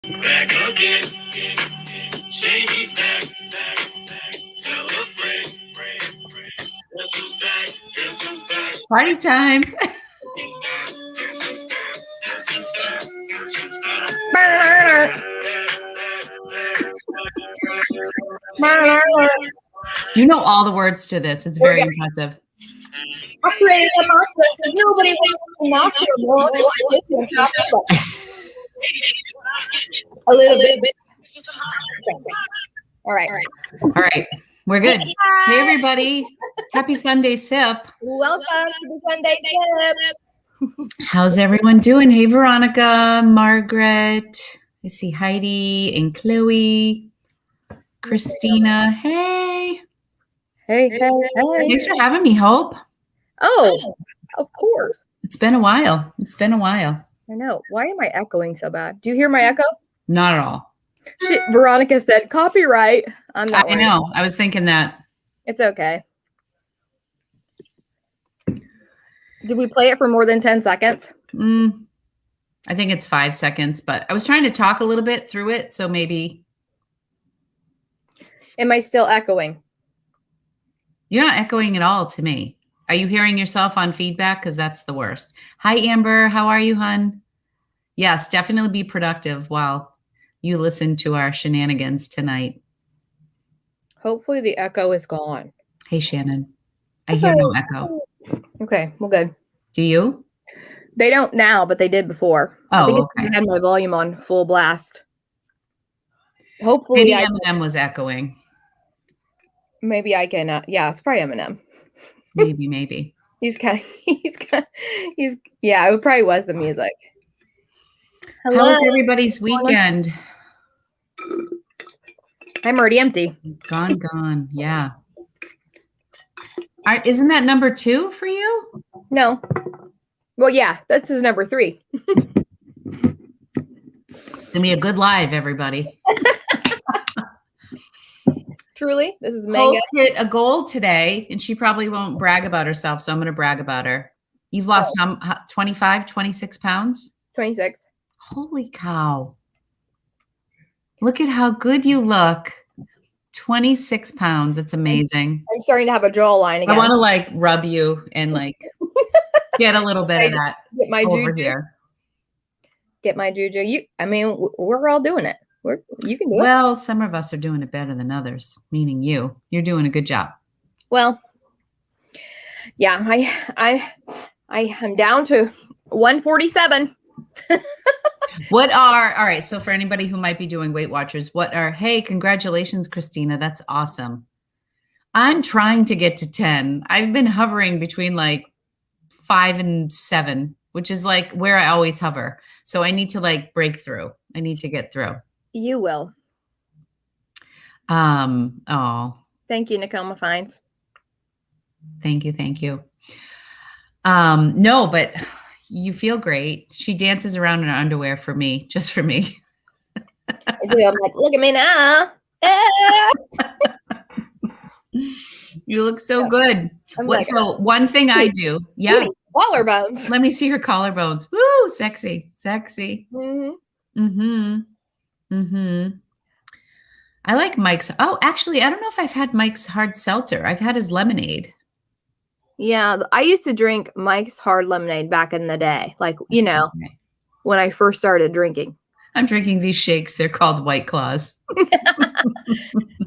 Back again. Shady's back. Tell a friend. Guess who's back? Guess who's back? Party time. Guess who's back? Guess who's back? Guess who's back? You know all the words to this. It's very impressive. I created a box list because nobody wants to knock a little bit. All right. All right. We're good. Hey, everybody. Happy Sunday sip. Welcome to the Sunday sip. How's everyone doing? Hey, Veronica, Margaret. I see Heidi and Chloe. Christina. Hey. Hey. Thanks for having me, Hope. Oh, of course. It's been a while. I know. Why am I echoing so bad? Do you hear my echo? Not at all. Veronica said copyright. I'm not I know. I was thinking that. It's okay. Did we play it for more than 10 seconds? I think it's 5 seconds, but I was trying to talk a little bit through it, so maybe. Am I still echoing? You're not echoing at all to me. Are you hearing yourself on feedback? Because that's the worst. Hi, Amber. How are you, hun? Yes, definitely be productive while you listen to our shenanigans tonight. Hopefully the echo is gone. Hey, Shannon. I hear no echo. Okay, well, good. Do you? They don't now, but they did before. Oh, I think okay. I had my volume on full blast. Hopefully, maybe Eminem was echoing. Maybe I can. Yeah, it's probably Eminem. Maybe. He's yeah, it probably was the music. Hello. How was everybody's weekend? I'm already empty. Gone. Yeah. Isn't that number 2 for you? No. Well, yeah, this is number 3. Give me a good live, everybody. Truly, this is Megan. Hope hit a goal today, and she probably won't brag about herself, so I'm going to brag about her. You've lost 25, 26 pounds? 26. Holy cow. Look at how good you look. 26 pounds. It's amazing. I'm starting to have a jawline again. I want to rub you and get a little bit of that get my over juju. here. Get my juju. We're all doing it. You can do it. Well, some of us are doing it better than others, meaning you. You're doing a good job. Well, yeah, I am down to 147. All right. So for anybody who might be doing Weight Watchers, hey, congratulations, Christina. That's awesome. I'm trying to get to 10. I've been hovering between 5 and 7, which is where I always hover. So I need to break through. I need to get through. You will. Oh. Thank you, Nakoma Fines. Thank you. No, but you feel great. She dances around in her underwear for me, just for me. I do. I'm like, look at me now. You look so good. So one thing I do. Yeah. Collarbones. Let me see your collarbones. Woo, sexy. I like Mike's. Oh, actually, I don't know if I've had Mike's hard seltzer. I've had his lemonade. Yeah, I used to drink Mike's hard lemonade back in the day. When I first started drinking. I'm drinking these shakes. They're called White Claws.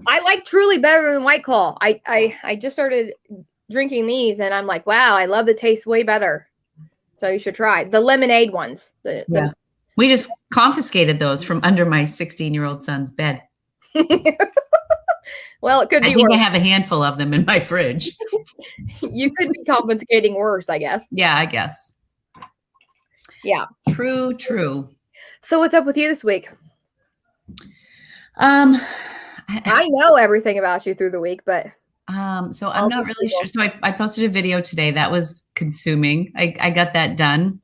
I like Truly better than White Claw. I just started drinking these and I'm like, wow, I love the taste way better. So you should try the lemonade ones. We just confiscated those from under my 16-year-old son's bed. Well, it could be I think worse. I have a handful of them in my fridge. You could be confiscating worse, I guess. Yeah, I guess. Yeah. True. So what's up with you this week? I know everything about you through the week, but so I'm not really sure. So I posted a video today that was consuming. I got that done.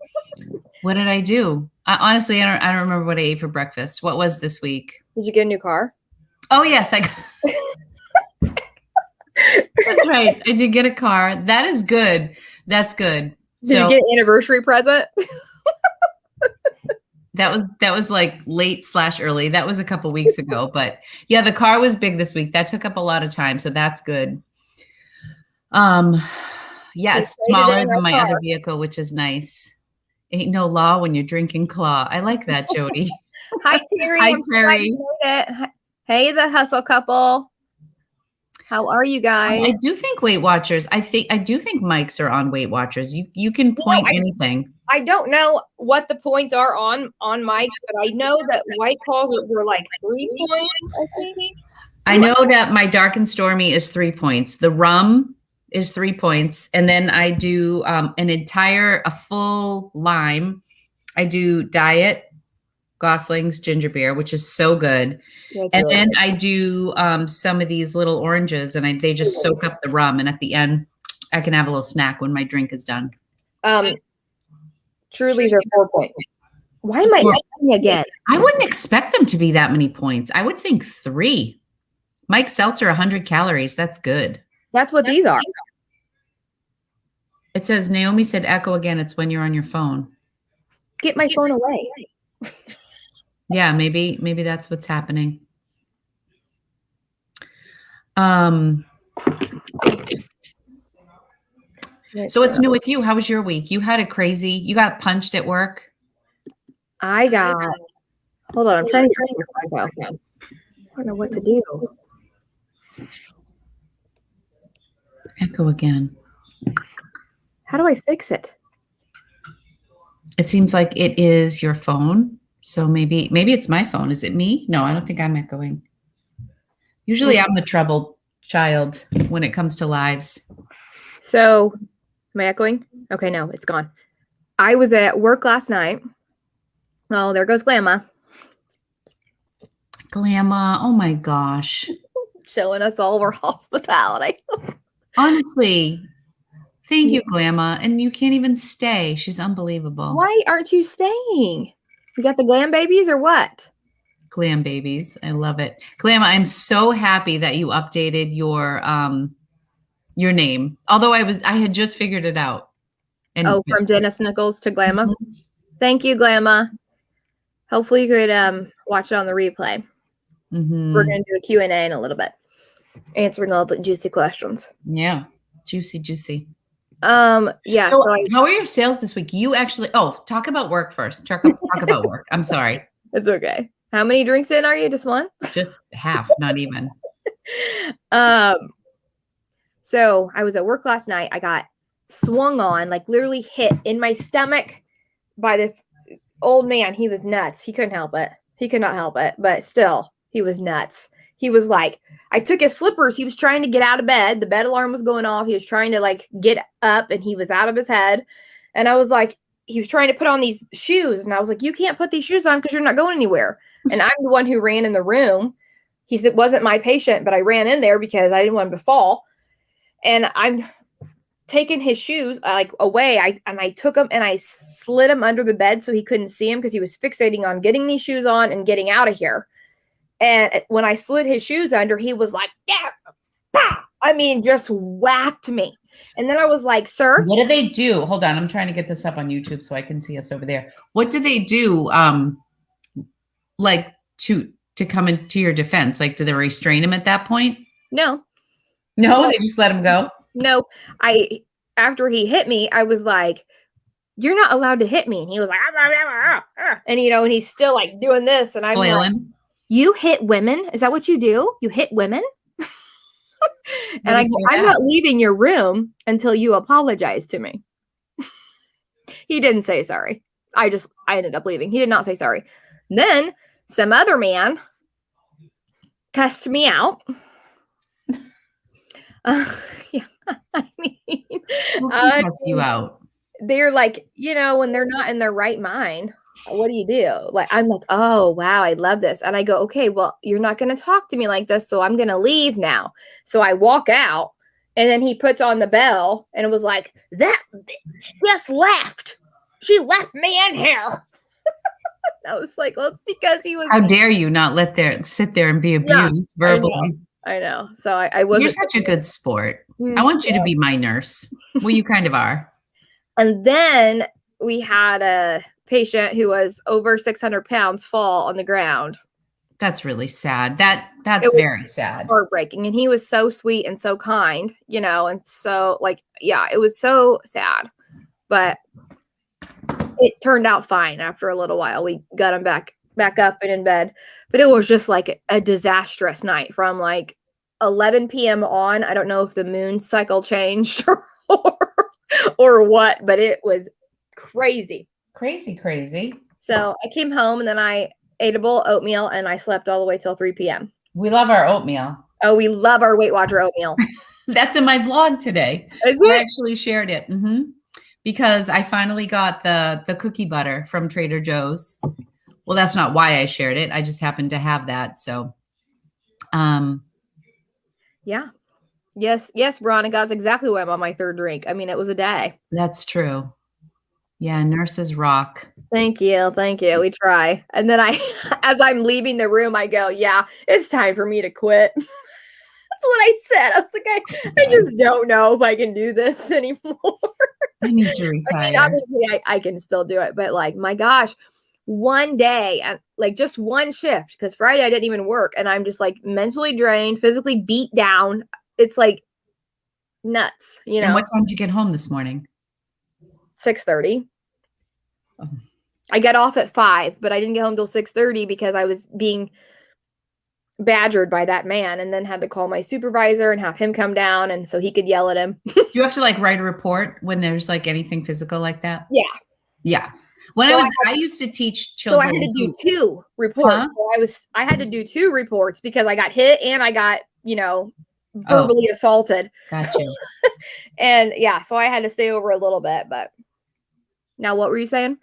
What did I do? Honestly, I don't remember what I ate for breakfast. What was this week? Did you get a new car? Oh yes, That's right. I did get a car. That is good. That's good. Did you get an anniversary present? That was like late/early. That was a couple weeks ago. But yeah, the car was big this week. That took up a lot of time. So that's good. Yeah, it's smaller than my other vehicle, which is nice. Ain't no law when you're drinking claw. I like that, Jody. Hi, Terry. Hi, Terry. Hey, the hustle couple. How are you guys? I do think Weight Watchers. I do think mics are on Weight Watchers. You can point anything. I don't know what the points are on mics, but I know that White Claws were like 3 points, I think. I know that my Dark and Stormy is 3 points. The rum is 3 points. And then I do a full lime. I do diet Gosling's ginger beer, which is so good. Then I do some of these little oranges, and they just soak up the rum. And at the end, I can have a little snack when my drink is done. Truly's are 4 points. Why am I eating again? I wouldn't expect them to be that many points. I would think 3. Mike Seltzer, 100 calories. That's good. That's what these are. It says, Naomi said, echo again. It's when you're on your phone. Get my phone away. Yeah, maybe that's what's happening. So what's new with you? How was your week? You you got punched at work? Hold on, I'm trying to turn this off. I don't know what to do. Echo again. How do I fix it? It seems like it is your phone. So maybe it's my phone. Is it me? No, I don't think I'm echoing. Usually I'm the troubled child when it comes to lives. So am I echoing? Okay, no, it's gone. I was at work last night. Oh, there goes Glamma. Glamma, oh my gosh. Showing us all our hospitality. Honestly, thank you, Glamma. And you can't even stay. She's unbelievable. Why aren't you staying? You got the glam babies or what? Glam babies. I love it. Glamma, I'm so happy that you updated your name. Although I had just figured it out. And from Dennis Nichols to Glamma. Mm-hmm. Thank you, Glamma. Hopefully you could watch it on the replay. Mm-hmm. We're going to do a Q&A in a little bit. Answering all the juicy questions. Yeah. Juicy. Yeah. So how are your sales this week? You actually, talk about work first. Talk about work. I'm sorry. It's okay. How many drinks in are you? Just one? Just half, not even. So I was at work last night. I got swung on, like literally hit in my stomach by this old man. He was nuts. He couldn't help it. He could not help it, but still he was nuts. He was like, I took his slippers. He was trying to get out of bed. The bed alarm was going off. He was trying to like get up and he was out of his head. And I was like, he was trying to put on these shoes. And I was like, you can't put these shoes on because you're not going anywhere. And I'm the one who ran in the room. He said, it wasn't my patient, but I ran in there because I didn't want him to fall. And I'm taking his shoes like away. I took them and I slid them under the bed so he couldn't see him because he was fixating on getting these shoes on and getting out of here. And when I slid his shoes under, he was like, yeah, bah! I mean, just whacked me. And then I was like, sir. What do they do? Hold on. I'm trying to get this up on YouTube so I can see us over there. What do they do? Like to come into your defense? Like, do they restrain him at that point? No, they just let him go. No, after he hit me, I was like, you're not allowed to hit me. And he was like, and and he's still like doing this. And I'm like, you hit women? Is that what you do? You hit women? And I go, I'm not leaving your room until you apologize to me. He didn't say sorry. I ended up leaving. He did not say sorry. Then some other man cussed me out. Yeah, I mean, cuss you out. They're like, when they're not in their right mind, what do you do? Like, I'm like, oh, wow, I love this. And I go, okay, well, you're not going to talk to me like this. So I'm going to leave now. So I walk out and then he puts on the bell and it was like, that bitch just left. She left me in here. I was like, well, it's because he was. How dare you not sit there and be abused verbally? I know. So I wasn't. You're such a good sport. I want you to be my nurse. Well, you kind of are. And then we had a patient who was over 600 pounds fall on the ground. That's really sad. That's It was very sad. heartbreaking. And he was so sweet and so kind, you know, and so like, yeah, it was so sad. But it turned out fine after a little while. We got him back up and in bed. But it was just like a disastrous night from like 11 p.m. on. I don't know if the moon cycle changed or what, but it was crazy. Crazy. So I came home and then I ate a bowl of oatmeal and I slept all the way till 3 p.m. We love our oatmeal. Oh, we love our Weight Watcher oatmeal. That's in my vlog today. Is I it? actually shared it because I finally got the cookie butter from Trader Joe's. Well, that's not why I shared it. I just happened to have that. So, yeah. Yes, Veronica. That's exactly why I'm on my third drink. I mean, it was a day. That's true. Yeah, nurses rock. Thank you. We try. And then as I'm leaving the room, I go, yeah, it's time for me to quit. That's what I said. I was like, I just don't know if I can do this anymore. I need to retire. I mean, obviously, I can still do it, but like, my gosh, one day, like just one shift, because Friday I didn't even work, and I'm just like mentally drained, physically beat down. It's like nuts, you know. And what time did you get home this morning? 6:30. Oh. I got off at 5, but I didn't get home till 6:30 because I was being badgered by that man, and then had to call my supervisor and have him come down, and so he could yell at him. Do you have to like write a report when there's like anything physical like that? Yeah. When So I used to teach So children. I had to do 2 reports. Huh? So I had to do 2 reports because I got hit and I got, verbally assaulted. Gotcha. And yeah, so I had to stay over a little bit, but now what were you saying?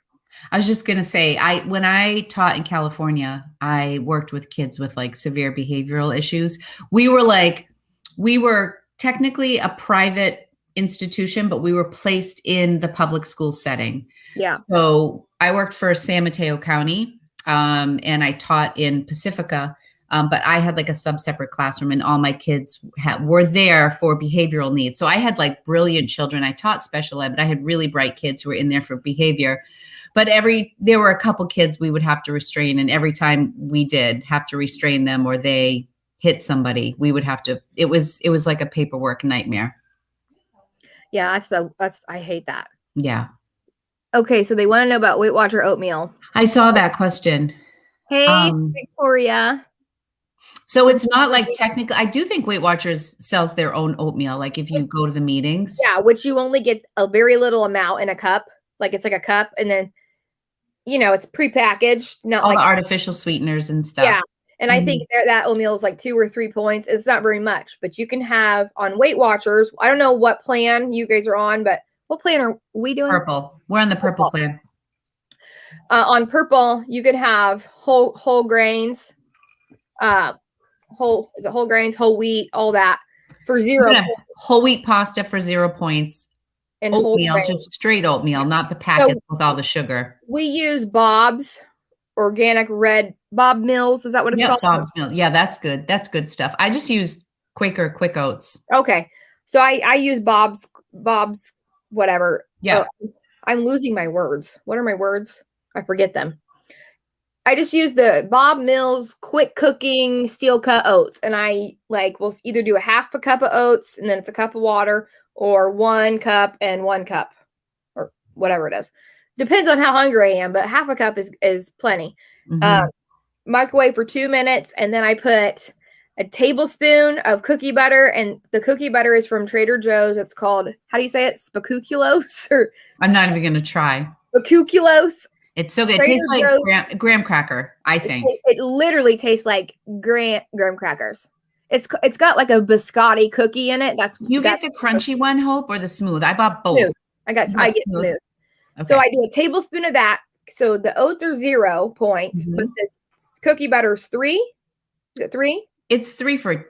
I was just going to say, when I taught in California, I worked with kids with like severe behavioral issues. We were technically a private institution, but we were placed in the public school setting. Yeah. So I worked for San Mateo County, and I taught in Pacifica, but I had like a sub-separate classroom, and all my kids were there for behavioral needs. So I had like brilliant children. I taught special ed, but I had really bright kids who were in there for behavior. But there were a couple kids we would have to restrain, and every time we did have to restrain them or they hit somebody, we would have to. It was like a paperwork nightmare. Yeah, I hate that. Yeah. Okay, so they want to know about Weight Watcher oatmeal. I saw that question. Hey, Victoria. So it's not like technically, I do think Weight Watchers sells their own oatmeal. Like if you go to the meetings. Yeah, which you only get a very little amount in a cup. Like it's like a cup, and then, it's prepackaged. Not all like the artificial sweeteners and stuff. Yeah. And I think that oatmeal is like 2 or 3 points. It's not very much, but you can have on Weight Watchers. I don't know what plan you guys are on, but what plan are we doing? Purple. We're on the purple plan. On purple, you could have whole grains, whole grains, whole wheat, all that for 0. Whole wheat pasta for 0 points. And oatmeal, just straight oatmeal, not the packets with all the sugar. We use Bob's organic red Bob Mills. Is that what it's called? Bob's Mills. Yeah, that's good. That's good stuff. I just use Quaker Quick Oats. Okay. So I use Bob's whatever. Yeah. So I'm losing my words. What are my words? I forget them. I just use the Bob Mills quick cooking steel cut oats. And I will either do a half a cup of oats and then it's a cup of water, or 1 cup and 1 cup, or whatever it is. Depends on how hungry I am, but half a cup is plenty. Microwave for 2 minutes, and then I put a tablespoon of cookie butter, and the cookie butter is from Trader Joe's. It's called, how do you say it? Spacuculos? Or I'm not even going to try. Spacuculos. It's so good. It tastes like graham cracker, I think. It literally tastes like graham crackers. It's got like a biscotti cookie in it. You get the crunchy one, Hope, or the smooth? I bought both. Smooth. I get smooth. Okay. So I do a tablespoon of that. So the oats are 0 points, but this cookie butter is 3. Is it 3? It's 3 for a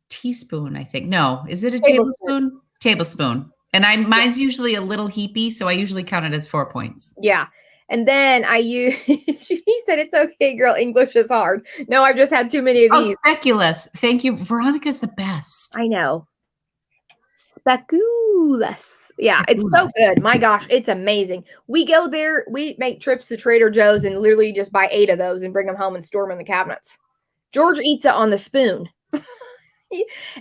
teaspoon, I think. No, is it a tablespoon? Tablespoon. And mine's usually a little heapy, so I usually count it as 4 points. Yeah. And then I use, he said, it's okay, girl. English is hard. No, I've just had too many of these. Oh, speculous. Thank you. Veronica's the best. I know. Speculoos. Yeah, it's so good. My gosh, it's amazing. We go there, we make trips to Trader Joe's and literally just buy 8 of those and bring them home and store them in the cabinets. George eats it on the spoon.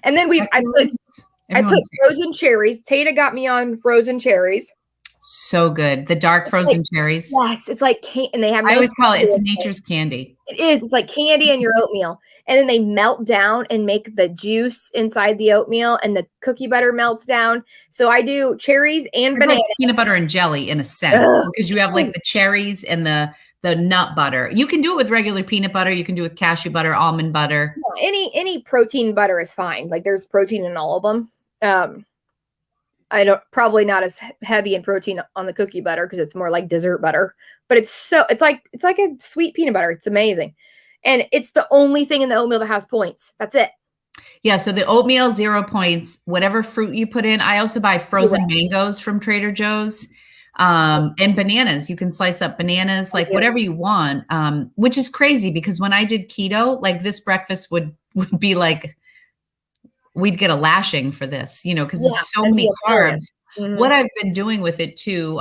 And then I put frozen cherries. Tata got me on frozen cherries. So good. The dark frozen cherries. Yes, it's like and they have. I always call it's nature's candy. It is. It's like candy in your oatmeal, and then they melt down and make the juice inside the oatmeal, and the cookie butter melts down. So I do cherries and bananas. Like peanut butter and jelly in a sense, because you have like the cherries and the nut butter. You can do it with regular peanut butter. You can do it with cashew butter, almond butter. Any protein butter is fine. Like there's protein in all of them. Probably not as heavy in protein on the cookie butter because it's more like dessert butter, but it's like a sweet peanut butter. It's amazing. And it's the only thing in the oatmeal that has points. That's it. Yeah. So the oatmeal, 0 points, whatever fruit you put in. I also buy frozen mangoes from Trader Joe's, and bananas. You can slice up bananas, like whatever you want. Which is crazy because when I did keto, like this breakfast would be like, we'd get a lashing for this, because there's so many carbs. Mm-hmm. What I've been doing with it too,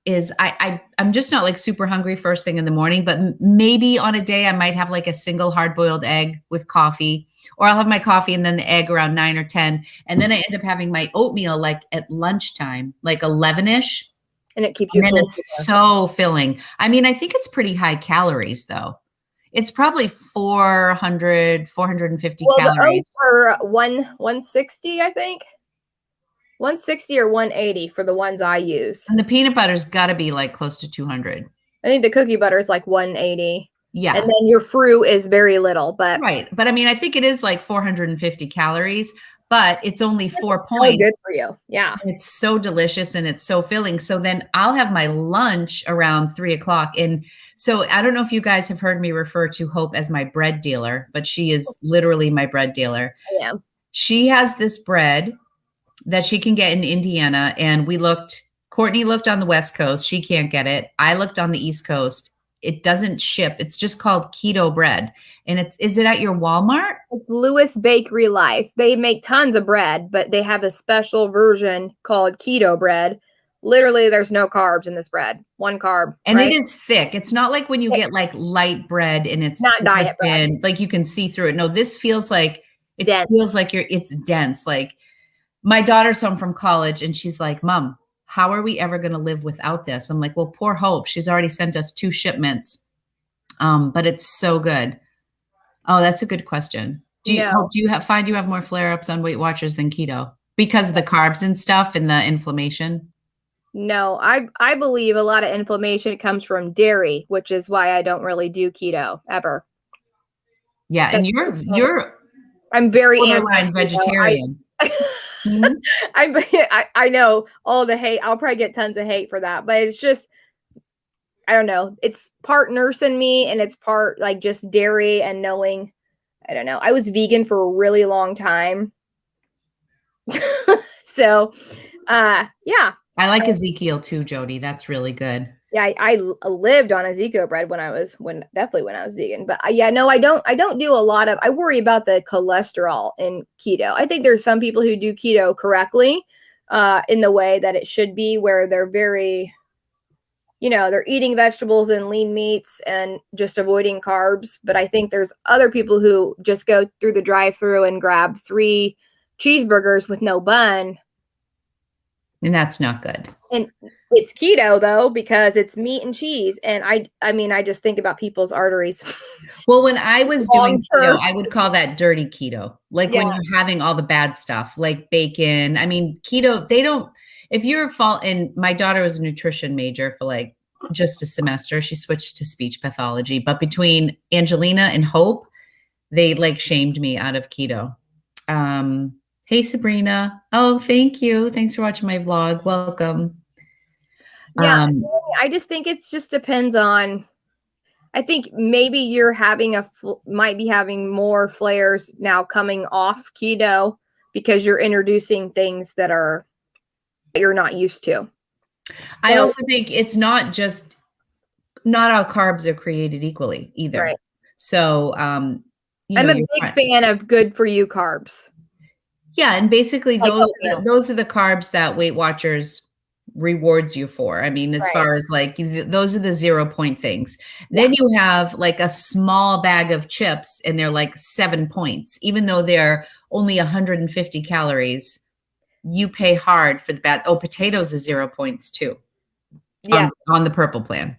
is I'm just not like super hungry first thing in the morning, but maybe on a day I might have like a single hard-boiled egg with coffee, or I'll have my coffee and then the egg around 9 or 10. And then I end up having my oatmeal like at lunchtime, like 11-ish. And it keeps you full. And it's so filling. I mean, I think it's pretty high calories though. It's probably 450 calories. The oats are 160, I think. 160 or 180 for the ones I use. And the peanut butter's got to be like close to 200. I think the cookie butter is like 180. Yeah. And then your fruit is very little, but. Right. But I mean, I think it is like 450 calories, but it's only 4 points. So good for you. Yeah. It's so delicious and it's so filling. So then I'll have my lunch around 3 o'clock. And so I don't know if you guys have heard me refer to Hope as my bread dealer, but she is literally my bread dealer. Yeah. She has this bread that she can get in Indiana. And Courtney looked on the West Coast. She can't get it. I looked on the East Coast. It doesn't ship. It's just called keto bread. And is it at your Walmart? It's Lewis Bakery Life. They make tons of bread, but they have a special version called keto bread. Literally, there's no carbs in this bread. 1 carb. And it is thick. It's not like when you get like light bread and it's not diet bread. Like you can see through it. No, this feels like it's dense. Like my daughter's home from college and she's like, Mom, how are we ever going to live without this? I'm like, well, poor Hope. She's already sent us 2 shipments. But it's so good. Oh, that's a good question. Do you have more flare-ups on Weight Watchers than keto because of the carbs and stuff and the inflammation? No, I believe a lot of inflammation comes from dairy, which is why I don't really do keto ever. Yeah, and I'm very vegetarian. Mm-hmm. I know all the hate. I'll probably get tons of hate for that, but it's just, I don't know. It's part nurse in me and it's part like just dairy and knowing, I don't know. I was vegan for a really long time. So, yeah. I like Ezekiel too, Jody. That's really good. Yeah, I lived on Ezekiel bread when I was vegan. But I don't do a lot of, I worry about the cholesterol in keto. I think there's some people who do keto correctly in the way that it should be, where they're very, they're eating vegetables and lean meats and just avoiding carbs. But I think there's other people who just go through the drive-thru and grab 3 cheeseburgers with no bun. And that's not good. And it's keto though, because it's meat and cheese. And I mean, I just think about people's arteries. Well, when I was doing keto, I would call that dirty keto. Like when you're having all the bad stuff, like bacon. I mean, keto, and my daughter was a nutrition major for like just a semester. She switched to speech pathology, but between Angelina and Hope, they like shamed me out of keto. Hey, Sabrina. Oh, thank you. Thanks for watching my vlog. Welcome. Yeah, I just think it just depends on, I think maybe you're might be having more flares now coming off keto because you're introducing things that you're not used to. I also think it's not all carbs are created equally either. Right. So, I'm a big fan of good for you carbs. Yeah, and basically Like oatmeal. those are the carbs that Weight Watchers rewards you for. I mean, as Right. far as like those are the 0 point things. Yeah. Then you have like a small bag of chips and they're like 7 points, even though they're only 150 calories. You pay hard for the bad. Oh, potatoes is 0 points too. Yeah. On the purple plan.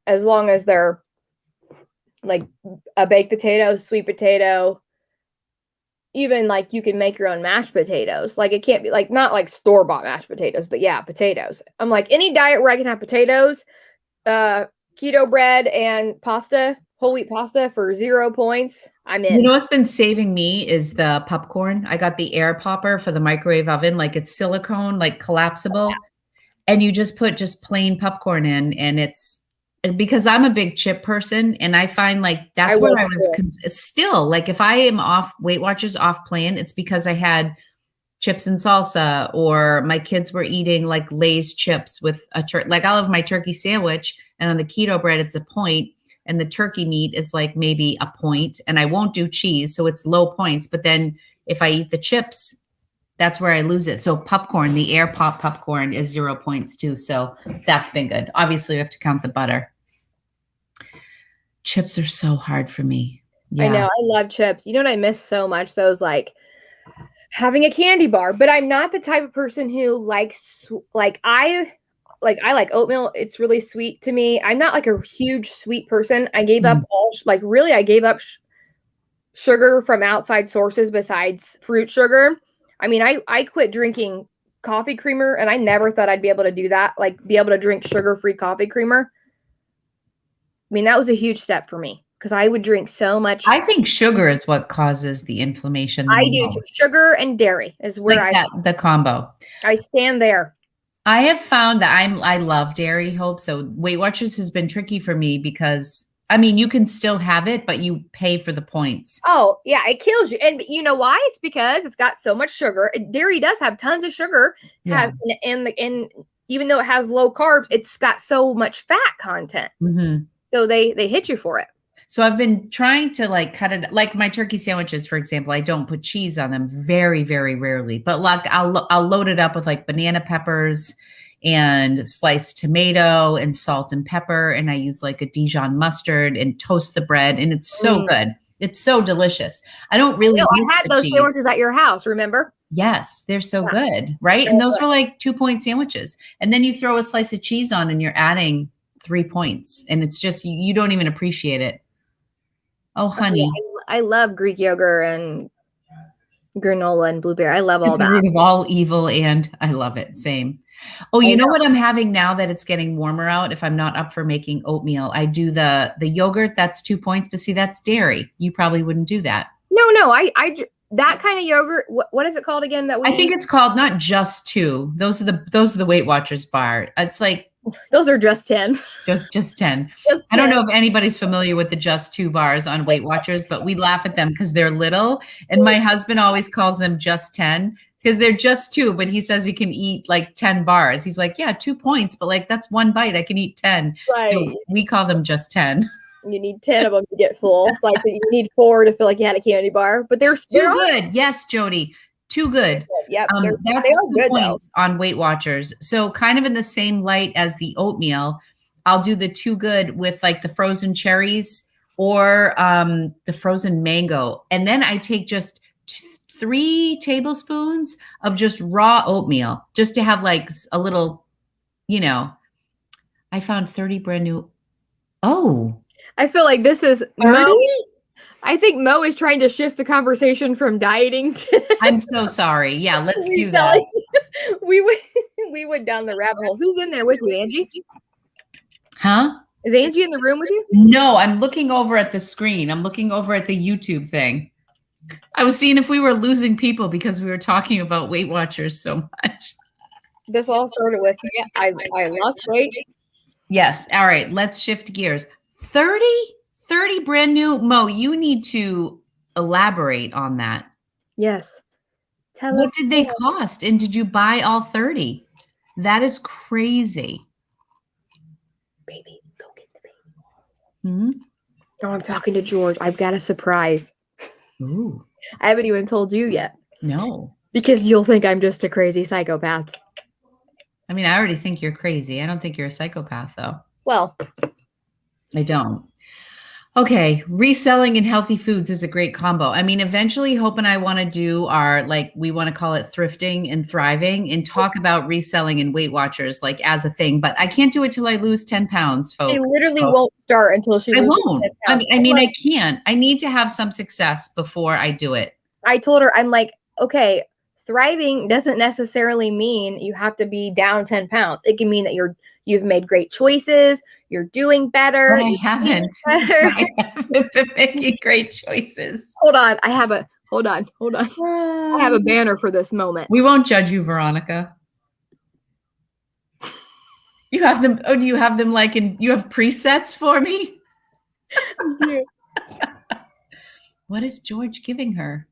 As long as they're like a baked potato, sweet potato, even like you can make your own mashed potatoes. Like it can't be like not like store-bought mashed potatoes, but yeah, potatoes. I'm like any diet where I can have potatoes, keto bread and pasta, whole wheat pasta for 0 points. I'm in. You know what's been saving me is the popcorn. I got the air popper for the microwave oven, like it's silicone, like collapsible. And you just put just plain popcorn in, and it's because I'm a big chip person, and I find like that's where I was still like if I am off Weight Watchers off plan, it's because I had chips and salsa, or my kids were eating like Lay's chips with a like I'll have my turkey sandwich, and on the keto bread it's a point, and the turkey meat is like maybe a point, and I won't do cheese, so it's low points. But then if I eat the chips, that's where I lose it. So popcorn, the air popcorn is 0 points too. So that's been good. Obviously, we have to count the butter. Chips are so hard for me. Yeah. I know. I love chips. You know what I miss so much? Those like having a candy bar. But I'm not the type of person who likes I like oatmeal. It's really sweet to me. I'm not like a huge sweet person. I gave up I gave up sugar from outside sources besides fruit sugar. I mean, I quit drinking coffee creamer, and I never thought I'd be able to do that, like be able to drink sugar-free coffee creamer. I mean, that was a huge step for me because I would drink so much. I think sugar is what causes the inflammation. I do too. Sugar and dairy is where like the combo. I stand there. I have found that I love dairy, Hope. So Weight Watchers has been tricky for me because I mean, you can still have it, but you pay for the points. Oh, yeah, it kills you. And you know why? It's because it's got so much sugar. Dairy does have tons of sugar. Yeah. And even though it has low carbs, it's got so much fat content. Mm-hmm. So they hit you for it. So I've been trying to like cut it, like my turkey sandwiches, for example. I don't put cheese on them very, very rarely, but like I'll load it up with like banana peppers and sliced tomato and salt and pepper. And I use like a Dijon mustard and toast the bread. And it's so good. It's so delicious. I don't really. I had those sandwiches at your house, remember? Yes, they're so good, right? And those were like 2 point sandwiches. And then you throw a slice of cheese on and you're adding 3 points. And it's just, you don't even appreciate it. Oh, honey. I love Greek yogurt and granola and blueberry. I love all that. It's the root of all evil, and I love it. Same. Oh, you know what I'm having now that it's getting warmer out? If I'm not up for making oatmeal, I do the yogurt. That's 2 points, but see, that's dairy. You probably wouldn't do that. No, I that kind of yogurt. What is it called again? That I think it's called not Just 2. Those are the Weight Watchers bar. It's like those are just 10. Just 10. I don't know if anybody's familiar with the Just 2 bars on Weight Watchers, but we laugh at them because they're little. And my husband always calls them Just 10 because they're just 2, but he says he can eat like 10 bars. He's like, yeah, 2 points, but like that's one bite. I can eat 10. Right. So we call them Just 10. You need 10 of them to get full. It's like you need 4 to feel like you had a candy bar, but they're too good. Yes, Jody. Too good. Yep. That's 2 points on Weight Watchers. So kind of in the same light as the oatmeal, I'll do the Too Good with like the frozen cherries or the frozen mango. And then I take just 3 tablespoons of just raw oatmeal just to have like a little, I found 30 brand new. Oh, I feel like this is I think Mo is trying to shift the conversation from dieting to I'm so sorry. Yeah, let's do that. We went down the rabbit hole. Who's in there with you, Angie? Huh? Is Angie in the room with you? No, I'm looking over at the screen. I'm looking over at the YouTube thing. I was seeing if we were losing people because we were talking about Weight Watchers so much. This all started with, I lost weight. Yes. All right. Let's shift gears. 30 brand new. Mo, you need to elaborate on that. Yes. What did they cost? And did you buy all 30? That is crazy. Baby, go get the baby. Oh, I'm talking to George. I've got a surprise. Ooh. I haven't even told you yet. No. Because you'll think I'm just a crazy psychopath. I mean, I already think you're crazy. I don't think you're a psychopath, though. Well, I don't. Okay, reselling and healthy foods is a great combo. I mean, eventually Hope and I want to do our, like, we want to call it thrifting and thriving and talk about reselling and Weight Watchers like as a thing, but I can't do it till I lose 10 pounds, folks. she literally So won't start until she I loses won't. 10 I pounds. mean, I'm I can't. I need to have some success before I do it. I told her, I'm like, okay, thriving doesn't necessarily mean you have to be down 10 pounds. It can mean that you've made great choices, you're doing better. But I you're eating haven't. better. I haven't been making great choices. Hold on. I have a banner for this moment. We won't judge you, Veronica. You have them. Oh, do you have them like you have presets for me? Yeah. What is George giving her?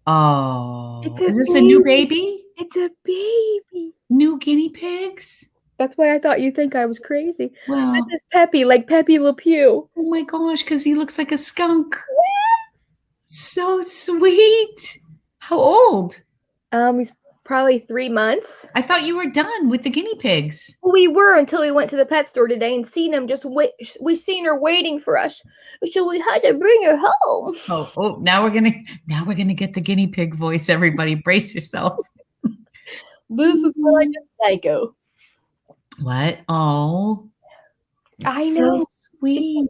Oh, It's a is this a new baby? It's a baby. New guinea pigs? That's why I thought you think I was crazy. Well, This is Peppy, like Pepe Le Pew. oh my gosh, because he looks like a skunk. So sweet. How old? He's probably 3 months. I thought you were done with the guinea pigs. We were until we went to the pet store today and seen him we seen her waiting for us. So we had to bring her home. Oh, now we're gonna get the guinea pig voice. Everybody brace yourself. This is where I get psycho. What? Oh, I know. So sweet.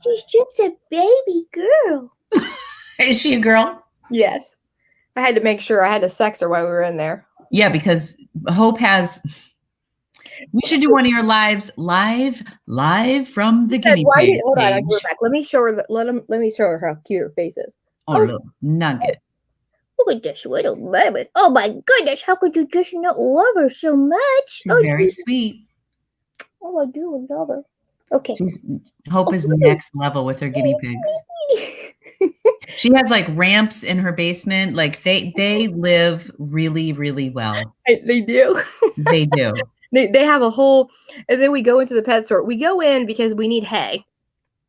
She's just a baby girl. Is she a girl? Yes. I had to make sure I had to sex her while we were in there. Yeah, because Hope has. We should do one of your live from the guinea pig. Hold on, I'll page. go back. Let me show her. Let me show her how cute her face is. Oh, little nugget. Look at this little baby. Oh my goodness, how could you just not love her so much? She's very sweet. Oh, I do love her. Okay. Hope is next level with her guinea pigs. She has like ramps in her basement. Like they live really, really well. They do. They do. They have a whole, and then we go into the pet store. We go in because we need hay.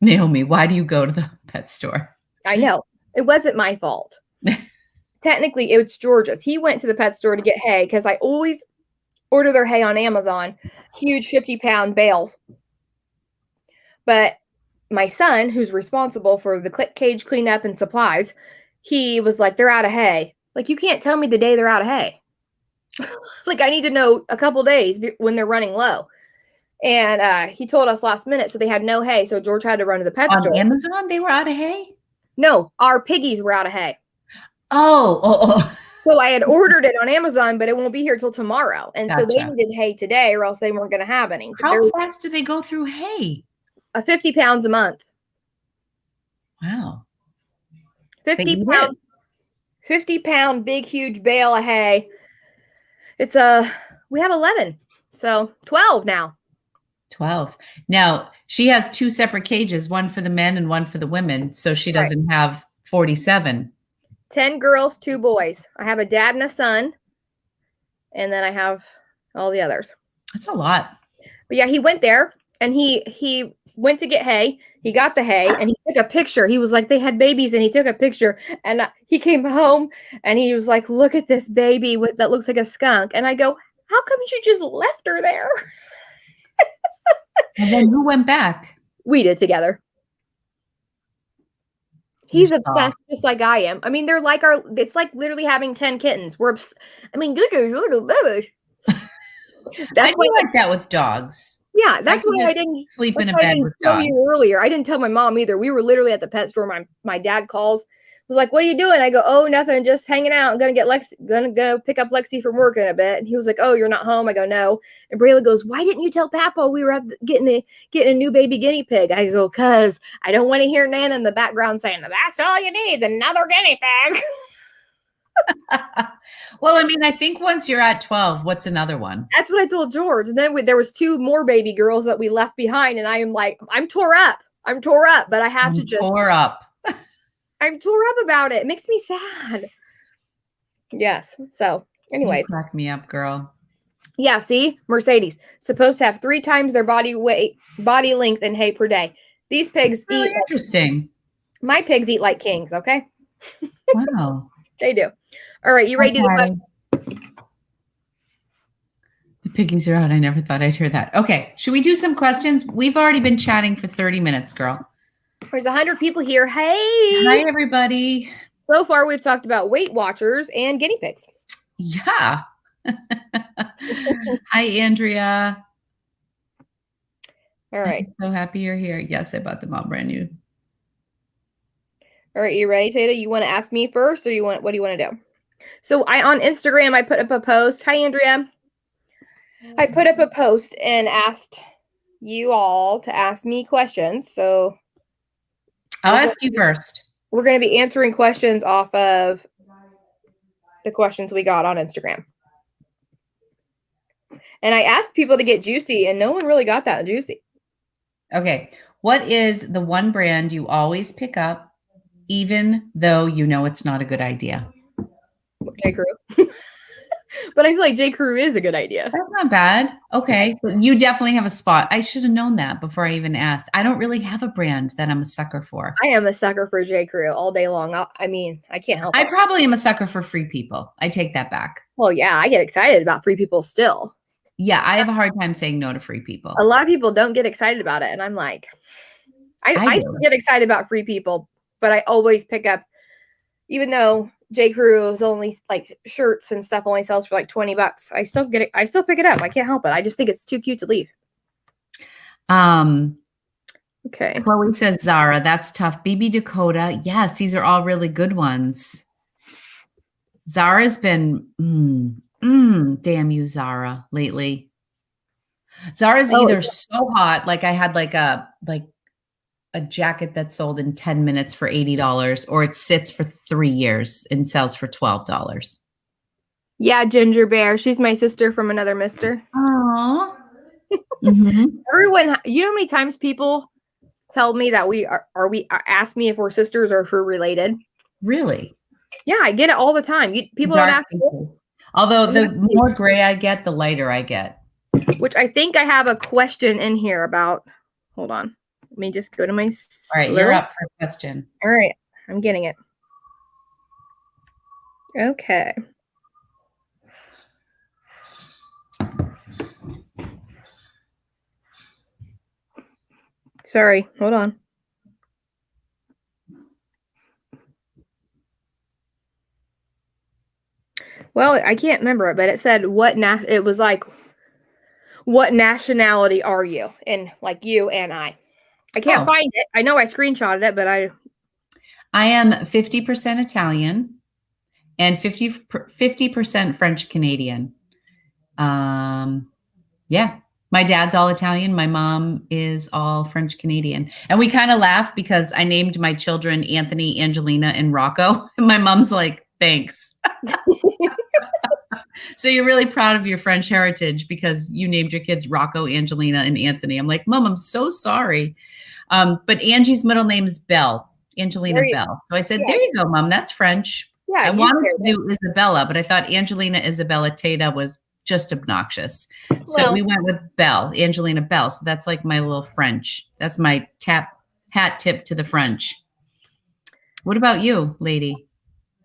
Naomi, why do you go to the pet store? I know. It wasn't my fault. Technically, it's George's. He went to the pet store to get hay because I always order their hay on Amazon. Huge 50-pound bales. But my son, who's responsible for the cage cleanup and supplies, he was like, they're out of hay. Like, you can't tell me the day they're out of hay. Like, I need to know a couple days when they're running low. And he told us last minute, so they had no hay. So George had to run to the pet store. On Amazon, they were out of hay? No, our piggies were out of hay. Oh. So I had ordered it on Amazon, but it won't be here till tomorrow. And so they Gotcha. needed hay today or else they weren't going to have any. How fast do they go through hay? 50 pounds a month. Wow. 50 pound, big, huge bale of hay. It's we have 11. So 12 now. 12. Now, she has 2 separate cages, one for the men and one for the women. So she doesn't have 47. 10 girls, 2 boys. I have a dad and a son. And then I have all the others. That's a lot. But yeah, he went there and he went to get hay. He got the hay and he took a picture. He was like, they had babies and he took a picture. And he came home and he was like, look at this baby that looks like a skunk. And I go, how come you just left her there? And then who went back? We did together. He's obsessed just like I am. I mean, they're like it's like literally having 10 kittens. I mean, this is little babies. I do like that with dogs. Yeah, that's why I didn't sleep in a bed with dogs. Earlier, I didn't tell my mom either. We were literally at the pet store. My dad calls, was like, "What are you doing?" I go, "Oh, nothing, just hanging out. I'm gonna go pick up Lexi from work in a bit." And he was like, "Oh, you're not home?" I go, "No." And Brayla goes, "Why didn't you tell Papa we were getting a new baby guinea pig?" I go, "Cause I don't want to hear Nana in the background saying that's all you need is another guinea pig." Well, I mean, I think once you're at 12, what's another one? That's what I told George. And then there was 2 more baby girls that we left behind. And I am like, I'm tore up, but I have to just. Tore up. I'm tore up about it. It makes me sad. Yes. So anyways. You crack me up, girl. Yeah. See, Mercedes supposed to have 3 times their body length in hay per day. These pigs Really eat. interesting. My pigs eat like kings. Okay. Wow. They do. All right, you ready to do the question? The piggies are out. I never thought I'd hear that. Okay, should we do some questions? We've already been chatting for 30 minutes, girl. There's 100 people here. Hey. Hi, everybody. So far, we've talked about Weight Watchers and guinea pigs. Yeah. Hi, Andrea. All right. I'm so happy you're here. Yes, I bought them all brand new. All right, you ready, Tata? You want to ask me first, or what do you want to do? So on Instagram, I put up a post. Hi, Andrea. I put up a post and asked you all to ask me questions. So I'll ask you first. We're going to be answering questions off of the questions we got on Instagram. And I asked people to get juicy, and no one really got that juicy. Okay. What is the one brand you always pick up, even though you know it's not a good idea? J. Crew. But I feel like J. Crew is a good idea. That's not bad. Okay. But you definitely have a spot. I should have known that before I even asked. I don't really have a brand that I'm a sucker for. I am a sucker for J. Crew all day long. I can't help it. I probably am a sucker for Free People. I take that back. Well, yeah, I get excited about Free People still. Yeah, I have a hard time saying no to Free People. A lot of people don't get excited about it. And I'm like, I still get excited about Free People, but I always pick up, even though J. Crew is only like shirts and stuff only sells for like $20. I still pick it up. I can't help it. I just think it's too cute to leave. Okay. Chloe says Zara. That's tough. BB Dakota. Yes, these are all really good ones. Zara's been damn you, Zara, lately. Zara's either so hot, like I had like a jacket that sold in 10 minutes for $80, or it sits for 3 years and sells for $12. Yeah, Ginger Bear. She's my sister from another mister. Aww. Everyone, you know how many times people tell me that we ask me if we're sisters or if we're related? Really? Yeah, I get it all the time. People don't ask me. Although the more gray I get, the lighter I get. Which I think I have a question in here about. Hold on. Let me just go to my. All right, you're up for a question. All right, I'm getting it. Okay. Sorry, hold on. Well, I can't remember it, but it said it was like, what nationality are you? And like you and I can't find it. I know I screenshotted it, but I am 50% Italian and 50% French Canadian. Yeah. My dad's all Italian. My mom is all French Canadian. And we kind of laugh because I named my children Anthony, Angelina, and Rocco. And my mom's like, thanks. So you're really proud of your French heritage because you named your kids Rocco, Angelina, and Anthony. I'm like, Mom, I'm so sorry. But Angie's middle name is Bell, Angelina Bell. So I said, there you go, Mom. That's French. Yeah, I wanted to do Isabella, but I thought Angelina Isabella Tata was just obnoxious. So we went with Bell, Angelina Bell. So that's like my little French. That's my hat tip to the French. What about you, lady?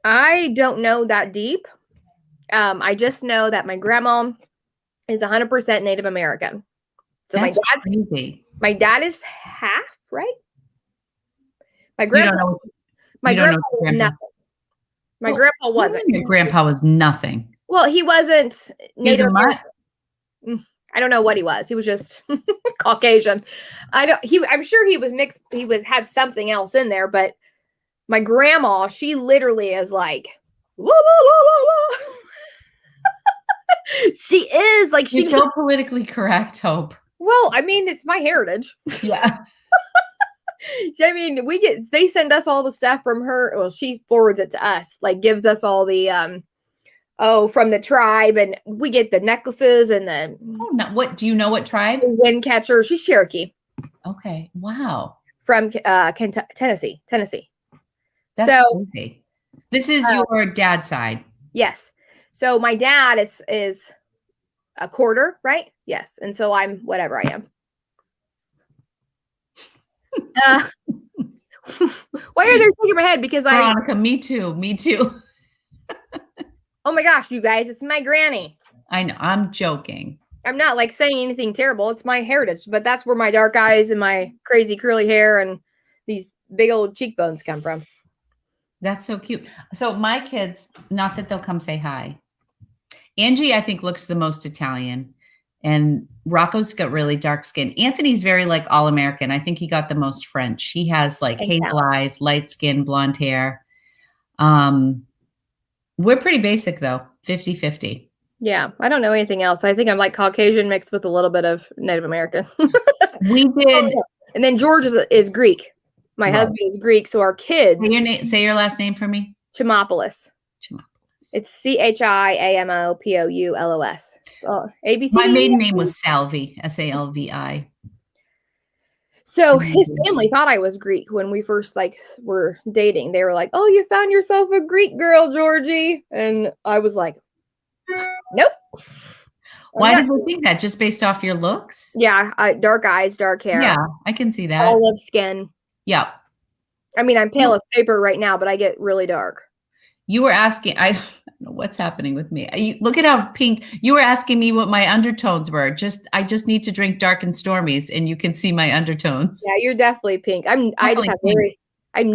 I don't know that deep. I just know that my grandma is 100% Native American. So that's crazy. My dad is half, right? My grandpa. My grandpa was nothing. My grandpa wasn't. Your grandpa was nothing. Well, he wasn't Native American. I don't know what he was. He was just Caucasian. I'm sure he was mixed. He had something else in there, but my grandma, she literally is like, whoa, whoa, whoa, whoa, whoa. She is like, she's so politically correct, Hope. Well, I mean, it's my heritage. Yeah. I mean, they send us all the stuff from her. Well, she forwards it to us, like gives us all the, from the tribe, and we get the necklaces and the. Oh, no. What do you know? What tribe? Wind catcher. She's Cherokee. Okay. Wow. From Tennessee. That's crazy. This is your dad's side. Yes. So my dad is a quarter, right? Yes. And so I'm whatever I am. Why are they shaking my head? Because Veronica, me too. Me too. oh my gosh, you guys, it's my granny. I know. I'm joking. I'm not like saying anything terrible. It's my heritage, but that's where my dark eyes and my crazy curly hair and these big old cheekbones come from. That's so cute. So my kids, not that they'll come say hi. Angie, I think, looks the most Italian. And Rocco's got really dark skin. Anthony's very like all American. I think he got the most French. He has like hazel eyes, light skin, blonde hair. We're pretty basic though, 50-50. Yeah, I don't know anything else. I think I'm like Caucasian mixed with a little bit of Native American. We did. And then George is Greek. My husband is Greek. So our kids. Say your last name for me. Chimopoulos. It's Chiamopoulos. So ABC. My maiden name was Salvi, Salvi. So his family thought I was Greek when we first like were dating. They were like, "Oh, you found yourself a Greek girl, Georgie," and I was like, "Nope." Why did you think that? Just based off your looks? Yeah, dark eyes, dark hair. Yeah, I can see that. Olive skin. Yeah. I mean, I'm pale as paper right now, but I get really dark. You were asking, I don't know what's happening with me. Look at how pink. You were asking me what my undertones were. I just need to drink Dark and Stormies, and you can see my undertones. Yeah, you're definitely pink. I'm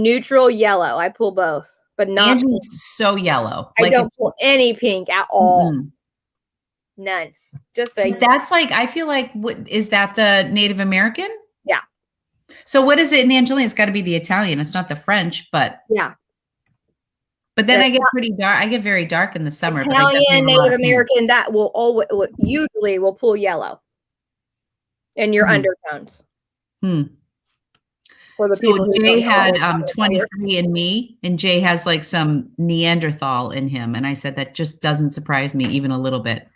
neutral yellow. I pull both, but not. Angie's so yellow. I don't pull any pink at all. Mm-hmm. None. Just a. That's like, I feel like, is that the Native American? Yeah. So what is it in Angelina? It's got to be the Italian. It's not the French, but. Yeah. But then I get pretty dark. I get very dark in the summer. Italian, Native American, that will usually pull yellow in your undertones. For the people who Jay had 23 in me, and Jay has like some Neanderthal in him. And I said, that just doesn't surprise me even a little bit.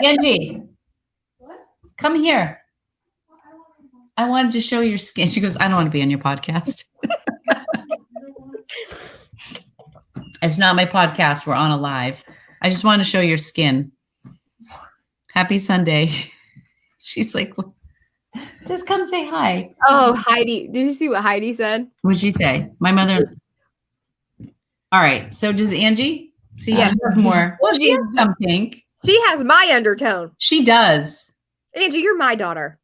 Angie, come here. I wanted to show your skin. She goes, I don't want to be on your podcast. It's not my podcast. We're on a live. I just want to show your skin. Happy Sunday. She's like, just come say hi. Oh, Heidi. Did you see what Heidi said? What'd she say? My mother. All right. So does Angie? See, yeah, more. Well, she has some pink. She has my undertone. She does. Angie, you're my daughter.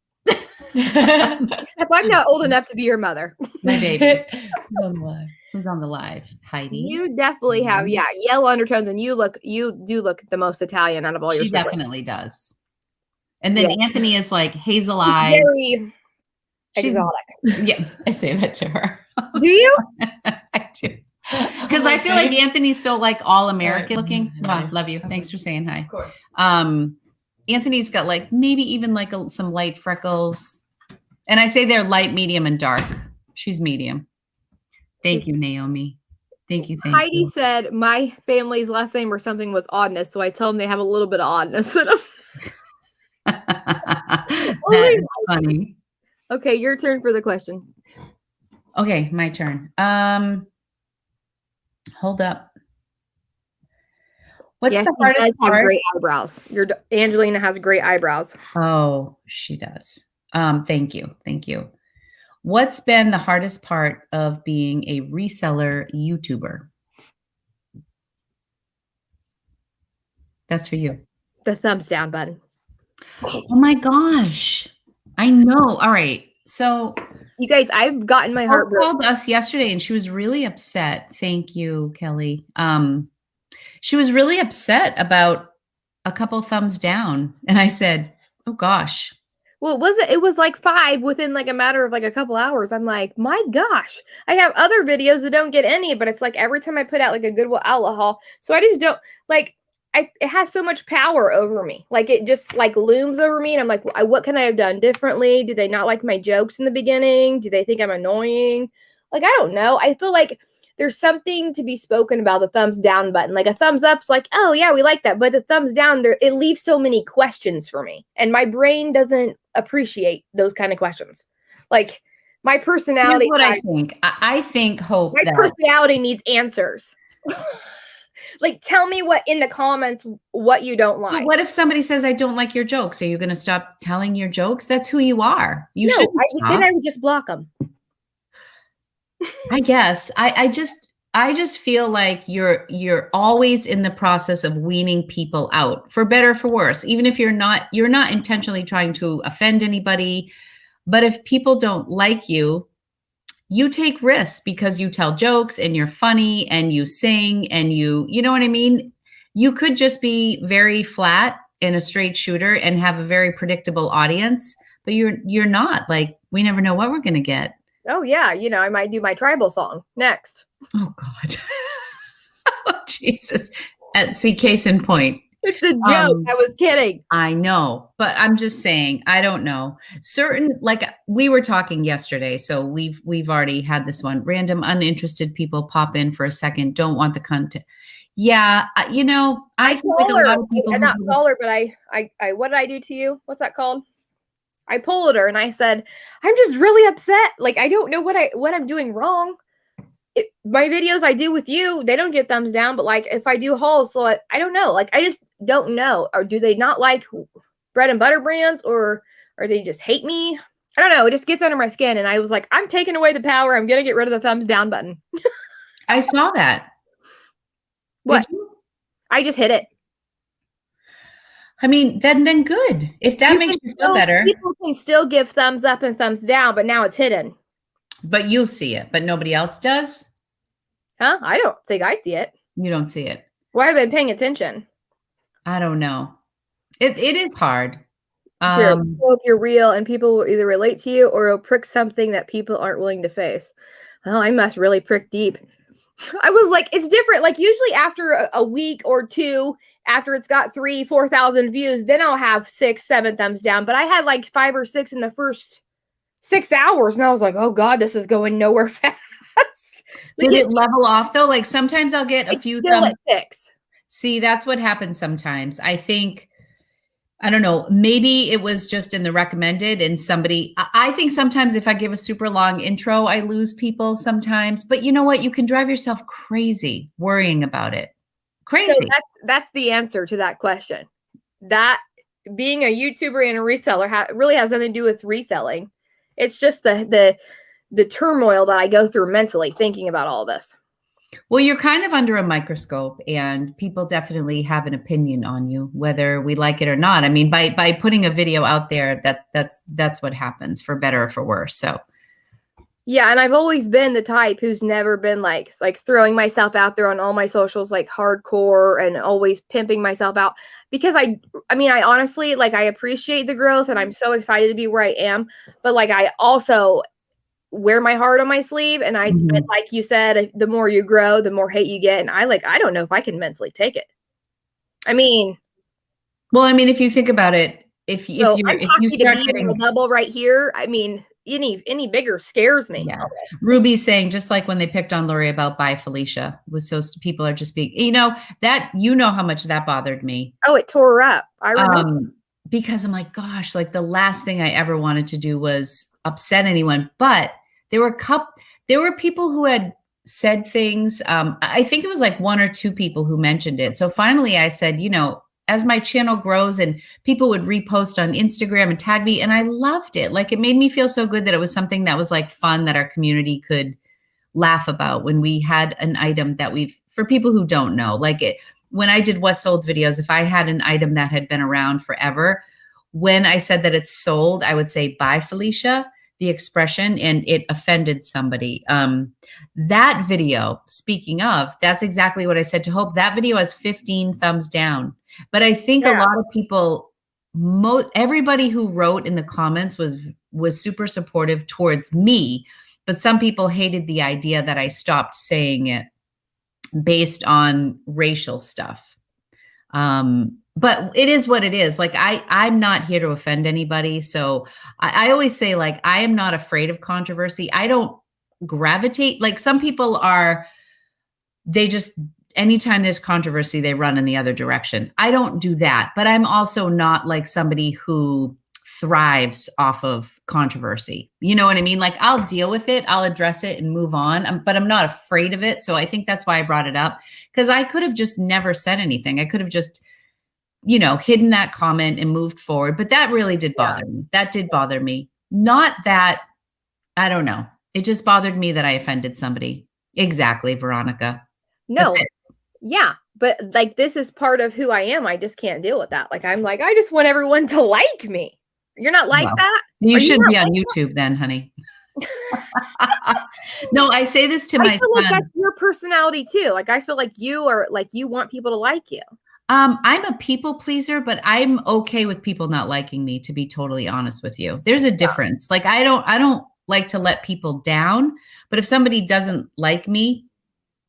Except I'm not old enough to be your mother. My baby. Who's on the live? Heidi. You definitely have, yellow undertones, and you do look the most Italian out of all your siblings. She definitely does. And then Anthony is like hazel eyes. Very exotic. Yeah, I say that to her. Do you? I do. Because I feel like Anthony's so like all American looking. Wow, love you. Thanks for saying hi. Of course. Anthony's got like maybe even like some light freckles. And I say they're light, medium, and dark. She's medium. Thank you, Naomi. Thank you. Heidi said my family's last name or something was oddness. So I tell them they have a little bit of oddness in them. That is funny. Okay, your turn for the question. Okay, my turn. Hold up. What's the hardest part? Great eyebrows. Angelina has great eyebrows. Oh, she does. Thank you. Thank you. What's been the hardest part of being a reseller YouTuber? That's for you. The thumbs down button. Oh my gosh. I know. All right. So you guys, I've gotten my heart broken. Called us yesterday and she was really upset. Thank you, Kelly. She was really upset about a couple thumbs down. And I said, oh gosh. Well, it was like 5 within like a matter of like a couple hours. I'm like, my gosh, I have other videos that don't get any, but it's like every time I put out like a Goodwill outlet haul. So I just don't like, it has so much power over me. Like it just like looms over me. And I'm like, what can I have done differently? Did they not like my jokes in the beginning? Do they think I'm annoying? Like, I don't know. I feel like there's something to be spoken about the thumbs down button. Like a thumbs up's like, oh yeah, we like that. But the thumbs down there, it leaves so many questions for me. And my brain doesn't appreciate those kind of questions. Like my personality. Here's what I think Hope. My personality needs answers. Like, tell me what in the comments, what you don't like. But what if somebody says, I don't like your jokes? Are you going to stop telling your jokes? That's who you are. You should. Then I would just block them. I guess I just feel like you're always in the process of weaning people out, for better or for worse. Even if you're not intentionally trying to offend anybody, but if people don't like you, you take risks because you tell jokes and you're funny and you sing and you know what I mean? You could just be very flat and a straight shooter and have a very predictable audience, but you're not. Like, we never know what we're going to get. Oh yeah, I might do my tribal song next. Oh God. Oh, Jesus. See, case in point. It's a joke. I was kidding. I know, but I'm just saying, I don't know. Certain, like we were talking yesterday, so we've already had this one. Random uninterested people pop in for a second, don't want the content. Yeah, I feel like a lot of people not call her, but I what did I do to you? What's that called? I pulled her and I said, I'm just really upset. Like, I don't know what I'm doing wrong. My videos I do with you, they don't get thumbs down, but like if I do hauls, so I don't know. Like, I just don't know. Or do they not like bread and butter brands, or they just hate me? I don't know. It just gets under my skin. And I was like, I'm taking away the power. I'm going to get rid of the thumbs down button. I saw that. What? I just hit it. I mean, then good. If that makes you feel better. People can still give thumbs up and thumbs down, but now it's hidden. But you'll see it, but nobody else does? Huh? I don't think I see it. You don't see it. Why have I been paying attention? I don't know. It is hard. True. So if you're real and people will either relate to you or will prick something that people aren't willing to face. Well, I must really prick deep. I was like, it's different. Like, usually after a week or two, after it's got 3,000-4,000 views, then I'll have 6-7 thumbs down. But I had like 5 or 6 in the first 6 hours. And I was like, oh God, this is going nowhere fast. Did it level off though? Like, sometimes I'll get a few thumbs. At 6. See, that's what happens sometimes. I think, I don't know, maybe it was just in the recommended and I think sometimes if I give a super long intro, I lose people sometimes. But you know what? You can drive yourself crazy worrying about it. Crazy. So that's the answer to that question. That being a YouTuber and a reseller really has nothing to do with reselling. It's just the turmoil that I go through mentally thinking about all this. Well, you're kind of under a microscope and people definitely have an opinion on you, whether we like it or not. I mean, by putting a video out there, that's what happens, for better or for worse. So yeah, and I've always been the type who's never been like throwing myself out there on all my socials like hardcore and always pimping myself out, because I honestly, like, I appreciate the growth and I'm so excited to be where I am, but like I also wear my heart on my sleeve, and I like you said, the more you grow, the more hate you get, and I don't know if I can mentally take it. I mean, if you think about it, if you start getting a bubble right here, I mean, any bigger scares me. Yeah. Ruby's saying, just like when they picked on Lori about Bye Felicia, was so people are just being, how much that bothered me. Oh, it tore her up. I remember. Because I'm like, gosh, like the last thing I ever wanted to do was upset anyone. But there were people who had said things. I think it was like 1 or 2 people who mentioned it. So finally I said, as my channel grows, and people would repost on Instagram and tag me, and I loved it. Like, it made me feel so good that it was something that was like fun that our community could laugh about when we had an item that for people who don't know, like when I did What's Sold videos, if I had an item that had been around forever, when I said that it's sold, I would say, bye, Felicia, the expression, and it offended somebody. That video, speaking of, that's exactly what I said to Hope. That video has 15 thumbs down. But I think a lot of people, everybody who wrote in the comments was super supportive towards me. But some people hated the idea that I stopped saying it based on racial stuff. But it is what it is. Like, I'm not here to offend anybody. So I always say, like, I am not afraid of controversy. I don't gravitate. Like, some people are, they just, anytime there's controversy, they run in the other direction. I don't do that. But I'm also not like somebody who thrives off of controversy. You know what I mean? Like, I'll deal with it. I'll address it and move on. But I'm not afraid of it. So I think that's why I brought it up, because I could have just never said anything. I could have just, hidden that comment and moved forward. But that really did bother me. That did bother me. Not that, I don't know. It just bothered me that I offended somebody. Exactly, Veronica. No. That's it. Yeah. But like, this is part of who I am. I just can't deal with that. Like, I'm like, I just want everyone to like me. You're not like Well, that? You Are should not be on like YouTube then, honey. No, I say this to I my feel like son. that's your personality too. Like, I feel like you are like, you want people to like you. I'm a people pleaser, but I'm okay with people not liking me, to be totally honest with you. There's a difference. Like I don't like to let people down, but if somebody doesn't like me,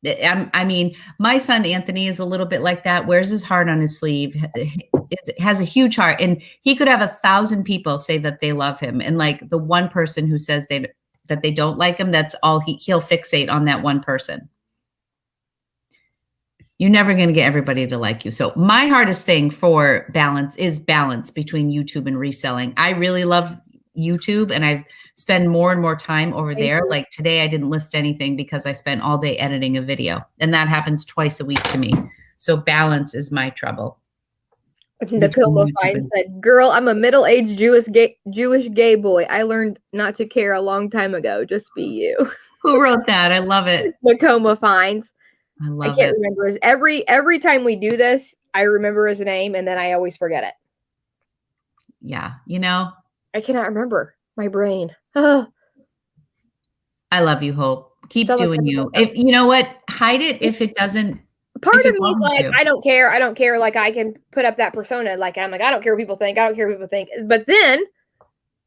I mean, my son Anthony is a little bit like that. Wears his heart on his sleeve. It has a huge heart, and he could have 1,000 people say that they love him, and like the one person who says that they don't like him, that's all he'll fixate on that one person. You're never going to get everybody to like you. So my hardest thing for balance is balance between YouTube and reselling. I really love YouTube, and I spend more and more time over there. Like today I didn't list anything because I spent all day editing a video, and that happens twice a week to me. So balance is my trouble. Nicole Fine said, "Girl, I'm a middle-aged Jewish gay boy. I learned not to care a long time ago. Just be you." Who wrote that? I love it. Nicole Fines. I love can't it. remember his every time we do this, I remember his name and then I always forget it. Yeah, you know, I cannot remember. My brain. I love you, Hope. Keep Sound like doing you. If you know what, hide it if it doesn't. Part if of it me is bothers like, you. I don't care. I don't care. Like, I can put up that persona. Like, I'm like, I don't care what people think. I don't care what people think. But then,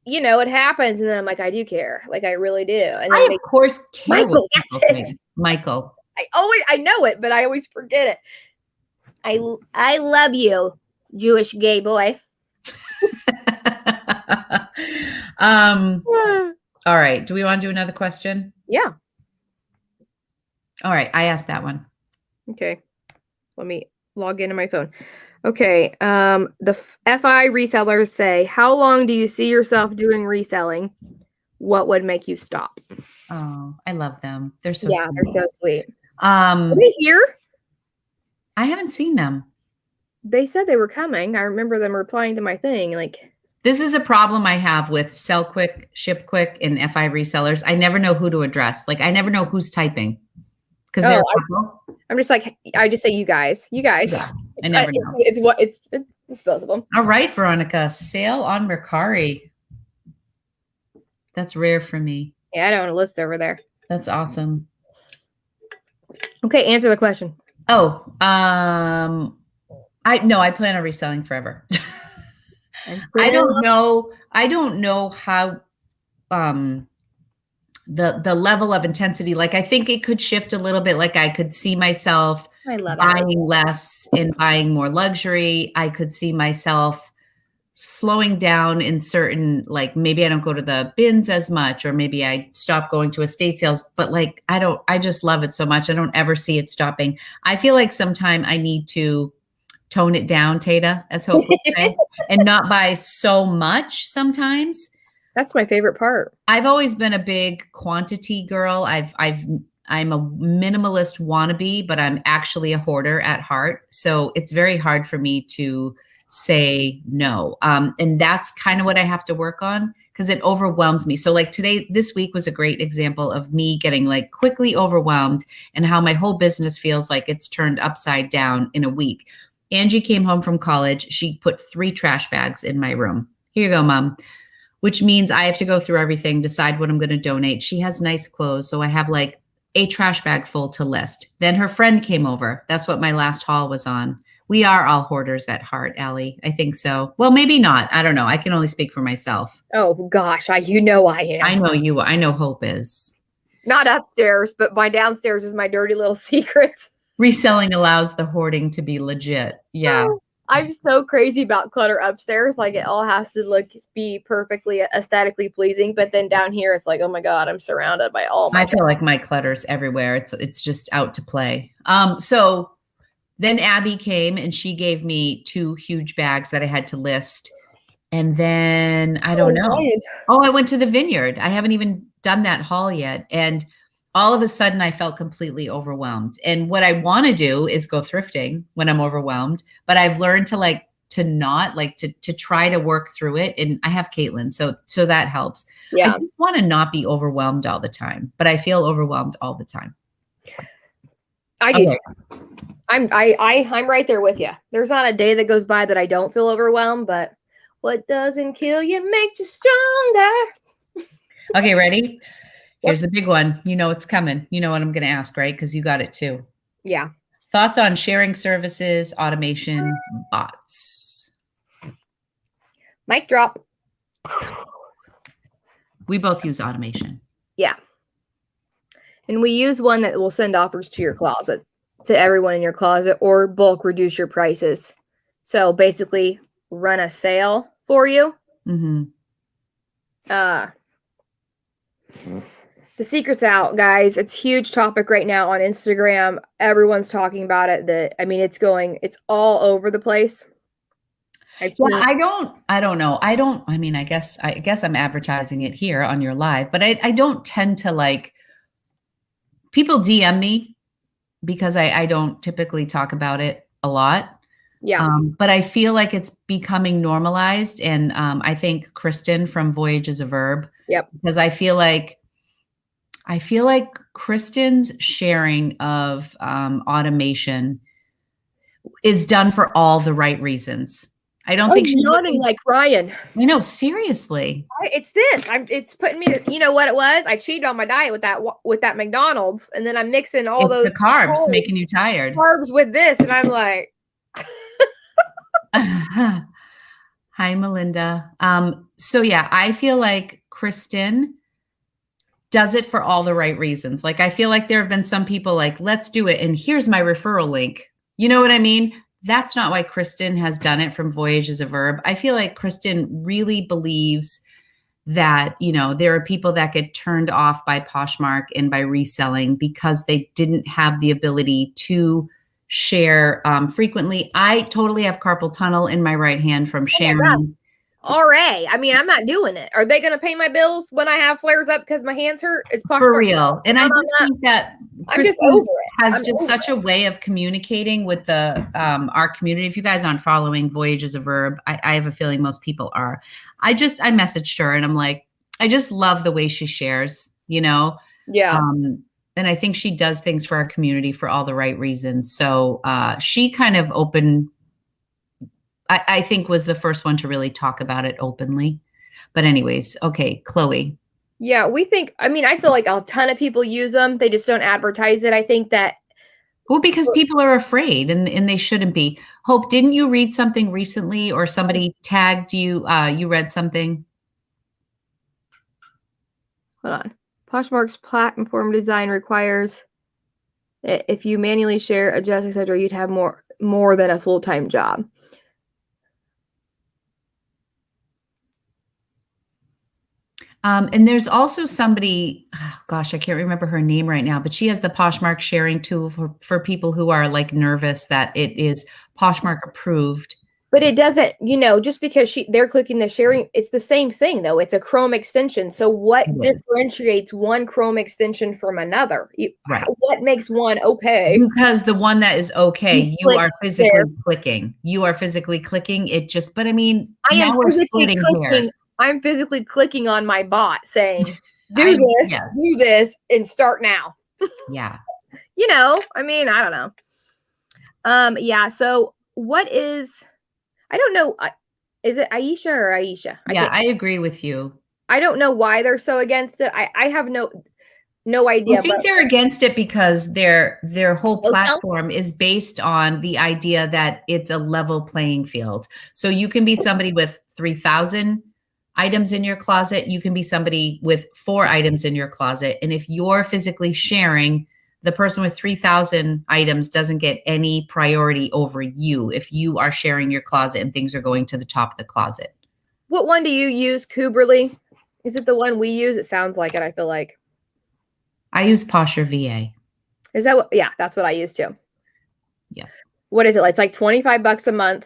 you know, it happens, and then I'm like, I do care. Like, I really do. And then I of course care. Michael, what that's people it. think. Michael. I know it, but I always forget it. I love you, Jewish gay boy. All right. Do we want to do another question? Yeah. All right. I asked that one. Okay. Let me log into my phone. Okay. The FI resellers say, how long do you see yourself doing reselling? What would make you stop? Oh, I love them. They're so yeah, sweet. they're so sweet. Are they here? I haven't seen them. They said they were coming. I remember them replying to my thing. Like, this is a problem I have with Sell Quick, Ship Quick, and FI resellers. I never know who to address. Like, I never know who's typing. Because I'm just like, I just say you guys. You guys. Yeah, I never know. It's both of them. All right, Veronica. Sale on Mercari. That's rare for me. Yeah, I don't want to list over there. That's awesome. Okay, answer the question. Oh, I plan on reselling forever. I don't know how the level of intensity, like I think it could shift a little bit. Like I could see myself buying less and buying more luxury. I could see myself slowing down in certain, like maybe I don't go to the bins as much, or maybe I stop going to estate sales, but like I just love it so much. I don't ever see it stopping. I feel like sometime I need to tone it down, Tata, as Hope would say, and not buy so much sometimes. That's my favorite part. I've always been a big quantity girl. I'm a minimalist wannabe, but I'm actually a hoarder at heart. So it's very hard for me to say no. And that's kind of what I have to work on because it overwhelms me. So like this week was a great example of me getting like quickly overwhelmed and how my whole business feels like it's turned upside down in a week. Angie came home from college. She put 3 trash bags in my room. Here you go, Mom. Which means I have to go through everything, decide what I'm going to donate. She has nice clothes. So I have like a trash bag full to list. Then her friend came over. That's what my last haul was on. We are all hoarders at heart, Allie. I think so. Well, maybe not. I don't know. I can only speak for myself. Oh, gosh. You know I am. I know you. I know Hope is. Not upstairs, but my downstairs is my dirty little secret. Reselling allows the hoarding to be legit. Yeah. Oh, I'm so crazy about clutter upstairs. Like it all has to be perfectly aesthetically pleasing. But then down here, it's like, oh my God, I'm surrounded by all my. I feel like my clutter's everywhere. It's just out to play. So then Abby came and she gave me 2 huge bags that I had to list. And then I don't know. I went to the vineyard. I haven't even done that haul yet. And all of a sudden I felt completely overwhelmed. And what I want to do is go thrifting when I'm overwhelmed, but I've learned to to not like to try to work through it. And I have Caitlin, so that helps. Yeah. I just want to not be overwhelmed all the time, but I feel overwhelmed all the time. I do. Okay. I'm right there with you. There's not a day that goes by that I don't feel overwhelmed, but what doesn't kill you makes you stronger. Okay, ready? Here's the big one. You know it's coming. You know what I'm going to ask, right? Because you got it too. Yeah. Thoughts on sharing services, automation, bots? Mic drop. We both use automation. Yeah. And we use one that will send offers to your closet, to everyone in your closet, or bulk reduce your prices. So basically run a sale for you. Mm-hmm. The secret's out, guys. It's a huge topic right now on Instagram. Everyone's talking about it. It's all over the place. I don't know. I guess I'm advertising it here on your live, but I don't tend to like, people DM me because I don't typically talk about it a lot. Yeah. But I feel like it's becoming normalized. And I think Kristen from Voyage is a Verb. Yep. Because I feel like Kristen's sharing of automation is done for all the right reasons. I don't think she's yawning like Ryan. I know, seriously. It's this. It's putting me to, you know what it was? I cheated on my diet with that McDonald's, and then I'm mixing all those the carbs making you tired. Carbs with this, and I'm like, hi, Melinda. So yeah, I feel like Kristen does it for all the right reasons. Like, I feel like there have been some people like, let's do it, and here's my referral link. You know what I mean? That's not why Kristen has done it from Voyage is a Verb. I feel like Kristen really believes that, you know, there are people that get turned off by Poshmark and by reselling because they didn't have the ability to share frequently. I totally have carpal tunnel in my right hand from sharing. RA. I mean, I'm not doing it. Are they going to pay my bills when I have flares up because my hands hurt? It's Poshmark. For real. And I just think that I'm just over it. Has just such a way of communicating with the our community. If you guys aren't following Voyage is a Verb, I have a feeling most people are. I messaged her and I'm like, I just love the way she shares, you know? Yeah. And I think she does things for our community for all the right reasons. So she kind of I think was the first one to really talk about it openly. But anyways, okay, Chloe. Yeah, I feel like a ton of people use them. They just don't advertise it. I think that. Well, because people are afraid and they shouldn't be. Hope, didn't you read something recently or somebody tagged you? You read something? Hold on. Poshmark's platform design requires if you manually share, adjust, etc., you'd have more than a full-time job. And there's also somebody, oh gosh, I can't remember her name right now, but she has the Poshmark sharing tool for people who are like nervous that it is Poshmark approved. But it doesn't, just because they're clicking the sharing, it's the same thing though. It's a Chrome extension. So what differentiates one Chrome extension from another? Right. What makes one okay? Because the one that is okay, you are physically clicking. You are physically clicking. It just, but I mean, I am physically clicking. I'm physically clicking on my bot saying, do this, and start now. Yeah. I don't know. Yeah. So what is, I don't know. Is it Aisha or Aisha? I agree with you. I don't know why they're so against it. I have no idea. I think they're against it because their whole platform is based on the idea that it's a level playing field. So you can be somebody with 3,000 items in your closet. You can be somebody with 4 items in your closet. And if you're physically sharing, the person with 3,000 items doesn't get any priority over you if you are sharing your closet and things are going to the top of the closet. What one do you use, Kuberly? Is it the one we use? It sounds like it, I feel like. I use Posher VA. Is that what? Yeah, that's what I use too. Yeah. What is it? It's like $25 a month.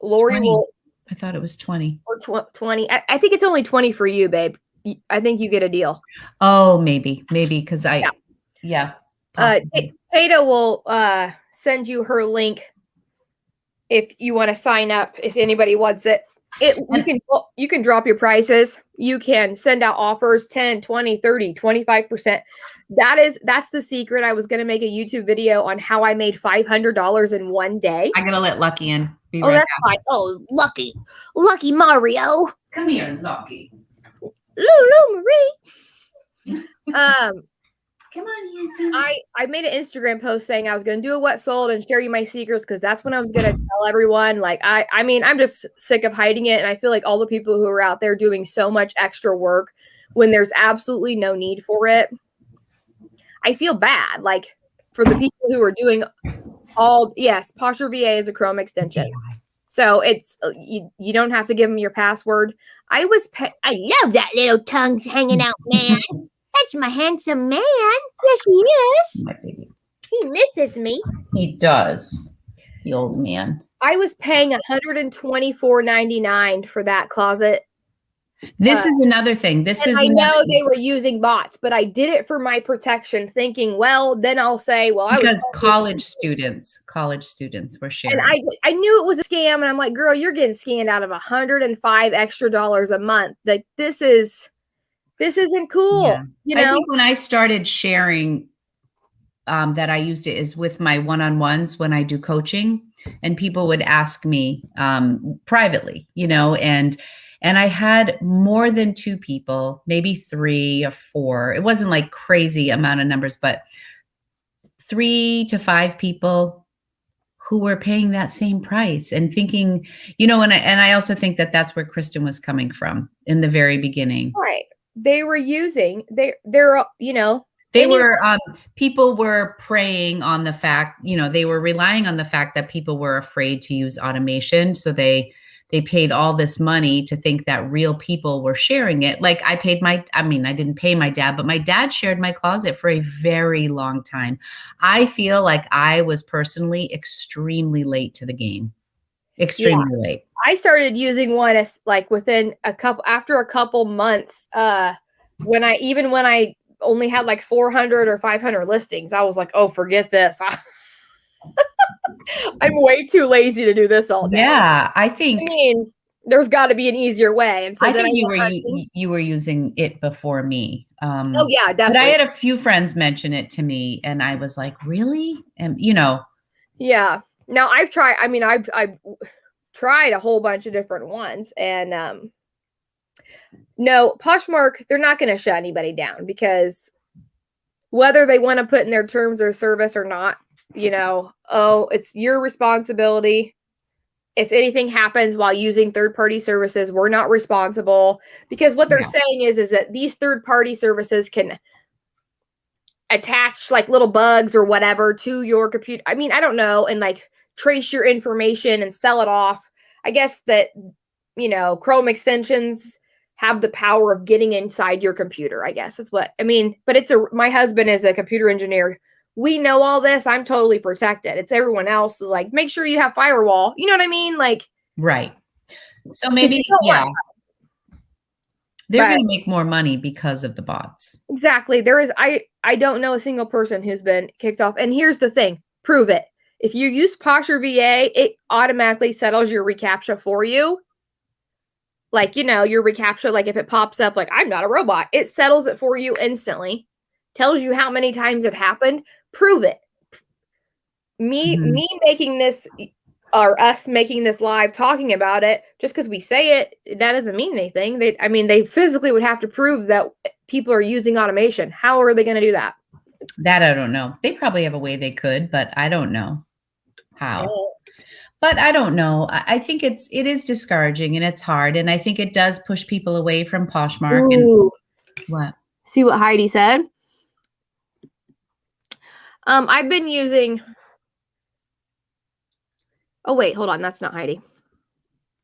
Lori will. I thought it was 20. Or 20. I think it's only 20 for you, babe. I think you get a deal. Oh, maybe because yeah. Tata will send you her link if you want to sign up, if anybody wants it. You can drop your prices. You can send out offers 10, 20, 30, 25%. That's the secret. I was going to make a YouTube video on how I made $500 in one day. I gotta let Lucky in. Be Oh, right that's back. fine. Oh, Lucky Mario. Come here, Lucky. Lulu Marie. Come on, handsome. I made an Instagram post saying I was going to do a what sold and share you my secrets because that's when I was going to tell everyone. Like, I mean, I'm just sick of hiding it. And I feel like all the people who are out there doing so much extra work when there's absolutely no need for it, I feel bad. Like, for the people who are doing yes, Posture VA is a Chrome extension. So it's, you don't have to give them your password. I love that little tongue hanging out, man. That's my handsome man. Yes, he is. My baby. He misses me. He does. The old man. I was paying $124.99 for that closet. This is another thing. I know they were using bots, but I did it for my protection, thinking, well, then I'll say, well, because college students were sharing. And I knew it was a scam, and I'm like, girl, you're getting scammed out of $105 extra a month. Like, this isn't cool. Yeah. You know, I think when I started sharing that I used it is with my one-on-ones when I do coaching, and people would ask me privately, you know, and I had more than 2 people, maybe 3 or 4. It wasn't like crazy amount of numbers, but 3 to 5 people who were paying that same price and thinking, you know, and I also think that that's where Kristen was coming from in the very beginning. Right. They were using, you know, people were preying on the fact, you know, they were relying on the fact that people were afraid to use automation. So they paid all this money to think that real people were sharing it. Like I didn't pay my dad, but my dad shared my closet for a very long time. I feel like I was personally extremely late to the game. Extremely late. I started using one as like after a couple months, when I only had like 400 or 500 listings, I was like, oh, forget this. I'm way too lazy to do this all day. Yeah, I mean, there's got to be an easier way. And so I think you were using it before me. Oh yeah, definitely. But I had a few friends mention it to me, and I was like, really? And you know. Yeah. Now I've tried. I mean, I've tried a whole bunch of different ones, and no, Poshmark, they're not going to shut anybody down because whether they want to put in their terms of service or not, you know, it's your responsibility. If anything happens while using third-party services, we're not responsible, because what they're saying is that these third-party services can attach like little bugs or whatever to your computer. I mean, I don't know, and like trace your information and sell it off. I guess that, you know, Chrome extensions have the power of getting inside your computer, I guess is what I mean. But my husband is a computer engineer. We know all this. I'm totally protected. It's everyone else. Like, make sure you have firewall. You know what I mean? Like, right. So maybe, they're going to make more money because of the bots. Exactly. I don't know a single person who's been kicked off. And here's the thing, prove it. If you use Posture VA, it automatically settles your reCAPTCHA for you. Like, you know, your reCAPTCHA, like if it pops up, like, I'm not a robot, it settles it for you instantly. Tells you how many times it happened. Prove it. Me making this, or us making this live talking about it, just because we say it, that doesn't mean anything. They physically would have to prove that people are using automation. How are they going to do that? That I don't know. They probably have a way they could, but I don't know how. But I don't know. I think it is discouraging and it's hard. And I think it does push people away from Poshmark. Ooh. And what? See what Heidi said? I've been using. Oh, wait, hold on. That's not Heidi.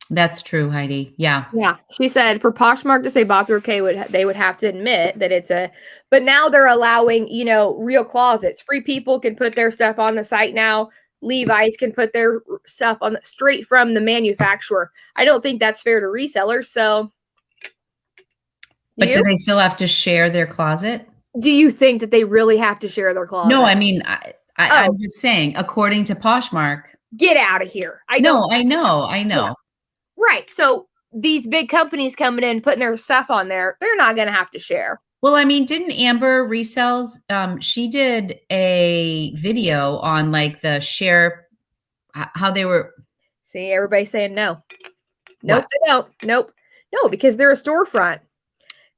That's true, Heidi. Yeah. Yeah. She said for Poshmark to say bots are okay, they would have to admit that but now they're allowing, you know, real closets. Free people can put their stuff on the site now. Levi's can put their stuff on straight from the manufacturer. I don't think that's fair to resellers. So. But do they still have to share their closet? Do you think that they really have to share their closet? No, I mean, I'm just saying, according to Poshmark, get out of here. I know. Yeah. Right. So these big companies coming in, putting their stuff on there, they're not going to have to share. Well, I mean, didn't Amber Resells, she did a video on like the share, how they were. See, everybody's saying no. Nope, they don't. Nope. No, because they're a storefront.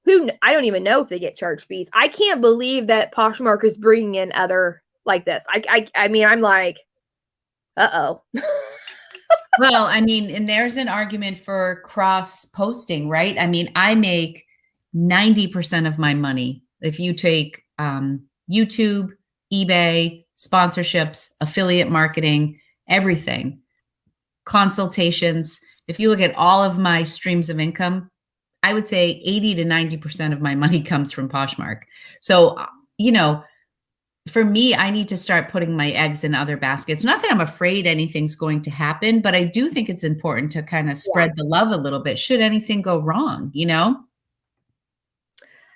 I don't even know if they get charged fees. I can't believe that Poshmark is bringing in other like this. I mean, I'm like, uh-oh. Well, I mean, and there's an argument for cross posting, right? I mean, I make 90% of my money if you take YouTube, eBay, sponsorships, affiliate marketing, everything, consultations. If you look at all of my streams of income, I would say 80 to 90% of my money comes from Poshmark. So, you know, for me, I need to start putting my eggs in other baskets. Not that I'm afraid anything's going to happen, but I do think it's important to kind of spread the love a little bit. Should anything go wrong, you know?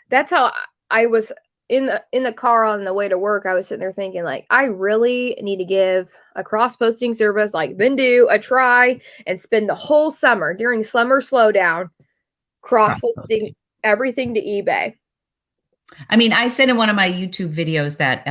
That's how I was in the car on the way to work. I was sitting there thinking, like, I really need to give a cross-posting service like Vendoo a try and spend the whole summer during summer slowdown cross-posting everything to eBay. I mean, I said in one of my YouTube videos that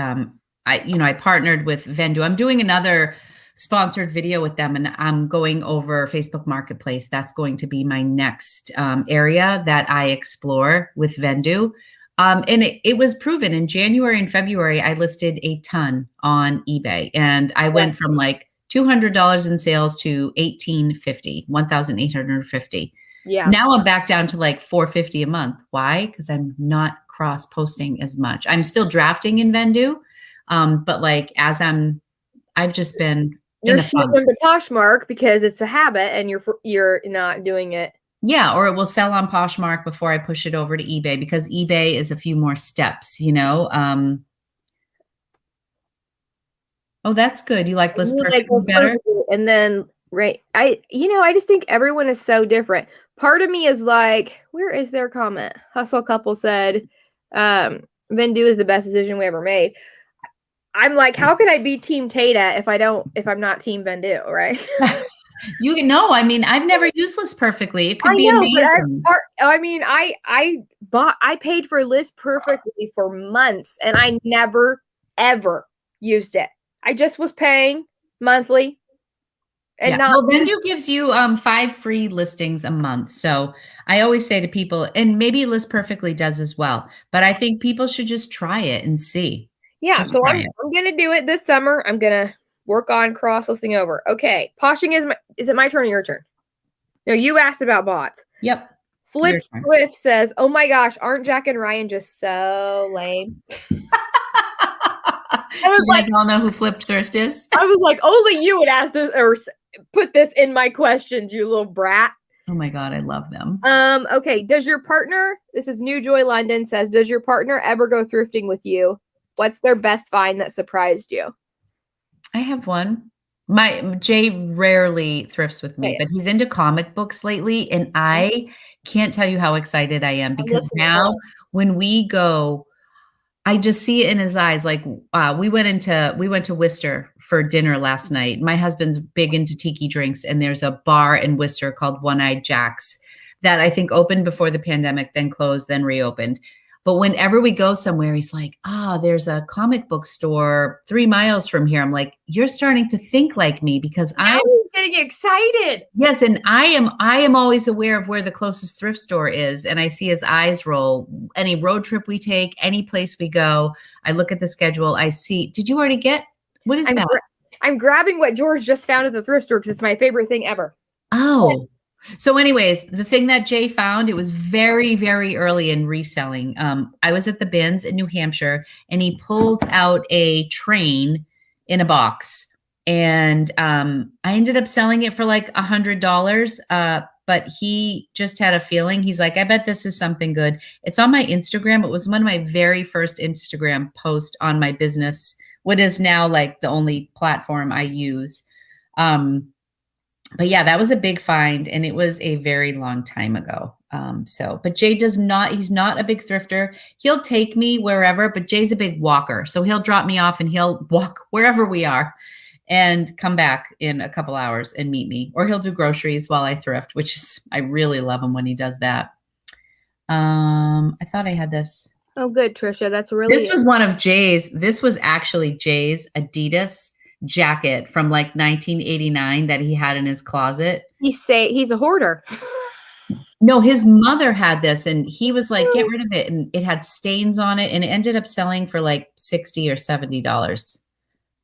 I partnered with Vendoo. I'm doing another sponsored video with them, and I'm going over Facebook Marketplace. That's going to be my next area that I explore with Vendoo. And it was proven in January and February, I listed a ton on eBay, and I went from like $200 in sales to $1,850. Yeah. Now I'm back down to like $450 a month. Why? Because I'm not cross posting as much. I'm still drafting in Vendoo, but like I've just been. You're shooting the Poshmark because it's a habit, and you're not doing it. Yeah, or it will sell on Poshmark before I push it over to eBay, because eBay is a few more steps, you know. Oh, that's good. You like List Perfect better? And then I just think everyone is so different. Part of me is like, where is their comment? Hustle Couple said, Vendoo is the best decision we ever made. I'm like, how can I be Team Tata if I'm not Team Vendoo, right? You know, I mean, I've never used List Perfectly. It could be amazing. I paid for List Perfectly for months, and I never ever used it. I just was paying monthly. And Vendoo gives you 5 free listings a month. So I always say to people, and maybe List Perfectly does as well, but I think people should just try it and see. Yeah, so I'm going to do it this summer. I'm going to work on cross-listing over. Okay, Poshing is it my turn or your turn? No, you asked about bots. Yep. Flip Swift says, oh my gosh, aren't Jack and Ryan just so lame? Do you guys all know who Flipped Thrift is? I was like, only you would ask this or put this in my questions, you little brat. Oh my God, I love them. Okay, does your partner, this is New Joy London, says, does your partner ever go thrifting with you? What's their best find that surprised you? I have one. Jay rarely thrifts with me, but he's into comic books lately, and I can't tell you how excited I am, because now when we go, I just see it in his eyes. Like we went to Worcester for dinner last night. My husband's big into tiki drinks, and there's a bar in Worcester called One-Eyed Jack's that I think opened before the pandemic, then closed, then reopened. But whenever we go somewhere, he's like, there's a comic book store 3 miles from here. I'm like, you're starting to think like me, because I was getting excited. Yes. And I am always aware of where the closest thrift store is. And I see his eyes roll. Any road trip we take, any place we go, I look at the schedule. I see, did you already get, what is that? I'm grabbing what George just found at the thrift store because it's my favorite thing ever. Oh, so anyways, the thing that Jay found, it was very, very early in reselling. I was at the bins in New Hampshire, and he pulled out a train in a box, and I ended up selling it for like $100. But he just had a feeling. He's like, I bet this is something good. It's on my Instagram. It was one of my very first Instagram posts on my business, what is now like the only platform I use. But yeah, that was a big find, and it was a very long time ago. But Jay he's not a big thrifter. He'll take me wherever, but Jay's a big walker. So he'll drop me off and he'll walk wherever we are. and come back in a couple hours and meet me. Or he'll do groceries while I thrift, which is, I really love him when he does that. I thought I had this. Oh, good, Trisha. That's really. This was one of Jay's. This was actually Jay's Adidas jacket from like 1989 that he had in his closet. He's a hoarder. No, his mother had this and he was like, get rid of it. And it had stains on it and it ended up selling for like $60 or $70.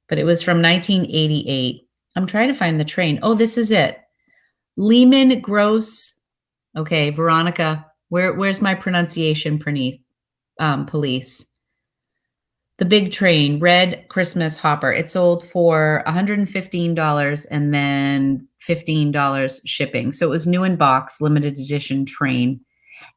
But it was from 1988. I'm trying to find the train. Oh, this is it. Lehman Gross. Okay, Veronica, where's my pronunciation, police? The big train, red Christmas hopper. It sold for $115 and then $15 shipping. So it was new in box, limited edition train.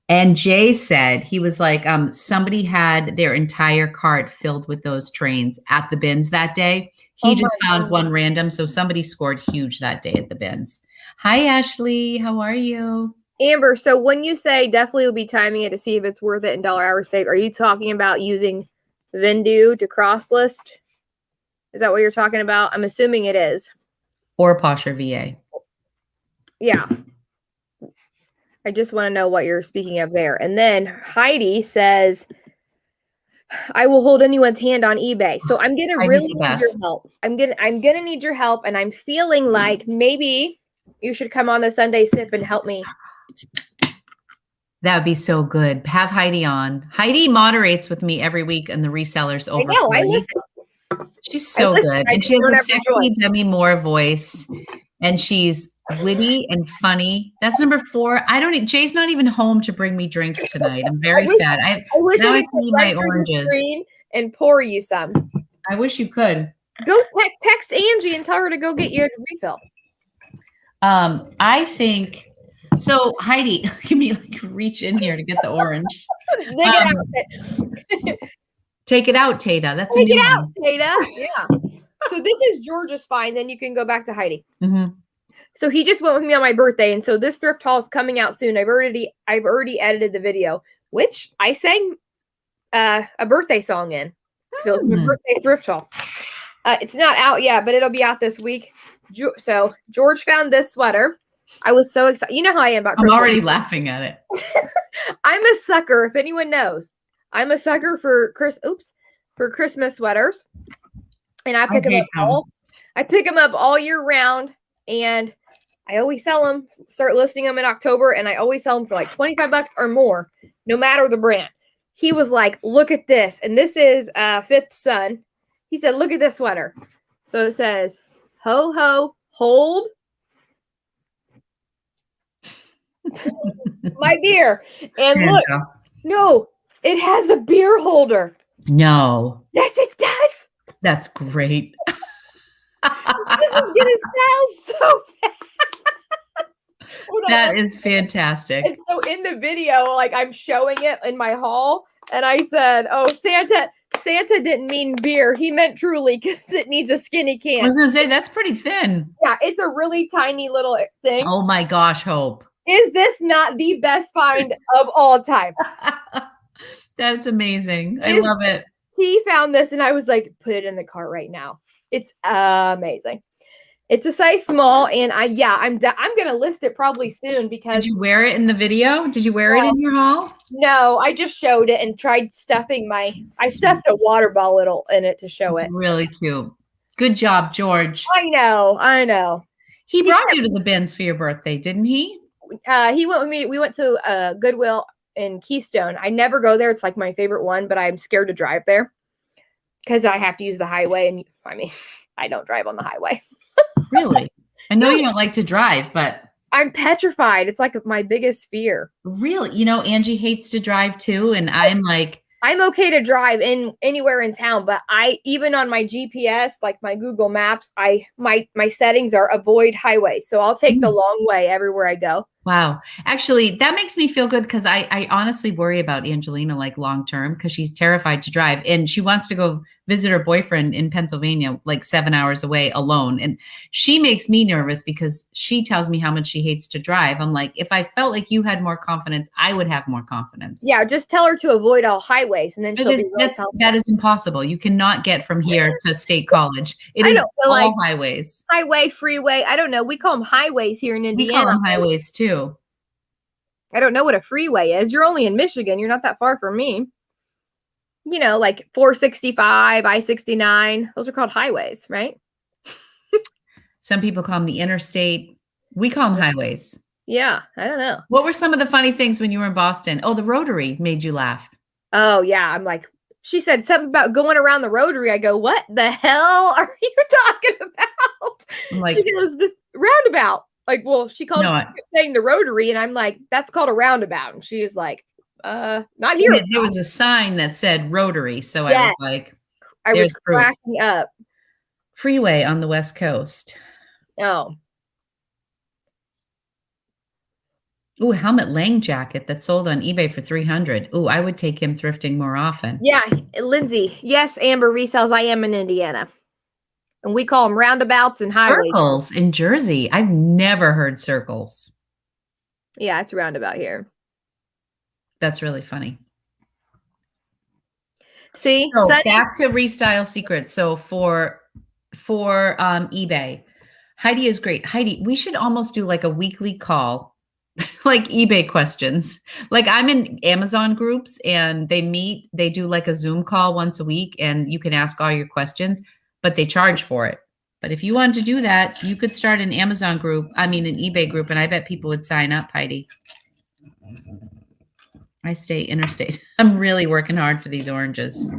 And Jay said, he was like, somebody had their entire cart filled with those trains at the bins that day. He just found one random. So somebody scored huge that day at the bins. Hi, Ashley. How are you? Amber, so when you say definitely will be timing it to see if it's worth it in dollar hours saved, are you talking about using Vendu to cross list? Is that what you're talking about? I'm assuming it is. Or Posher VA. Yeah. I just want to know what you're speaking of there. And then Heidi says, I will hold anyone's hand on eBay. So I'm gonna Heidi's really the need best. your help. I'm gonna need your help, and I'm feeling like maybe you should come on the Sunday sip and help me. That would be so good. Have Heidi on. Heidi moderates with me every week in the resellers over. I know. I listen. She's so good. And she has a sexy Demi Moore voice. And she's witty and funny. That's number 4. Jay's not even home to bring me drinks tonight. I'm very sad. I wish now I I could clean my oranges. And pour you some. I wish you could. Go text Angie and tell her to go get you a refill. I think so. Heidi, let me reach in here to get the orange. Take it out, Tata. That's a new one. Tata. Yeah. So this is George's fine. Then you can go back to Heidi. Mm-hmm. So he just went with me on my birthday, and so this thrift haul is coming out soon. I've already edited the video, which I sang a birthday song in. So it's my birthday thrift haul. It's not out yet, but it'll be out this week. So George found this sweater. I was so excited. You know how I am about Christmas. I'm already laughing at it. I'm a sucker. If anyone knows, I'm a sucker for Christmas sweaters, and I pick them up all year round, and I always sell them. Start listing them in October, and I always sell them for like $25 or more, no matter the brand. He was like, "Look at this," and this is Fifth Son. He said, "Look at this sweater." So it says, "Ho ho, hold my beer," and Santa. look, no, it has a beer holder. No. Yes, it does. That's great. This is gonna sell so fast. That is fantastic. And so in the video, like I'm showing it in my haul, and I said, "Oh, Santa didn't mean beer. He meant truly because it needs a skinny can." I was gonna say that's pretty thin. Yeah, it's a really tiny little thing. Oh my gosh, Hope. Is this not the best find of all time? That's amazing. I love it. He found this, and I was like, "Put it in the cart right now." It's amazing. It's a size small, and I'm gonna list it probably soon because. Did you wear it in the video? Did you wear it in your haul? No, I just showed it and tried stuffing I stuffed a water bottle in it to show it. Really cute. Good job, George. I know. He brought you to the bins for your birthday, didn't he? He went with me. We went to Goodwill in Keystone. I never go there. It's like my favorite one, but I'm scared to drive there because I have to use the highway. And I don't drive on the highway. Really? I know you don't like to drive, but I'm petrified. It's like my biggest fear. Really? Angie hates to drive too. And I'm like, I'm okay to drive anywhere in town, but even on my GPS, like my Google Maps, my settings are avoid highways. So I'll take the long way everywhere I go. Wow. Actually, that makes me feel good because I honestly worry about Angelina like long term because she's terrified to drive and she wants to go visit her boyfriend in Pennsylvania, like 7 hours away alone. And she makes me nervous because she tells me how much she hates to drive. I'm like, if I felt like you had more confidence, I would have more confidence. Yeah, just tell her to avoid all highways and then she'll be really that is impossible. You cannot get from here to State College. It is all highways. Highway, freeway. I don't know. We call them highways here in Indiana. We call them highways too. I don't know what a freeway is. You're only in Michigan. You're not that far from me. You know, like 465, I-69. Those are called highways, right? Some people call them the interstate. We call them highways. Yeah, I don't know. What were some of the funny things when you were in Boston? Oh, the Rotary made you laugh. Oh, yeah. I'm like, she said something about going around the Rotary. I go, what the hell are you talking about? I'm like, she goes, the roundabout. Like, well, she called it saying the Rotary, and I'm like, that's called a roundabout. And she is like, not here. There was a sign that said Rotary, so I was like, I was cracking up. Freeway on the West Coast. Oh. Ooh, helmet Lang jacket that sold on eBay for $300. Ooh, I would take him thrifting more often. Yeah, Lindsay. Yes, Amber resells. I am in Indiana. And we call them roundabouts and highways. Circles in Jersey. I've never heard circles. Yeah, it's roundabout here. That's really funny. See, so back to Restyle Secrets. So for eBay, Heidi is great. Heidi, we should almost do like a weekly call, like eBay questions. Like I'm in Amazon groups and they do like a Zoom call once a week and you can ask all your questions, but they charge for it. But if you wanted to do that, you could start an Amazon group, an eBay group, and I bet people would sign up, Heidi. I stay interstate. I'm really working hard for these oranges.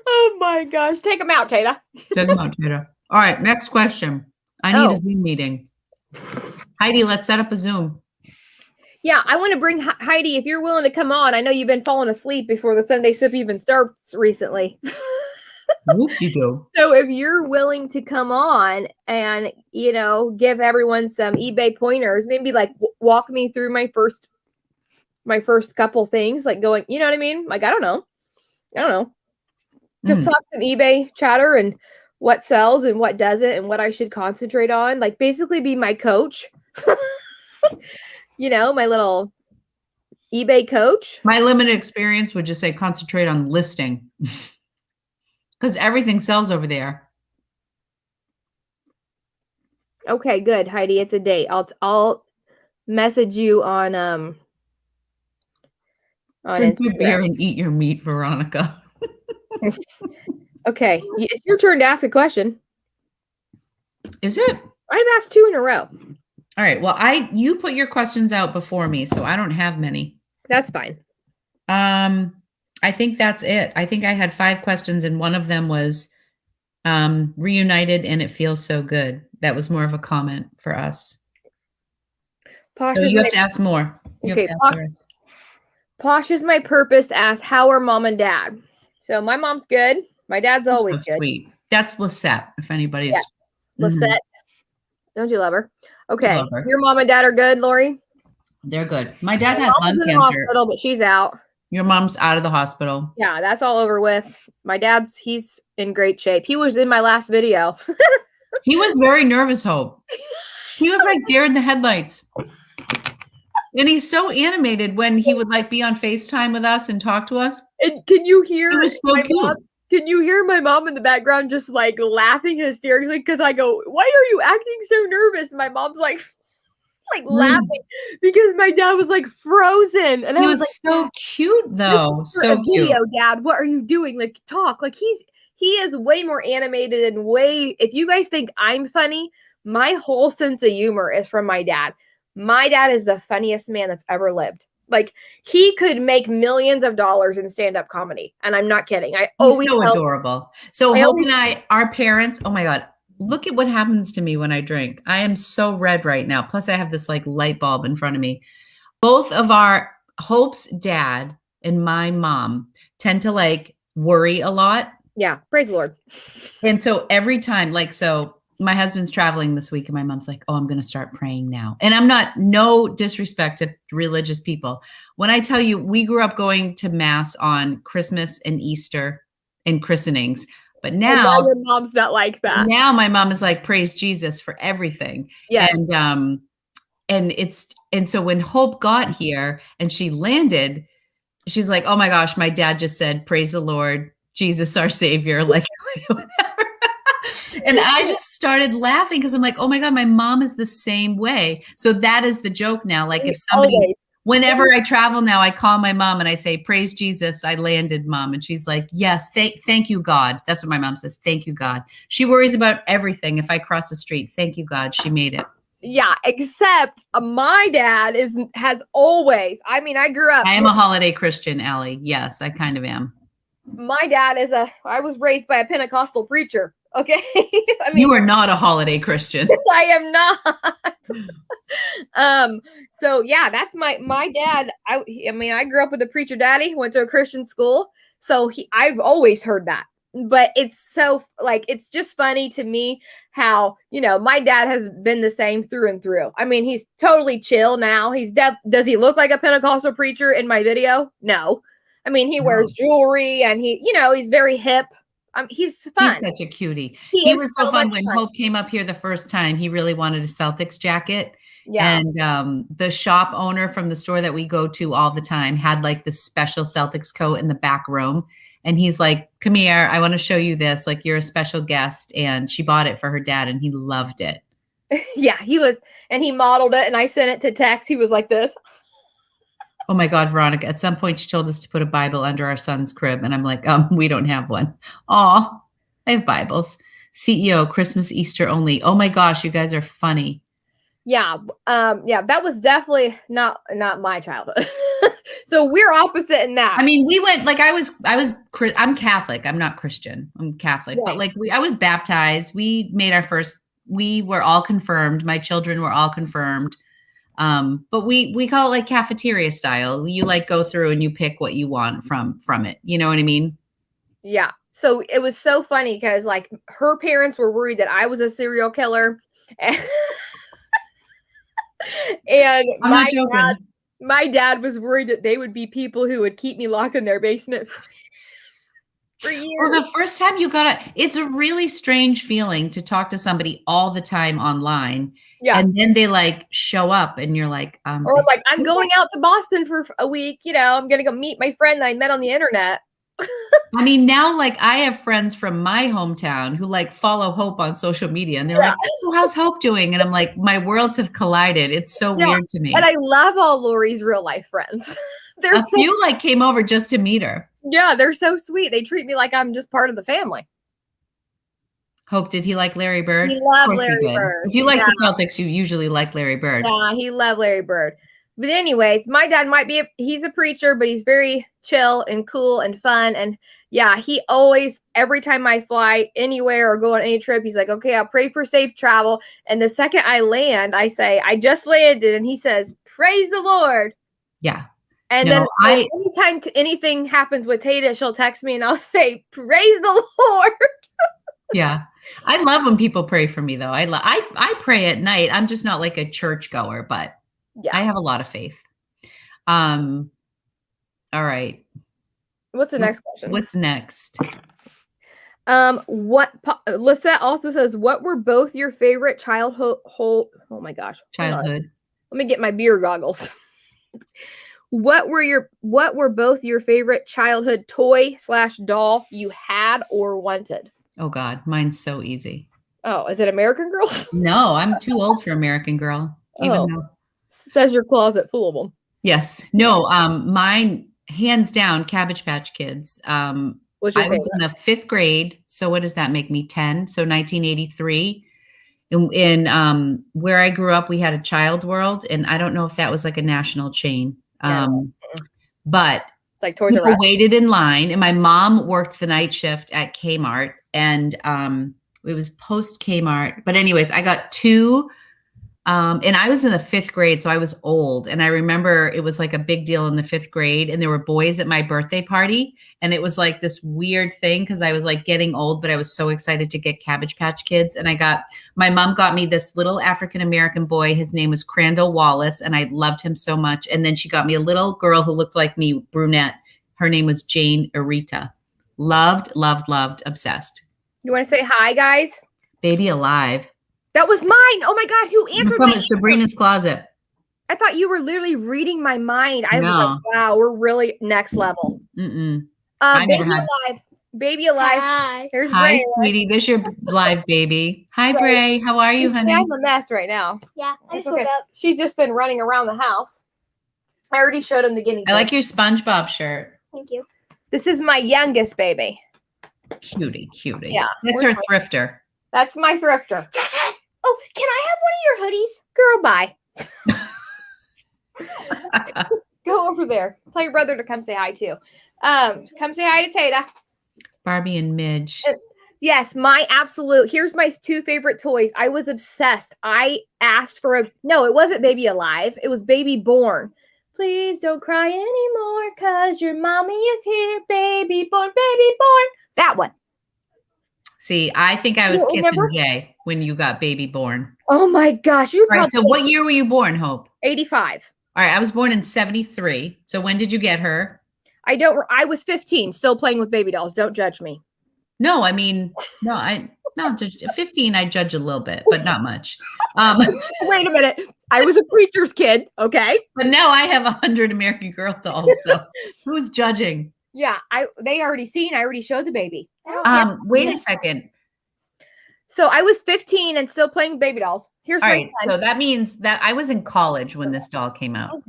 Oh my gosh. Take them out, Tata. Take them out, Tata. All right, next question. I need a Zoom meeting. Heidi, let's set up a Zoom. Yeah, I want to bring Heidi, if you're willing to come on. I know you've been falling asleep before the Sunday Sip even starts recently. Whoop-de-doo. So if you're willing to come on and, give everyone some eBay pointers, maybe like walk me through my first couple things, like going, you know what I mean? Like, I don't know. Just talk some eBay chatter and what sells and what doesn't and what I should concentrate on. Like basically be my coach. My little eBay coach. My limited experience would just say concentrate on listing. Because everything sells over there. Okay, good, Heidi. It's a date. I'll message you on Drink your beer and eat your meat, Veronica. Okay, it's your turn to ask a question. Is it? I've asked 2 in a row. All right. Well, you put your questions out before me, so I don't have many. That's fine. I think that's it. I think I had 5 questions, and one of them was reunited, and it feels so good. That was more of a comment for us. So you have to ask more. Posh is my purpose. Ask how are mom and dad. So my mom's good. My dad's always good. Sweet. That's Lisette. If anybody's Lisette, don't you love her? Okay, your mom and dad are good, Lori. They're good. My dad had lung cancer. Hospital, but she's out. Your mom's out of the hospital. Yeah, that's all over with. My dad's, he's in great shape. He was in my last video. He was very nervous, Hope. He was like deer in the headlights. And he's so animated when he would like be on FaceTime with us and talk to us. And can you hear it was so cute. Mom? Can you hear my mom in the background just like laughing hysterically? Because I go, why are you acting so nervous? And my mom's like laughing because my dad was like frozen. And I was like, so cute though. So cute. Video, Dad, what are you doing? Like talk. Like he is way more animated and if you guys think I'm funny, my whole sense of humor is from my dad. My dad is the funniest man that's ever lived. Like he could make millions of dollars in stand-up comedy. And I'm not kidding. He's so adorable. So Hope and I, our parents, oh my God, look at what happens to me when I drink. I am so red right now. Plus I have this like light bulb in front of me. Both of our Hope's dad and my mom tend to like worry a lot. Yeah. Praise the Lord. And so every time, like, so my husband's traveling this week and my mom's like, oh, I'm going to start praying now. And I'm not, no disrespect to religious people. When I tell you, we grew up going to mass on Christmas and Easter and christenings. But now your mom's not like that. Now my mom is like, praise Jesus for everything. Yes. And so when Hope got here and she landed, she's like, oh my gosh, my dad just said, praise the Lord, Jesus, our savior. Like, whatever. And I just started laughing because I'm like, oh my God, my mom is the same way. So that is the joke now. Like if somebody, whenever I travel now, I call my mom and I say, praise Jesus, I landed, Mom. And she's like, yes, thank you, God. That's what my mom says. Thank you, God. She worries about everything. If I cross the street, thank you, God, she made it. Yeah, except my dad has always, I mean, I grew up. I am a holiday Christian, Allie. Yes, I kind of am. My dad I was raised by a Pentecostal preacher. Okay. I mean, you are not a holiday Christian. I am not. So yeah, that's my dad. I mean, I grew up with a preacher daddy, went to a Christian school. So I've always heard that. But it's so like, it's just funny to me how, my dad has been the same through and through. I mean, he's totally chill now. Does he look like a Pentecostal preacher in my video? No. I mean, he wears jewelry and he's very hip. He's fun. He's such a cutie. He was so fun when Hope came up here the first time. He really wanted a Celtics jacket. Yeah. And the shop owner from the store that we go to all the time had like this special Celtics coat in the back room. And he's like, come here, I want to show you this. Like, you're a special guest. And she bought it for her dad and he loved it. Yeah, and he modeled it and I sent it to Tex. He was like this. Oh my God, Veronica, at some point she told us to put a Bible under our son's crib. And I'm like, we don't have one. Aw, I have Bibles. CEO, Christmas, Easter only. Oh my gosh, you guys are funny. Yeah. That was definitely not my childhood. So we're opposite in that. I mean, we went, like, I'm Catholic. I'm not Christian. I'm Catholic, right. But like I was baptized. We were all confirmed. My children were all confirmed. But we call it like cafeteria style. You like go through and you pick what you want from it. You know what I mean? Yeah. So it was so funny because like her parents were worried that I was a serial killer. And my dad was worried that they would be people who would keep me locked in their basement for years. Well, the first time it's a really strange feeling to talk to somebody all the time online. Yeah. And then they like show up and you're like, or like, I'm going out to Boston for a week. I'm going to go meet my friend that I met on the internet. I mean, now, like, I have friends from my hometown who like follow Hope on social media and they're like, oh, how's Hope doing? And I'm like, my worlds have collided. It's so weird to me. And I love all Lori's real life friends. A few like came over just to meet her. Yeah, they're so sweet. They treat me like I'm just part of the family. Hope, did he like Larry Bird? He loved Larry Bird. If you like the Celtics, you usually like Larry Bird. Yeah, he loved Larry Bird. But anyways, my dad he's a preacher, but he's very chill and cool and fun. And yeah, he always, every time I fly anywhere or go on any trip, he's like, okay, I'll pray for safe travel. And the second I land, I say, I just landed. And he says, praise the Lord. Yeah. And then anytime anything happens with Tata, she'll text me and I'll say, praise the Lord. Yeah. I love when people pray for me though. I pray at night. I'm just not like a church goer, but yeah, I have a lot of faith. All right. What's the next question? What's next? Lisette also says, what were both your favorite childhood? Oh my gosh. Childhood. Let me get my beer goggles. What were both your favorite childhood toy/doll you had or wanted? Oh God, mine's so easy. Oh, is it American Girl? No, I'm too old for American Girl. Even though says your closet full of them. Yes. No, mine hands down, Cabbage Patch Kids. I was in the 5th grade. So what does that make me? 10. So 1983. In where I grew up, we had a Child World, and I don't know if that was like a national chain. But like Toys R Us. Waited in line, and my mom worked the night shift at Kmart, and it was post Kmart. But anyways, I got 2 And I was in the 5th grade, so I was old. And I remember it was like a big deal in the 5th grade. And there were boys at my birthday party. And it was like this weird thing because I was like getting old, but I was so excited to get Cabbage Patch Kids. And my mom got me this little African-American boy. His name was Crandall Wallace. And I loved him so much. And then she got me a little girl who looked like me, brunette. Her name was Jane Arita. Loved, loved, loved, obsessed. You want to say hi, guys? Baby alive. That was mine. Oh my God, who answered From my Sabrina's closet. I thought you were literally reading my mind. I was No. like, wow, we're really next level. Mm-mm. I Baby never had- alive. Baby alive. Hi. Here's Hi, Bray. sweetie. This your live baby. Hi, So- Bray. How are you, honey? I'm a mess right now. Yeah, I It's just woke okay. up. She's just been running around the house. I already showed him the guinea pig. I like your SpongeBob shirt. Thank you. This is my youngest baby. Cutie. Yeah, That's we're her thrifter. That's my thrifter. Oh, can I have one of your hoodies? Girl, bye. Go over there. Tell your brother to come say hi too. Come say hi to Tata. Barbie and Midge. Yes, my absolute. Here's my 2 favorite toys. I was obsessed. I asked for no, it wasn't Baby Alive. It was Baby Born. Please don't cry anymore, cause your mommy is here. Baby born, baby born. That one. See, I think I was You kissing remember? Jay when you got baby born. Oh my gosh, you All right, probably so what year were you born, Hope? 85. All right, I was born in 73. So when did you get her? I was 15, still playing with baby dolls. Don't judge me. No, I mean, judge 15, I judge a little bit, but not much. Wait a minute. I was a preacher's kid, okay? But now I have 100 American Girl dolls, so who's judging? Yeah, I already showed the baby. Wait a second. So I was 15 and still playing with baby dolls. Here's All my right, son. so that means that I was in college when this doll came out.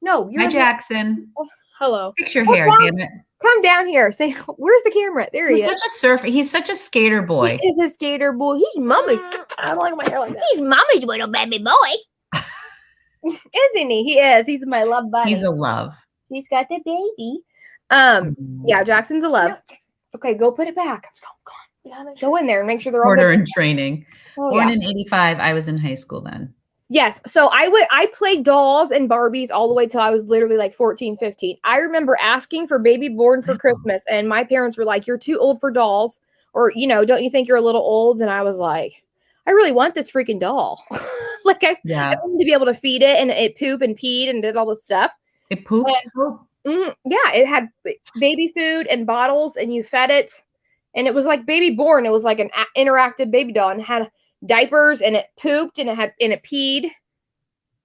No, you're Hi, Jackson. Hello. Fix your Oh, hair, wow. damn it. come down here. Say, where's the camera? There he He's is. such a surfer. He's such a skater boy. He is a skater boy. He's mommy's. I don't like my hair like that. He's mommy's little baby boy. Isn't he? He is. He's my love bunny. He's a love. He's got the baby. Yeah, Jackson's a love. Okay, go put it back. Go in there and make sure they're all Order good. in training. Oh, Born yeah. in 85. I was in high school then. Yes. So I played dolls and Barbies all the way till I was literally like 14, 15. I remember asking for baby born for Christmas, and my parents were like, "You're too old for dolls." Or, don't you think you're a little old? And I was like, I really want this freaking doll. Like I Yeah. wanted to be able to feed it, and it pooped and peed and did all this stuff. It pooped. Yeah, it had baby food and bottles, and you fed it. And it was like baby born. It was like an interactive baby doll, and had diapers, and it pooped, and it peed.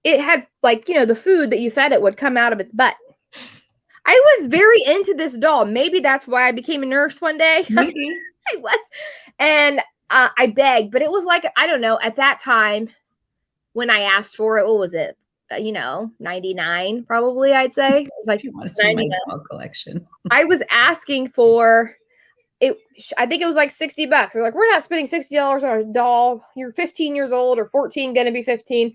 It had the food that you fed it would come out of its butt. I was very into this doll. Maybe that's why I became a nurse one day. Maybe. I was. And I begged, but it was like, I don't know, at that time when I asked for it, what was it? 99 probably, I'd say. It was like, You want to see my 99. doll collection? I was asking for it. I think it was like $60. They're like, we're not spending $60 on a doll. You're 15 years old or 14, gonna be 15.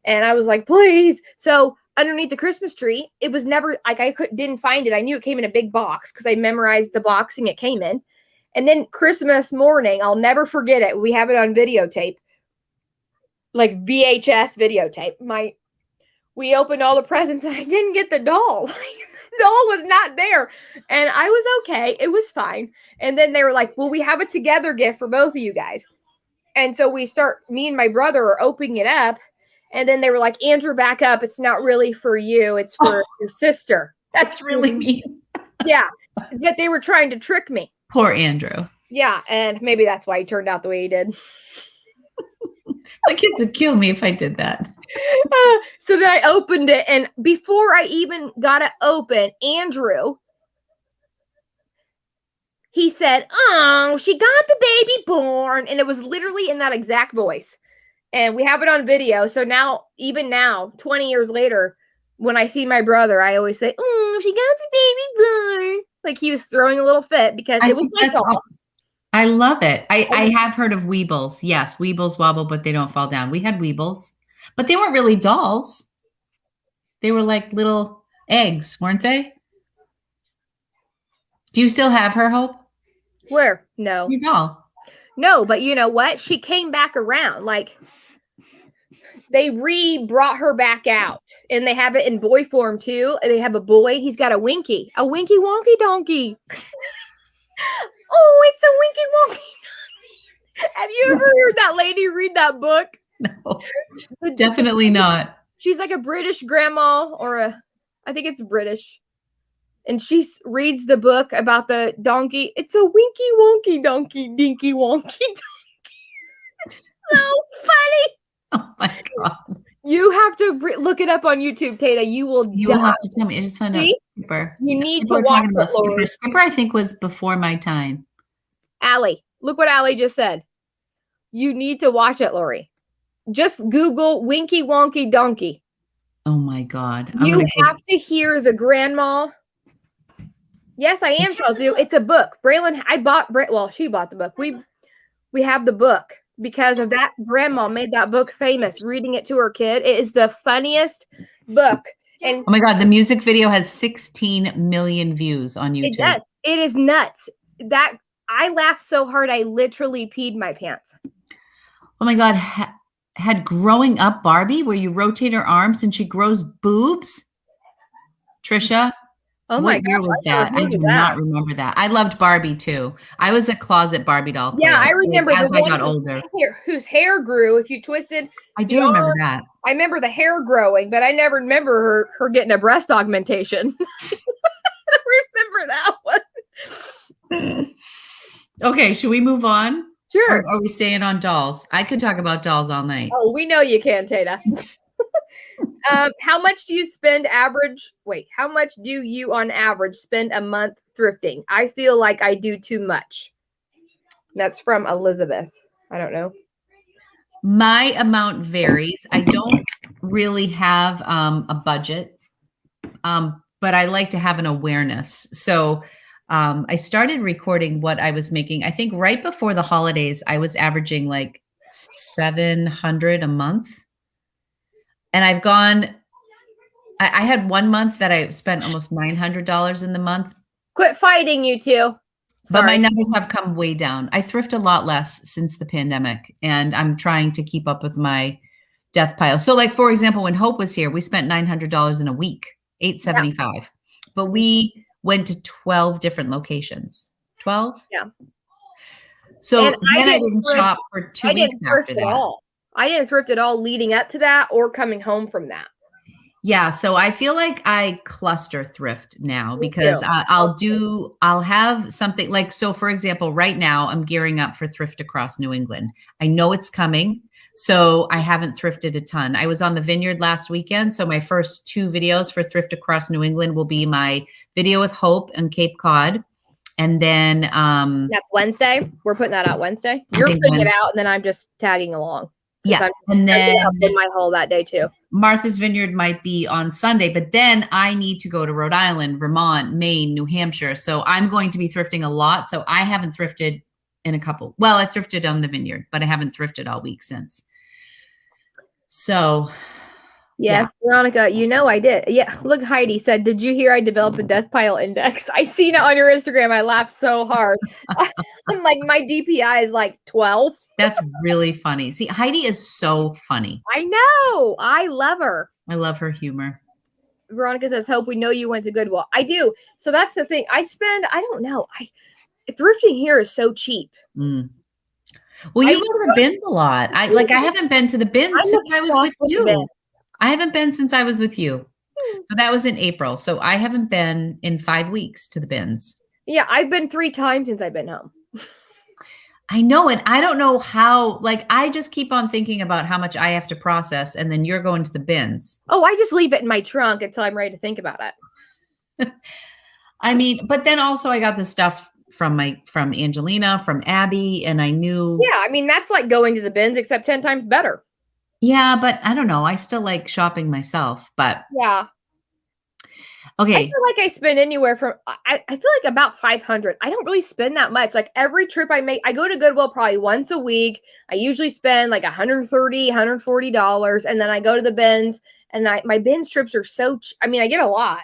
And I was like, please. So underneath the Christmas tree, it was never like didn't find it. I knew it came in a big box because I memorized the boxing it came in. And then Christmas morning, I'll never forget it. We have it on videotape, like VHS videotape. We opened all the presents and I didn't get the doll. The doll was not there. And I was okay. It was fine. And then they were like, well, we have a together gift for both of you guys. And so me and my brother are opening it up. And then they were like, Andrew, back up. It's not really for you. It's for your sister. That's really mean. Yeah. But they were trying to trick me. Poor Andrew. Yeah. And maybe that's why he turned out the way he did. My kids would kill me if I did that. So then I opened it. And before I even got it open, Andrew, he said, oh, she got the baby born. And it was literally in that exact voice. And we have it on video. So even now, 20 years later, when I see my brother, I always say, oh, she got the baby born. Like he was throwing a little fit because it was my doll. I love it. I have heard of Weebles. Yes, Weebles wobble, but they don't fall down. We had Weebles, but they weren't really dolls. They were like little eggs, weren't they? Do you still have her, Hope? Where? No. Your doll. No, but you know what? She came back around. Like they brought her back out, and they have it in boy form too. And they have a boy. He's got a winky wonky donkey. Oh, it's a winky wonky. Have you ever heard that lady read that book? No, definitely not. She's like a British grandma, I think it's British. And she reads the book about the donkey. It's a winky wonky donkey, dinky wonky donkey. So funny. Oh my God. You have to look it up on YouTube, Tata. You will have to tell me. I just found out Skipper. You need People to are watch talking about it, Lori. Skipper. Skipper, I think, was before my time. Allie, look what Allie just said. You need to watch it, Lori. Just Google Winky Wonky Donkey. Oh my God. You have to hear the grandma. Yes, I am, Charles. It's a book. Braylon, she bought the book. We have the book because of that. Grandma made that book famous, reading it to her kid. It is the funniest book. And oh my God, the music video has 16 million views on YouTube. It does. It is nuts. That I laughed so hard I literally peed my pants. Oh my God. Had Growing Up Barbie where you rotate her arms and she grows boobs? Trisha? Oh my what year was that? I do not remember that. I loved Barbie too. I was a closet Barbie doll player. Yeah, I remember as I got older. Whose hair grew if you twisted. I do remember that. I remember the hair growing, but I never remember her getting a breast augmentation. I don't remember that one. Okay, should we move on? Sure. Or are we staying on dolls? I could talk about dolls all night. Oh, we know you can, Tata. How much do you spend how much do you on average spend a month thrifting? I feel like I do too much. That's from Elizabeth. I don't know. My amount varies. I don't really have a budget, but I like to have an awareness. So I started recording what I was making. I think right before the holidays, I was averaging like $700 a month. And I've gone, I had 1 month that I spent almost $900 in the month. Quit fighting, you two. But my numbers have come way down. I thrift a lot less since the pandemic, and I'm trying to keep up with my death pile. So like, for example, when Hope was here, we spent $900 in a week, $875. But we went to 12 different locations. 12? Yeah. So then I didn't shop for 2 weeks after that. I didn't thrift at all leading up to that or coming home from that. Yeah. So I feel like I cluster thrift now because I'll have something like, so for example, right now I'm gearing up for Thrift Across New England. I know it's coming. So I haven't thrifted a ton. I was on the vineyard last weekend. So my first 2 videos for Thrift Across New England will be my video with Hope and Cape Cod. And then that's Wednesday. We're putting that out Wednesday. You're putting it out and then I'm just tagging along. Yeah. And then in my hole that day too. Martha's Vineyard might be on Sunday, but then I need to go to Rhode Island, Vermont, Maine, New Hampshire. So I'm going to be thrifting a lot. So I haven't thrifted in a couple. Well, I thrifted on the vineyard, but I haven't thrifted all week since. So yes, yeah. Veronica, you know I did. Yeah, look, Heidi said, did you hear I developed a death pile index? I seen it on your Instagram. I laughed so hard. I'm like, my DPI is like 12. That's really funny. See, Heidi is so funny. I know. I love her. I love her humor. Veronica says, Hope, we know you went to Goodwill. I do. So that's the thing. I don't know. Thrifting here is so cheap. Mm. Well, you go to the bins a lot. I haven't been to the bins since I was with you. I haven't been since I was with you. So that was in April. So I haven't been in 5 weeks to the bins. Yeah, I've been 3 times since I've been home. I know. And I don't know how, I just keep on thinking about how much I have to process. And then you're going to the bins. Oh, I just leave it in my trunk until I'm ready to think about it. I mean, but then also I got the stuff from Angelina, from Abby, and I knew. Yeah. I mean, that's like going to the bins, except 10 times better. Yeah. But I don't know. I still like shopping myself, but. Yeah. Okay. I feel like I spend anywhere from, I feel like about 500. I don't really spend that much. Like every trip I make, I go to Goodwill probably once a week. I usually spend like $130, $140. And then I go to the bins and my bins trips are I get a lot,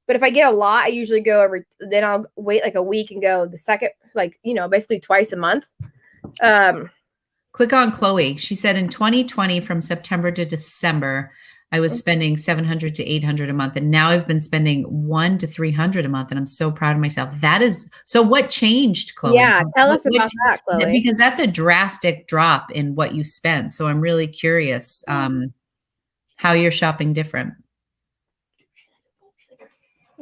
but if I get a lot, I usually go then I'll wait like a week and go the second, basically twice a month. Click on Chloe. She said in 2020, from September to December, I was spending 700 to 800 a month. And now I've been spending 100 to 300 a month. And I'm so proud of myself. That is, so what changed, Chloe? Yeah, tell us about that, Chloe. Because that's a drastic drop in what you spend. So I'm really curious how you're shopping different.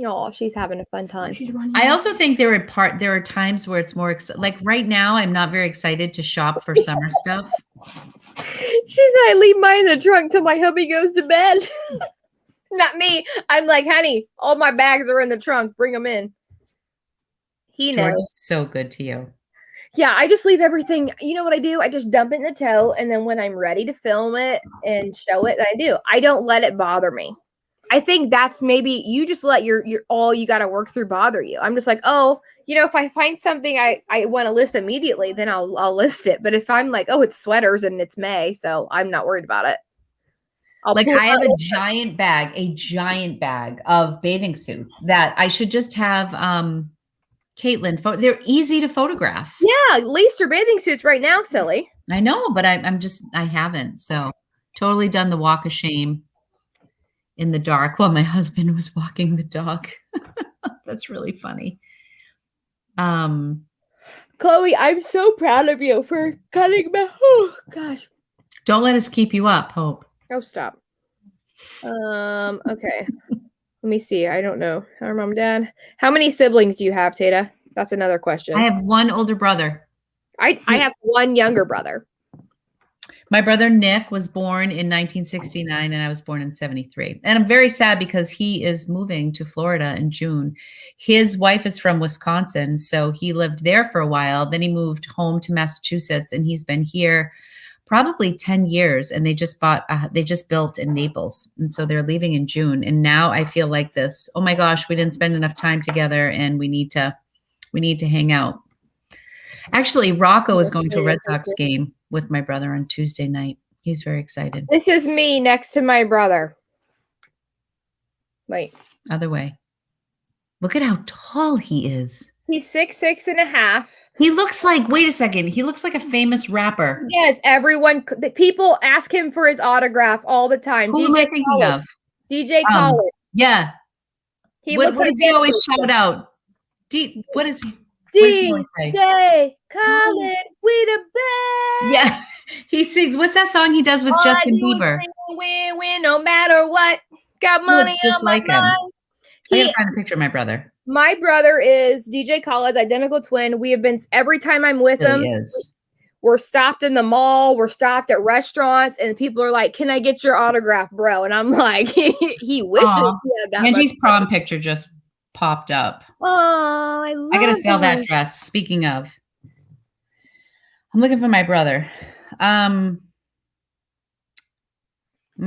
Oh, she's having a fun time. I also think there are times where it's more like right now, I'm not very excited to shop for summer stuff. She said, I leave mine in the trunk till my hubby goes to bed. Not me. I'm like, honey, all my bags are in the trunk. Bring them in. He knows. George is so good to you. Yeah, I just leave everything. You know what I do? I just dump it in the tote. And then when I'm ready to film it and show it, I do. I don't let it bother me. I think that's maybe you just let your all you got to work through bother you. I'm just like, oh, if I find something I want to list immediately, then I'll list it. But if I'm like, oh, it's sweaters and it's May, so I'm not worried about it. I have a giant bag of bathing suits that I should just have Caitlin. They're easy to photograph. Yeah, lace your bathing suits right now, silly. I know, but I haven't. So totally done the walk of shame in the dark while my husband was walking the dog. That's really funny. Chloe, I'm so proud of you for cutting my, oh gosh. Don't let us keep you up, Hope. Oh, stop. Okay. Let me see. I don't know. Our mom, dad. How many siblings do you have, Tata? That's another question. I have one older brother. I have one younger brother. My brother Nick was born in 1969 and I was born in 73. And I'm very sad because he is moving to Florida in June. His wife is from Wisconsin, so he lived there for a while. Then he moved home to Massachusetts and he's been here probably 10 years. And they just built in Naples. And so they're leaving in June. And now I feel like this, oh my gosh, we didn't spend enough time together and we need to hang out. Actually, Rocco is going to a Red Sox game with my brother on Tuesday night. He's very excited. This is me next to my brother. Wait. Other way. Look at how tall he is. He's 6'6.5". He looks like, wait a second. He looks like a famous rapper. Yes, people ask him for his autograph all the time. Who am I thinking of? DJ Khaled. Yeah. What does he always shout out? What is he? DJ Khaled, we the best. Yeah, he sings. What's that song he does with Justin Bieber? Win, no matter what. Got money Looks just on my like him. mind. I gotta find a picture of my brother. My brother is DJ Khaled's identical twin. We have been every time I'm with him. We're stopped in the mall. We're stopped at restaurants, and people are like, "Can I get your autograph, bro?" And I'm like, "He wishes he had that." Angie's prom picture just popped up. Oh, I gotta sell that dress. Speaking of, I'm looking for my brother. My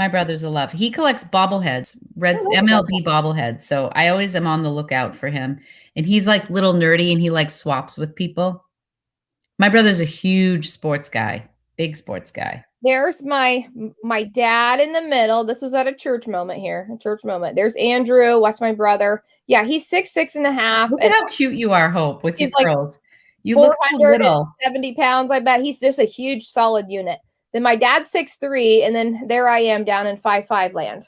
brother's a love. He collects bobbleheads, MLB bobbleheads. So I always am on the lookout for him. And he's like little nerdy and he like swaps with people. My brother's a huge sports guy, big sports guy. There's my dad in the middle. This was at a church moment here, a church moment. There's Andrew. Watch my brother. Yeah, he's 6'6.5". Look at how cute you are, Hope, with your curls. You look so little. 70 pounds, I bet. He's just a huge, solid unit. Then my dad's 6'3", and then there I am down in 5'5" land.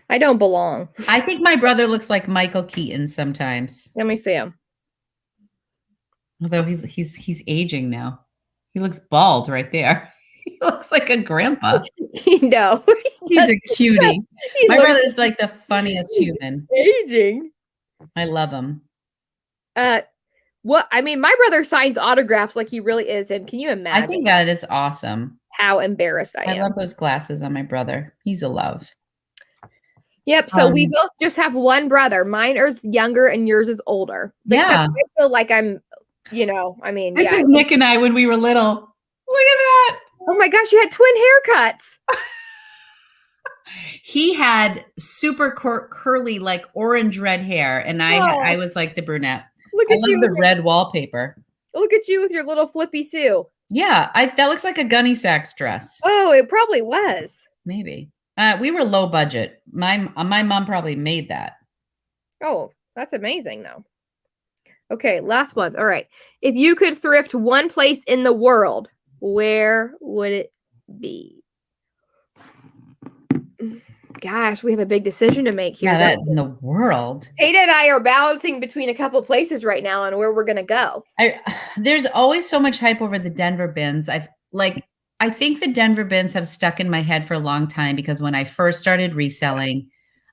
I don't belong. I think my brother looks like Michael Keaton sometimes. Let me see him. Although he's aging now. He looks bald right there. He looks like a grandpa. No. He's a cutie. My brother's like the funniest human. Aging. I love him. My brother signs autographs like he really is him. Can you imagine? I think that is awesome. How embarrassed I am. I love those glasses on my brother. He's a love. Yep. So we both just have one brother. Mine is younger and yours is older. Yeah. I feel like I'm, This is Nick and I when we were little. Look at that. Oh my gosh, you had twin haircuts. He had super curly, like orange red hair, and I was like the brunette. Look at you with the red wallpaper. Look at you with your little flippy Sue. Yeah, that looks like a Gunny Sacks dress. Oh, it probably was. Maybe. We were low budget. My mom probably made that. Oh, that's amazing, though. Okay, last one. All right. If you could thrift one place in the world, where would it be? Gosh, we have a big decision to make here. Yeah, that don't in we? the world. Tata and I are balancing between a couple places right now on where we're going to go. There's always so much hype over the Denver bins. I think the Denver bins have stuck in my head for a long time because when I first started reselling,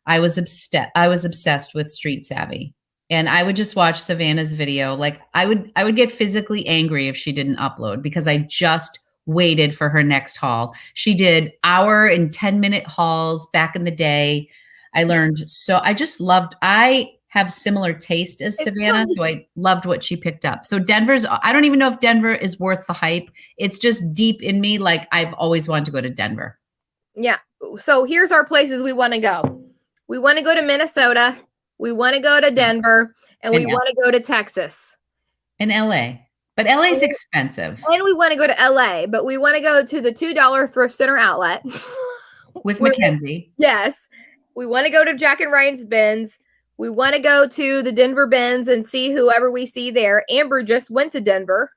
I was obsessed with Street Savvy. And I would just watch Savannah's video. Like I would get physically angry if she didn't upload because I just waited for her next haul. She did hour and 10-minute hauls back in the day. I have similar taste as Savannah, so I loved what she picked up. So I don't even know if Denver is worth the hype. It's just deep in me. Like I've always wanted to go to Denver. Yeah. So here's our places we want to go. We want to go to Minnesota. We want to go to Denver, and we want to go to Texas. And LA. But LA is expensive. And we want to go to LA, but we want to go to the $2 thrift center outlet. With Mackenzie. Yes. We want to go to Jack and Ryan's bins. We want to go to the Denver bins and see whoever we see there. Amber just went to Denver.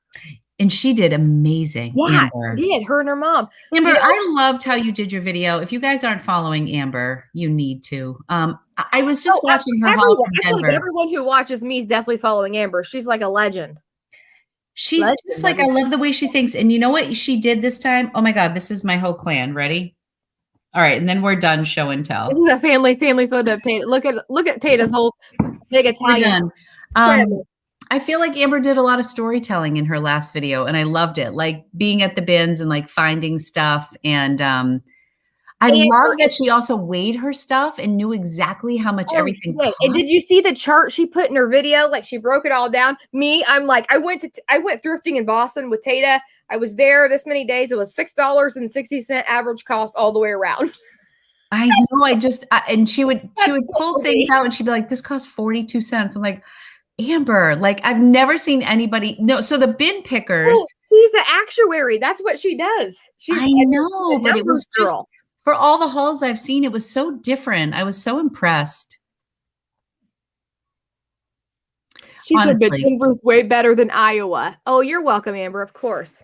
And she did amazing. Yeah, Amber. she did. Her and her mom. Amber, I loved how you did your video. If you guys aren't following Amber, you need to. I was just watching her haul from Denver. Everyone who watches me is definitely following Amber. She's like a legend. She's just like, I love the way she thinks. And you know what she did this time? Oh my God, this is my whole clan. Ready? All right. And then we're done show and tell. This is a family photo of Tata. Look at Tata's whole big Italian. I feel like Amber did a lot of storytelling in her last video and I loved it. Like being at the bins and like finding stuff. And I love that she also weighed her stuff and knew exactly how much everything cost. And did you see the chart she put in her video? Like she broke it all down. I'm like, I went thrifting in Boston with Tata. I was there this many days. It was $6.60 average cost all the way around. I know. And she would pull things out and she'd be like, this costs 42 cents. I'm like, Amber, like I've never seen anybody. No. So the bin pickers. She's the actuary. That's what she does. I know, but it was just for all the hauls I've seen, it was so different. I was so impressed. She said that Denver's way better than Iowa. Oh, you're welcome, Amber. Of course.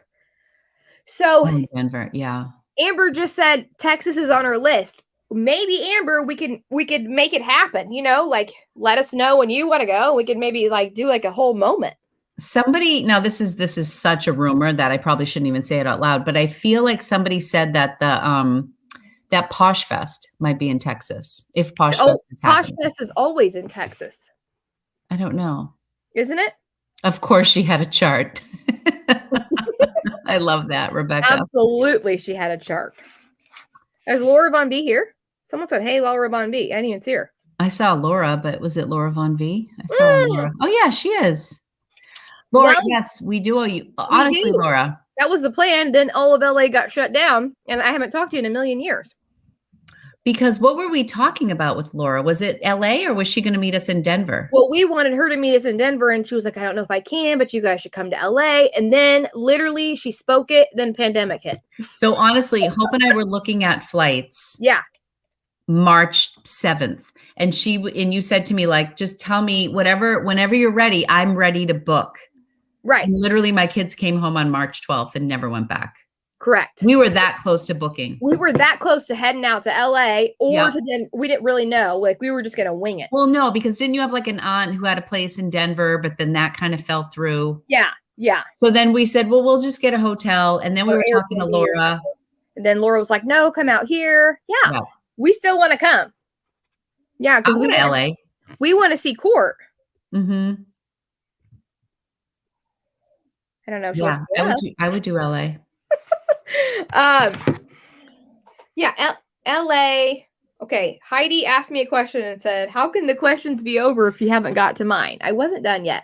So Denver, yeah. Amber just said Texas is on her list. Maybe Amber, we could make it happen. You know, like let us know when you want to go. We could maybe like do like a whole moment. Now this is such a rumor that I probably shouldn't even say it out loud, but I feel like somebody said that that Posh Fest might be in Texas. If Posh Fest is happening. Posh Fest is always in Texas. I don't know. Isn't it? Of course she had a chart. I love that, Rebecca. Absolutely, she had a chart. Is Laura Von B here? Someone said, hey, Laura Von B. I didn't even see her. I saw Laura, but was it Laura Von V? I saw Laura. Oh, yeah, she is. Laura, yes, we do owe you. Honestly, Laura. That was the plan. Then all of LA got shut down, and I haven't talked to you in a million years. Because what were we talking about with Laura? Was it LA or was she going to meet us in Denver? Well, we wanted her to meet us in Denver, and she was like, I don't know if I can, but you guys should come to LA. And then literally she spoke it, then pandemic hit. So honestly, Hope and I were looking at flights. Yeah. March 7th. And you said to me, like, just tell me whenever you're ready, I'm ready to book. Right. And literally my kids came home on March 12th and never went back. Correct. We were that close to booking. We were that close to heading out to LA we didn't really know. Like we were just going to wing it. Well, no, because didn't you have like an aunt who had a place in Denver, but then that kind of fell through? Yeah. Yeah. So then we said, well, we'll just get a hotel. And then we were talking to Laura. And then Laura was like, no, come out here. Yeah. We still want to come. Yeah. Because we LA. We want to see Court. Mm-hmm. I don't know. Yeah, I would do LA. LA. Okay. Heidi asked me a question and said, how can the questions be over if you haven't got to mine? I wasn't done yet.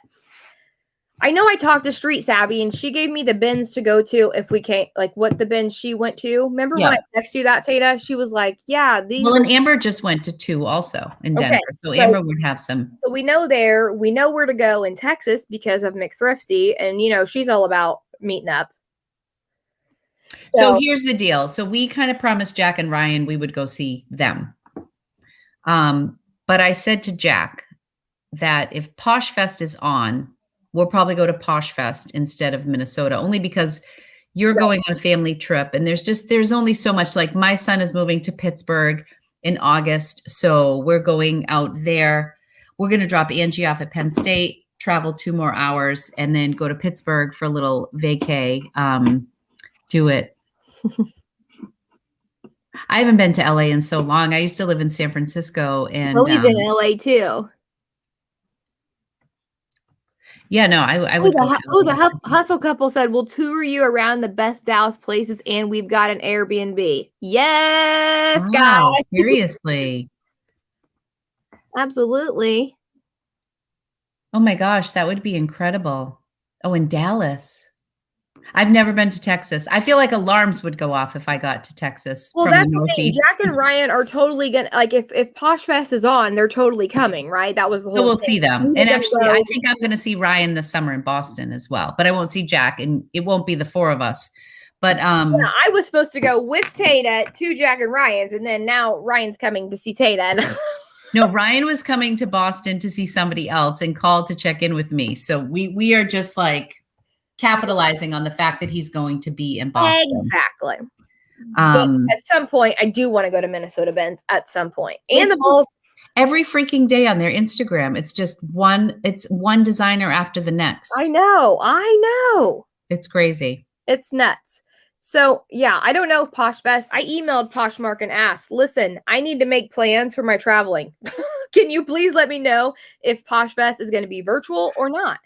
I know I talked to Street Savvy and she gave me the bins to go to if we can't, like what the bins she went to. Remember when I texted you that, Tata? She was like, yeah. And Amber just went to 2 also in Denver. Okay, so Amber would have some. So we know where to go in Texas because of McThrifty. And, you know, she's all about meeting up. So here's the deal. So we kind of promised Jack and Ryan we would go see them. But I said to Jack that if Posh Fest is on, we'll probably go to Posh Fest instead of Minnesota, only because you're Right. going on a family trip and there's only so much. Like my son is moving to Pittsburgh in August. So we're going out there. We're going to drop Angie off at Penn State, travel 2 more hours, and then go to Pittsburgh for a little vacay. Do it. I haven't been to LA in so long. I used to live in San Francisco, and Chloe's in LA too. yeah, no, I would. The hustle couple said, "We'll tour you around the best Dallas places, and we've got an Airbnb." Yes, Wow, guys. seriously. Absolutely. Oh my gosh, that would be incredible. Oh, in Dallas. I've never been to Texas. I feel like alarms would go off if I got to Texas Well, from that's the the thing. Northeast. Jack and Ryan are totally gonna if Posh Fest is on, they're totally coming, right? That was the whole So we'll thing. see them. We're And gonna actually, go- I think I'm going to see Ryan this summer in Boston as well, but I won't see Jack, and it won't be the 4 of us. But yeah, I was supposed to go with Tata to Jack and Ryan's, and then now Ryan's coming to see Tata. And no, Ryan was coming to Boston to see somebody else and called to check in with me. So we are just like capitalizing on the fact that he's going to be in Boston. Exactly. But at some point, I do want to go to Minnesota Benz at some point. And every freaking day on their Instagram, it's one designer after the next. I know. It's crazy. It's nuts. So yeah, I don't know if Posh Fest. I emailed Poshmark and asked, listen, I need to make plans for my traveling. Can you please let me know if Posh Fest is going to be virtual or not?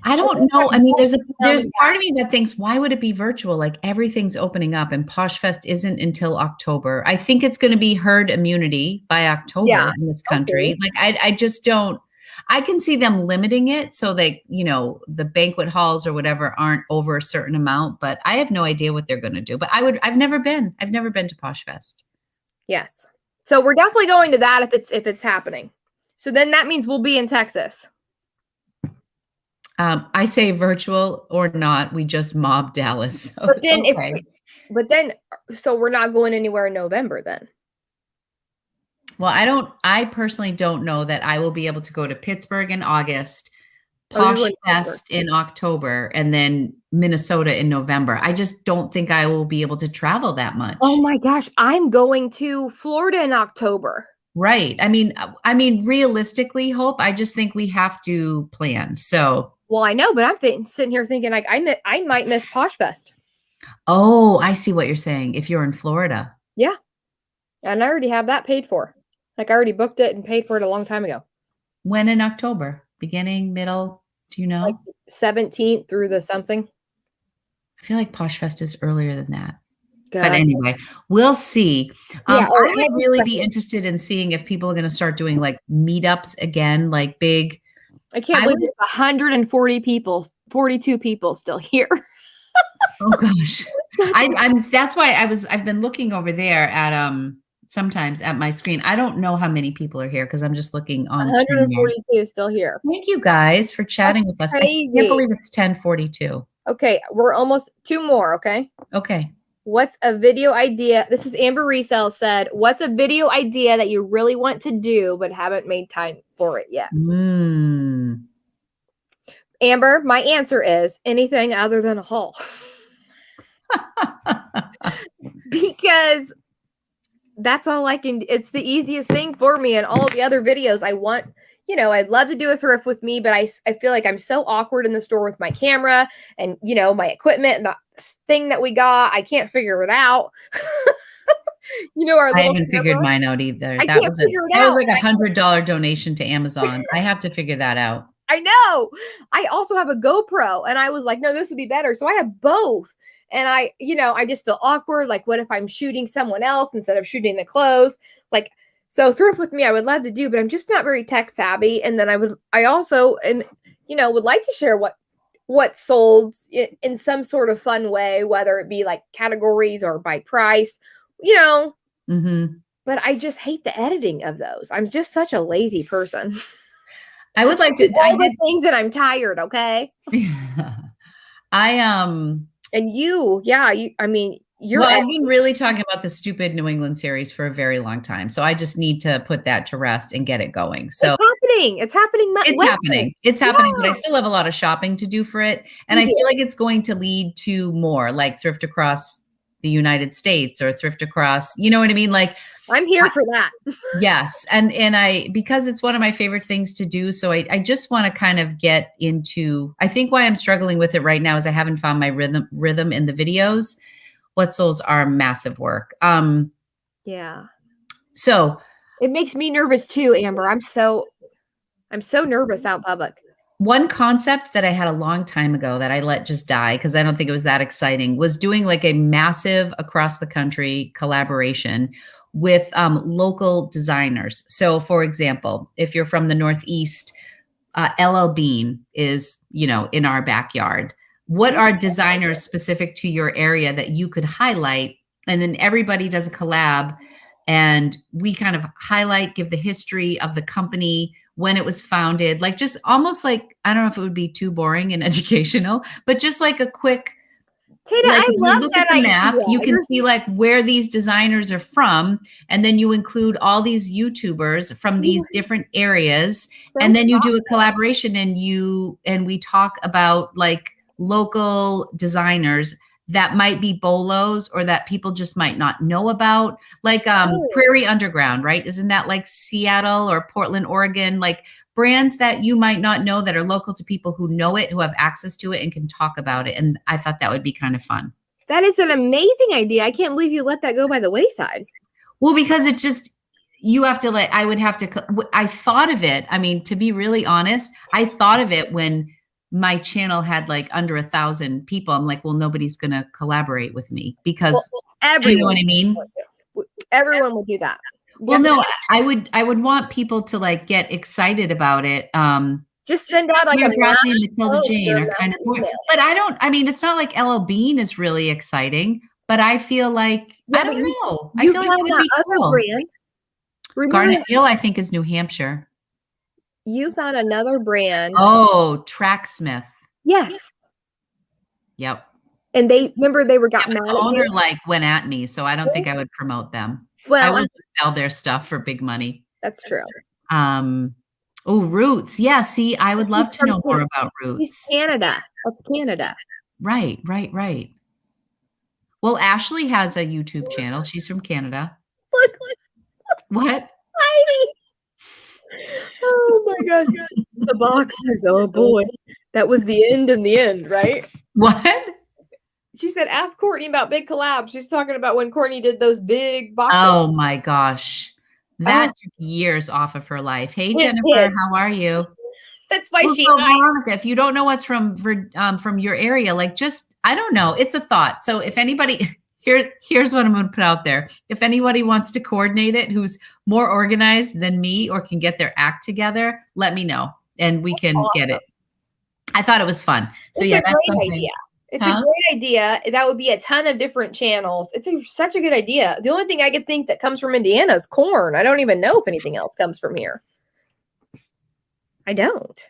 I don't know. I mean, there's part of me that thinks, why would it be virtual? Like everything's opening up and Posh Fest isn't until October. I think it's going to be herd immunity by October in this country. Okay. Like I just don't, I can see them limiting it so that, the banquet halls or whatever aren't over a certain amount, but I have no idea what they're going to do. But I've never been to Posh Fest. Yes. So we're definitely going to that if it's happening. So then that means we'll be in Texas. I say virtual or not, we just mob Dallas. So, but then, so we're not going anywhere in November then. Well, I personally don't know that I will be able to go to Pittsburgh in August, Posh Fest in October, and then Minnesota in November. I just don't think I will be able to travel that much. Oh my gosh, I'm going to Florida in October. Right. I mean, realistically, Hope, I just think we have to plan. So. Well, I know, but I'm sitting here thinking like I might miss Posh Fest. Oh, I see what you're saying. If you're in Florida. Yeah. And I already have that paid for. Like I already booked it and paid for it a long time ago. When in October? Beginning, middle? Do you know? Like 17th through the something. I feel like Posh Fest is earlier than that. But anyway, we'll see. I would really be interested in seeing if people are going to start doing like meetups again, like big. I can't believe there's 142 people still here. Oh gosh. That's why I've been looking over there at sometimes at my screen. I don't know how many people are here because I'm just looking on 142 is still here. Thank you guys for chatting with us. Crazy. I can't believe it's 10:42. Okay, we're almost 2 more, okay? Okay. What's a video idea? This is Amber Resell said, what's a video idea that you really want to do but haven't made time for it yet? Amber, my answer is anything other than a haul. Because that's all I can. It's the easiest thing for me. And all of the other videos I want, I'd love to do a thrift with me, but I feel like I'm so awkward in the store with my camera and, my equipment and the thing that we got. I can't figure it out. I haven't figured mine out either. That was like $100 donation to Amazon. I have to figure that out. I know. I also have a GoPro and I was like, no, this would be better. So I have both. And I just feel awkward. Like, what if I'm shooting someone else instead of shooting the clothes? Like, so thrift with me, I would love to do, but I'm just not very tech savvy. And then I also would like to share what sold in some sort of fun way, whether it be like categories or by price, Mm-hmm. But I just hate the editing of those. I'm just such a lazy person. I would like to. I did things and I'm tired. Okay. And you Well, I've been really talking about the stupid New England series for a very long time. So I just need to put that to rest and get it going. So it's happening. It's happening. It's happening, but I still have a lot of shopping to do for it. And I feel like it's going to lead to more like thrift across the United States or thrift across, you know what I mean? Like I'm here for that. Yes. And because it's one of my favorite things to do. So I just want to kind of get into, I think why I'm struggling with it right now is I haven't found my rhythm in the videos. What souls are massive work. Yeah. So it makes me nervous too, Amber. I'm so nervous out in public. One concept that I had a long time ago that I let just die because I don't think it was that exciting was doing like a massive across the country collaboration with local designers. So for example, if you're from the Northeast, LL Bean is, in our backyard. What are designers specific to your area that you could highlight? And then everybody does a collab and we kind of highlight, give the history of the company, when it was founded, like just almost like, I don't know if it would be too boring and educational, but just like a quick, Tata, like I love look that at the idea. map, you can see like where these designers are from. And then you include all these YouTubers from these different areas. And then you do a collaboration and we talk about like local designers that might be bolos or that people just might not know about, like Prairie Underground, right? Isn't that like Seattle or Portland, Oregon, like brands that you might not know that are local to people who know it, who have access to it and can talk about it. And I thought that would be kind of fun. That is an amazing idea. I can't believe you let that go by the wayside. Well, because it just, I thought of it. I mean, to be really honest, I thought of it when my channel had like under 1,000 people. I'm like, well, nobody's going to collaborate with me because do you know what I mean? Everyone will do that. Well, no, I would want people to like get excited about it. Just send out like a Bradley and Matilda Jane are kind of boring. But it's not like LL Bean is really exciting, but I feel like, I don't know. I feel like it would be cool. Brand. Garnet Hill, I think, is New Hampshire. You found another brand. Oh, Tracksmith. Yes. Yep. And they got mad. The owner like went at me, so I don't think I would promote them. Well, I would sell their stuff for big money. That's true. Roots. Yeah. See, I would love to know more about Roots. He's Canada. That's Canada. Right. Well, Ashley has a YouTube channel. She's from Canada. Look. What? Heidi. Oh my gosh. The box says, oh boy. That was the end in the end, right? What? She said, ask Courtney about big collabs. She's talking about when Courtney did those big boxes. Oh my gosh. That took years off of her life. Hey, Jennifer, how are you? That's why Veronica, if you don't know what's from your area, like just, I don't know. It's a thought. So if anybody, here's what I'm going to put out there. If anybody wants to coordinate it, who's more organized than me or can get their act together, let me know and we can get it. I thought it was fun. So that's something. Idea. It's a great idea. That would be a ton of different channels. It's such a good idea. The only thing I could think that comes from Indiana is corn. I don't even know if anything else comes from here. I don't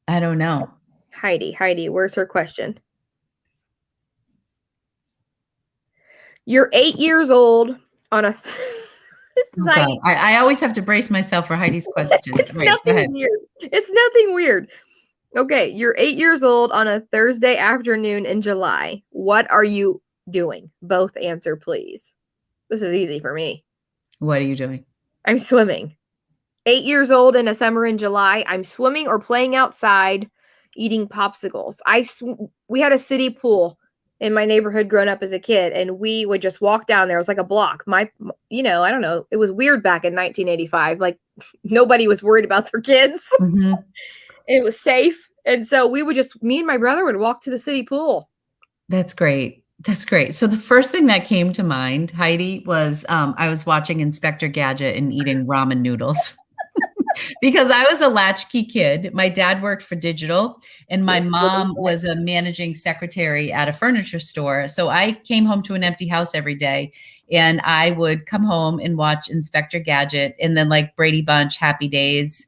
know. Heidi, where's her question? You're 8 years old on a... I always have to brace myself for Heidi's questions. It's nothing weird. It's nothing weird. Okay, you're 8 years old on a Thursday afternoon in July. What are you doing? Both answer, please. This is easy for me. What are you doing? I'm swimming. 8 years old in a summer in July. I'm swimming or playing outside, eating popsicles. We had a city pool in my neighborhood growing up as a kid, and we would just walk down there. It was like a block. I don't know. It was weird back in 1985. Like nobody was worried about their kids. Mm-hmm. It was safe. And so me and my brother would walk to the city pool. That's great. So the first thing that came to mind, Heidi, was I was watching Inspector Gadget and eating ramen noodles because I was a latchkey kid. My dad worked for digital and my mom was a managing secretary at a furniture store. So I came home to an empty house every day and I would come home and watch Inspector Gadget and then like Brady Bunch, Happy Days,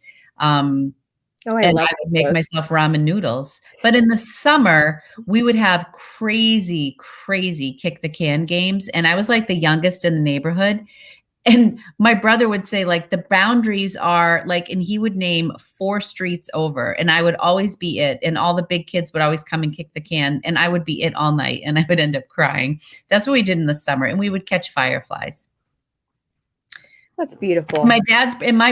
Oh, I And love I would make those. myself ramen noodles. But in the summer, we would have crazy, crazy kick the can games. And I was like the youngest in the neighborhood. And my brother would say, like, the boundaries are like, and he would name 4 streets over, and I would always be it. And all the big kids would always come and kick the can, and I would be it all night, and I would end up crying. That's what we did in the summer. And we would catch fireflies. That's beautiful. My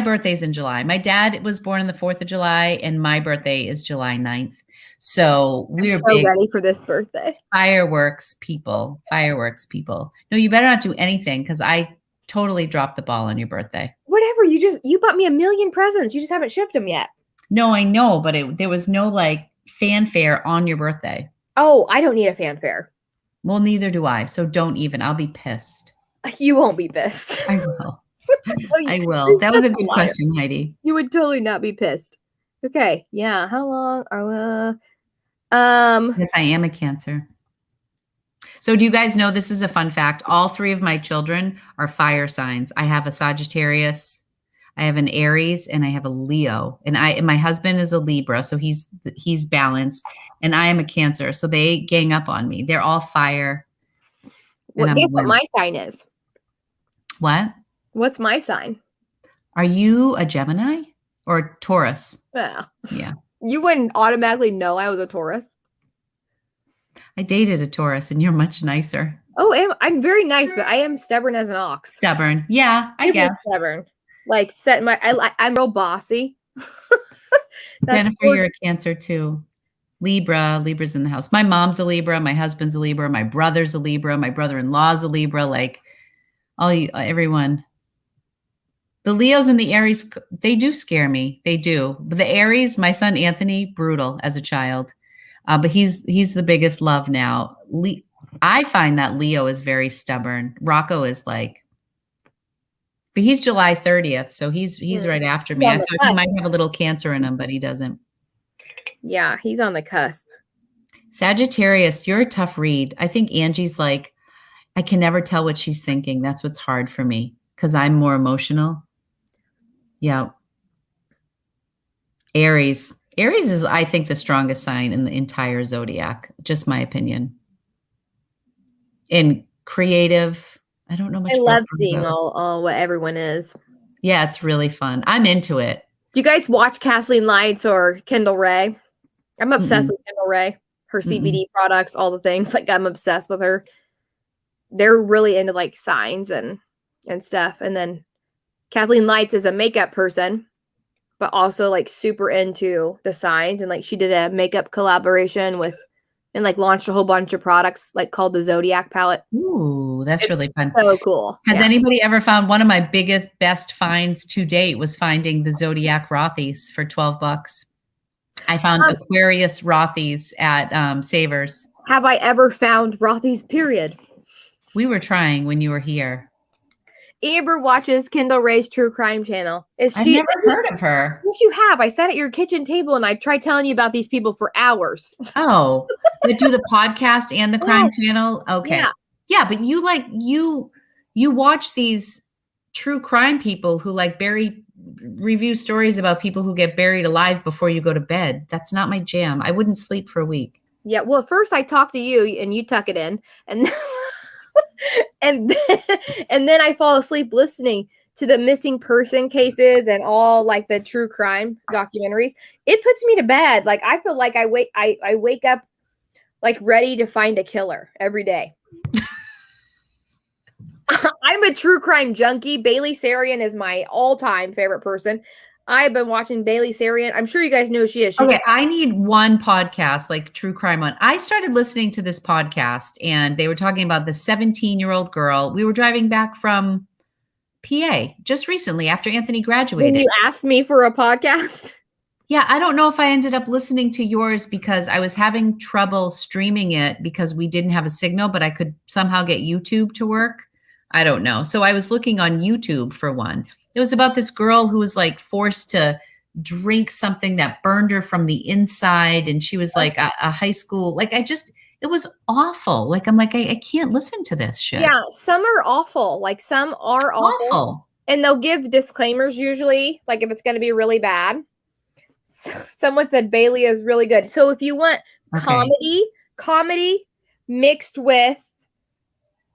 birthday's in July. My dad was born on the 4th of July, and my birthday is July 9th. So we're I'm so big ready for this birthday. fireworks people. No, you better not do anything, because I totally dropped the ball on your birthday. Whatever. You bought me a million presents. You just haven't shipped them yet. No, I know, but there was no like fanfare on your birthday. Oh, I don't need a fanfare. Well, neither do I. So don't even. I'll be pissed. You won't be pissed. I will. I will. That was a good question, Heidi. You would totally not be pissed. Okay. Yeah. How long are Yes, I am a Cancer. So do you guys know, this is a fun fact. All 3 of my children are fire signs. I have a Sagittarius, I have an Aries, and I have a Leo. And my husband is a Libra, so he's balanced. And I am a Cancer, so they gang up on me. They're all fire. Well, guess what my sign is? What? What's my sign? Are you a Gemini or a Taurus? Well, Yeah. You wouldn't automatically know I was a Taurus. I dated a Taurus, and you're much nicer. Oh, I'm very nice, but I am stubborn as an ox. Stubborn. Yeah, I guess. Stubborn. Like I'm real bossy. Jennifer, you're a Cancer too. Libra's in the house. My mom's a Libra. My husband's a Libra. My brother's a Libra. My brother-in-law's a Libra. Like everyone. The Leos and the Aries, they do scare me. They do. But the Aries, my son Anthony, brutal as a child. But he's the biggest love now. I find that Leo is very stubborn. Rocco is like, but he's July 30th, so he's right after me. I thought he might have a little Cancer in him, but he doesn't. Yeah, he's on the cusp. Sagittarius, you're a tough read. I think Angie's like, I can never tell what she's thinking. That's what's hard for me, because I'm more emotional. Yeah. Aries is, I think, the strongest sign in the entire zodiac. Just my opinion. In creative, I don't know much. I love seeing all what everyone is. Yeah, it's really fun. I'm into it. Do you guys watch Kathleen Lights or Kendall Ray? I'm obsessed with Kendall Ray. Her CBD products, all the things. Like, I'm obsessed with her. They're really into like signs and stuff. And then Kathleen Lights is a makeup person, but also like super into the signs. And like she did a makeup collaboration and like launched a whole bunch of products like called the Zodiac palette. Ooh, that's really fun. So cool. Has anybody ever found one of my best finds to date was finding the Zodiac Rothy's for $12. I found Aquarius Rothy's at Savers. Have I ever found Rothy's, period? We were trying when you were here. Amber watches Kendall Ray's true crime channel. I've never heard of her. Yes, you have. I sat at your kitchen table and I tried telling you about these people for hours. Oh, but do the podcast and the crime channel? Okay. Yeah, but you watch these true crime people who like review stories about people who get buried alive before you go to bed. That's not my jam. I wouldn't sleep for a week. Yeah, well, first I talk to you and you tuck it in, and and then I fall asleep listening to the missing person cases and all like the true crime documentaries. It puts me to bed. Like, I feel like I wake up like ready to find a killer every day. I'm a true crime junkie. Bailey Sarian is my all-time favorite person. I've been watching Bailey Sarian. I'm sure you guys know who she is. I need one podcast, like true crime one. I started listening to this podcast and they were talking about the 17-year-old girl. We were driving back from PA just recently after Anthony graduated. When you asked me for a podcast? Yeah, I don't know if I ended up listening to yours because I was having trouble streaming it because we didn't have a signal, but I could somehow get YouTube to work. I don't know. So I was looking on YouTube for one. It was about this girl who was like forced to drink something that burned her from the inside. And she was like a high school, like it was awful. Like, I'm like, I can't listen to this shit. Yeah, some are awful. Like, some are awful. And they'll give disclaimers usually, like if it's going to be really bad. Someone said Bailey is really good. So if you want Okay. comedy mixed with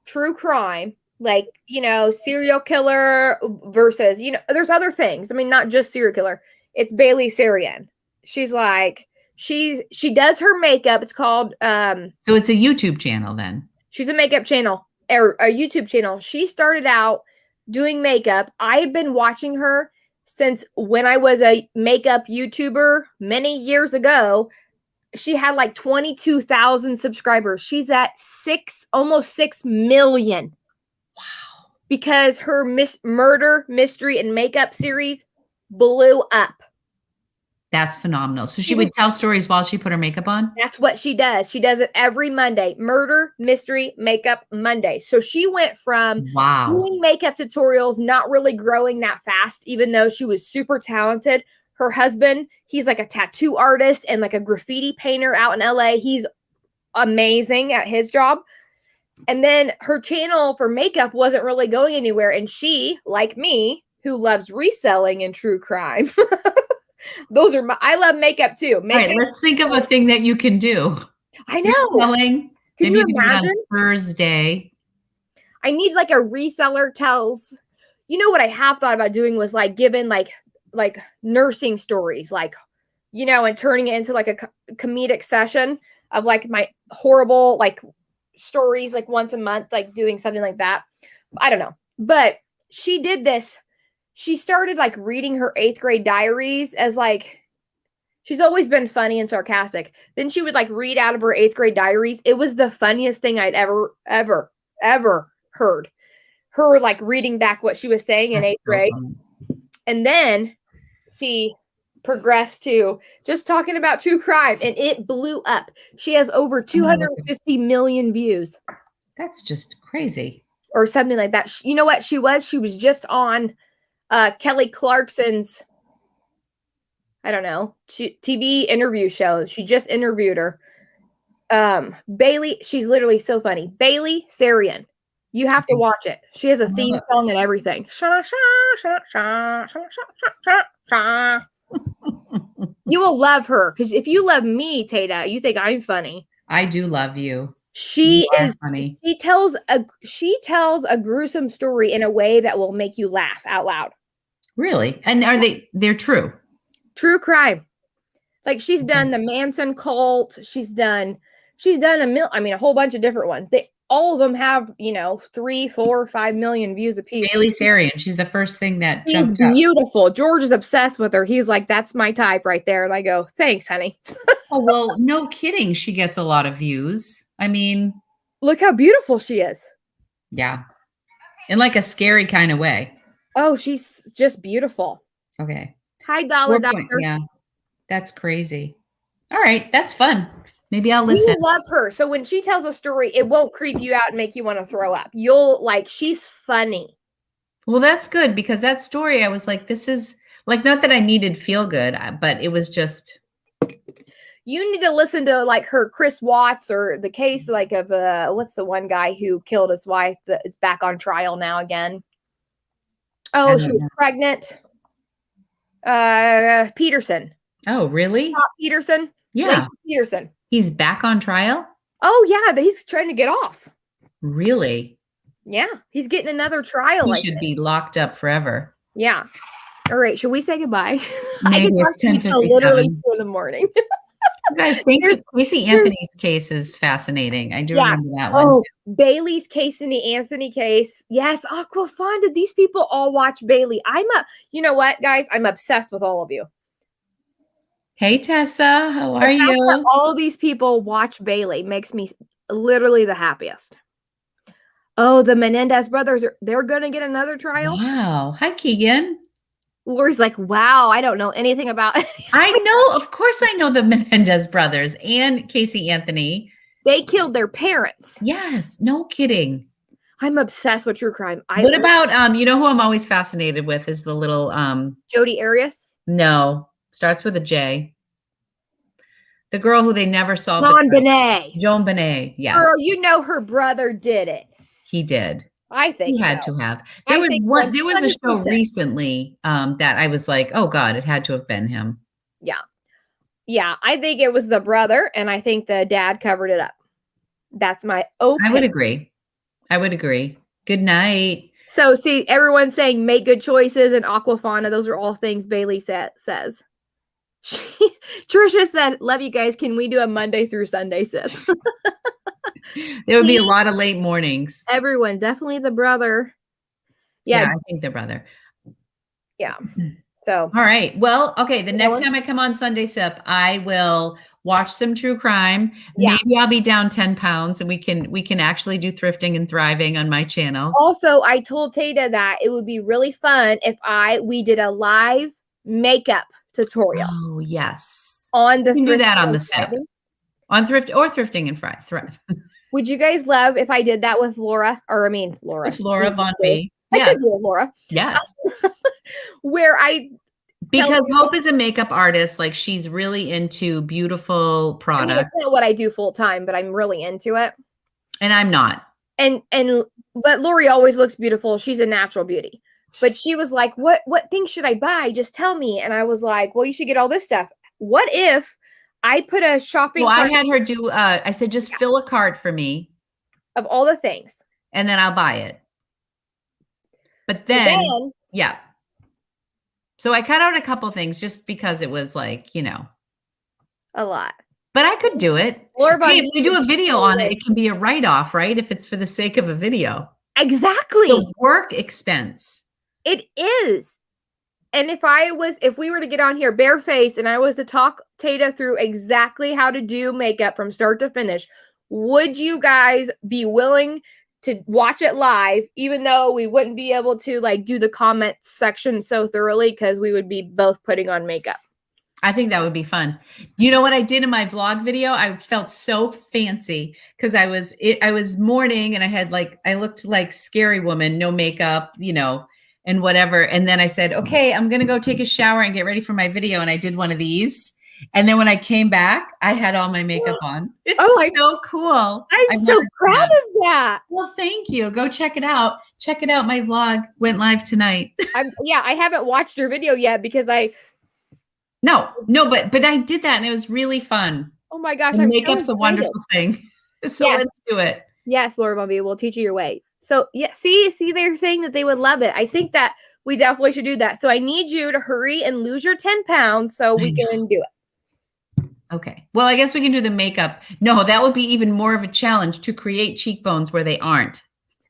true crime, like, serial killer versus, there's other things. I mean, not just serial killer. It's Bailey Sarian. She's like, she does her makeup. It's called, So it's a YouTube channel then. she's a makeup channel or a YouTube channel. She started out doing makeup. I've been watching her since when I was a makeup YouTuber many years ago. She had like 22,000 subscribers. She's at almost 6 million. Wow. Because her murder, mystery, and makeup series blew up. That's phenomenal. So she would tell stories while she put her makeup on? That's what she does. She does it every Monday. Murder, mystery, makeup Monday. So she went from doing makeup tutorials, not really growing that fast, even though she was super talented. Her husband, he's like a tattoo artist and like a graffiti painter out in LA. He's amazing at his job. And then her channel for makeup wasn't really going anywhere. And she, like me, who loves reselling and true crime, I love makeup too. All right, let's think of a thing that you can do. I know. Reselling. Can Maybe you you can do it imagine? on Thursday. I need like a reseller tells, what I have thought about doing was like giving like nursing stories, like, and turning it into like a comedic session of like my horrible, like stories, like once a month, like doing something like that. I don't know. But she did this. She started like reading her 8th grade diaries as like, she's always been funny and sarcastic. Then she would like read out of her 8th grade diaries. It was the funniest thing I'd ever heard. Her like reading back what she was saying in 8th grade. Funny. And then she progressed to just talking about true crime, and it blew up. She has over 250 million views. That's just crazy. Or something like that. You know what she was? She was just on Kelly Clarkson's, I don't know, TV interview show. She just interviewed her. Bailey, she's literally so funny. Bailey Sarian. You have to watch it. She has a theme song and everything. You will love her because if you love me, Tata, you think I'm funny. I do love you. She is funny. She tells a gruesome story in a way that will make you laugh out loud. Really? And they're true? True crime. Like she's done the Manson cult. She's done a whole bunch of different ones. All of them have, 3, 4, 5 million views a piece. Bailey Sarian. She's the first thing that jumped up. She's beautiful. George is obsessed with her. He's like, that's my type right there. And I go, thanks, honey. Oh, well, no kidding. She gets a lot of views. I mean, look how beautiful she is. Yeah. In like a scary kind of way. Oh, she's just beautiful. Okay. Hi, Dollar Doctor. Yeah. That's crazy. All right. That's fun. Maybe I'll listen. You love her. So when she tells a story, it won't creep you out and make you want to throw up. She's funny. Well, that's good because that story, I was like, this is like, not that I needed feel good, but it was just. You need to listen to like her Chris Watts or the case like of what's the one guy who killed his wife that is back on trial now again. Oh, she was pregnant. Peterson. Oh, really? Peterson. Yeah. Lacey Peterson. He's back on trial? Oh, yeah. He's trying to get off. Really? Yeah. He's getting another trial. He should be locked up forever. Yeah. All right. Should we say goodbye? Maybe it's 10:57. Literally 2 in the morning. Guys, thank you. Casey Anthony's case is fascinating. I do remember that one. Oh, Bailey's case and the Anthony case. Yes. Aquafunda. These people all watch Bailey. You know what, guys? I'm obsessed with all of you. Hey, Tessa, how are you? All these people watch Bailey makes me literally the happiest. Oh, the Menendez brothers, they're going to get another trial? Wow. Hi, Keegan. Lori's like, wow, I don't know anything about it. I know. Of course I know the Menendez brothers and Casey Anthony. They killed their parents. Yes. No kidding. I'm obsessed with true crime. What about, you know who I'm always fascinated with is the little. Jodi Arias? No. Starts with a J. The girl who they never saw. JonBenét. Yes. Girl, you know her brother did it. He did. I think he had to have. There was a show recently that I was like, oh God, it had to have been him. Yeah, I think it was the brother, and I think the dad covered it up. That's my opinion. I would agree. Good night. So, see, everyone's saying make good choices and Aquafana. Those are all things Bailey says. Trisha said, love you guys. Can we do a Monday through Sunday sip? There would be a lot of late mornings. Everyone, definitely the brother. Yeah, I think the brother. Yeah. So, all right. Well, okay. The next time I come on Sunday Sip, I will watch some true crime. Yeah. Maybe I'll be down 10 pounds and we can actually do thrifting and thriving on my channel. Also, I told Tata that it would be really fun if we did a live makeup tutorial. Oh, yes. On the we can do that on the Sip. On Thrift or Thrifting and Thrive. Would you guys love if I did that with Laura? With Laura Von B. I could do it, Laura. Yes. Where because Hope is a makeup artist, like she's really into beautiful products. I mean, it's not what I do full time, but I'm really into it. And I'm not. But Lori always looks beautiful. She's a natural beauty. But she was like, what things should I buy? Just tell me. And I was like, well, you should get all this stuff. What if I put a shopping cart? I had her do, I said, just fill a cart for me. Of all the things. And then I'll buy it. But then yeah. So I cut out a couple things just because it was like, a lot. But I could do it. Hey, if we do a video on it, it can be a write-off, right? If it's for the sake of a video. Exactly. The work expense. It is. And if we were to get on here barefaced and I was to talk Tata through exactly how to do makeup from start to finish, would you guys be willing to watch it live, even though we wouldn't be able to do the comment section so thoroughly because we would be both putting on makeup? I think that would be fun. You know what I did in my vlog video? I felt so fancy because I was mourning and I looked like Scary Woman, no makeup, and whatever. And then I said, okay, I'm going to go take a shower and get ready for my video. And I did one of these. And then when I came back, I had all my makeup on. It's so cool. I'm so proud of that. Well, thank you. Go check it out. Check it out. My vlog went live tonight. I haven't watched your video yet because No, but I did that and it was really fun. Oh my gosh. Makeup's a wonderful thing. So let's do it. Yes, Laura Bumby, we'll teach you your way. So yeah, see, they're saying that they would love it. I think that we definitely should do that. So I need you to hurry and lose your 10 pounds so we can do it. Okay. Well, I guess we can do the makeup. No, that would be even more of a challenge to create cheekbones where they aren't.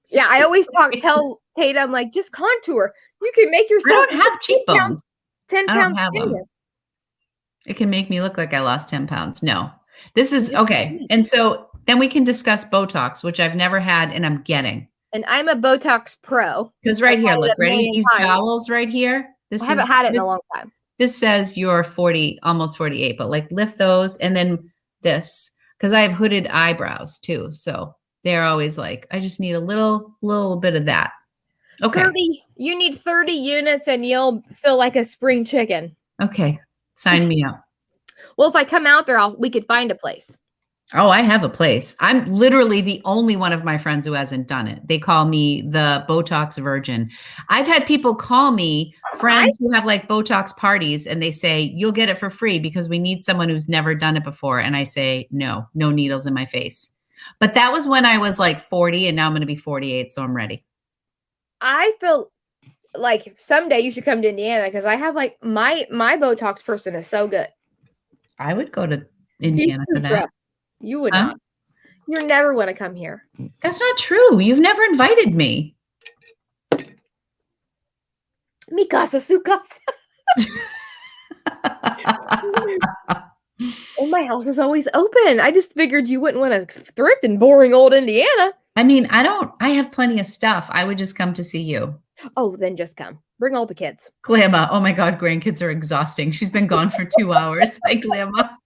Yeah, I always tell Tata, I'm like, just contour. You can make yourself. I don't have cheekbones. 10 I pounds. don't have them. It can make me look like I lost 10 pounds. No, this is okay. And so then we can discuss Botox, which I've never had and I'm getting. And I'm a Botox pro. Because right here, look, ready? These jowls right here. I haven't had it in a long time. This says you're 40, almost 48, but lift those and then this, because I have hooded eyebrows too. So they're always I just need a little bit of that. Okay. You need 30 units and you'll feel like a spring chicken. Okay. Sign me up. Well, if I come out there, we could find a place. Oh, I have a place. I'm literally the only one of my friends who hasn't done it. They call me the Botox virgin. I've had people call me friends who have Botox parties and they say, you'll get it for free because we need someone who's never done it before. And I say, no needles in my face. But that was when I was 40 and now I'm going to be 48. So I'm ready. I feel like someday you should come to Indiana because I have my Botox person is so good. I would go to Indiana for that. You would not. You never want to come here. That's not true. You've never invited me. Mi casa, su casa. And my house is always open. I just figured you wouldn't want to thrift in boring old Indiana. I mean, I have plenty of stuff. I would just come to see you. Oh, then just come. Bring all the kids. Glamma. Oh my God, grandkids are exhausting. She's been gone for 2 hours. Hi, Glamma.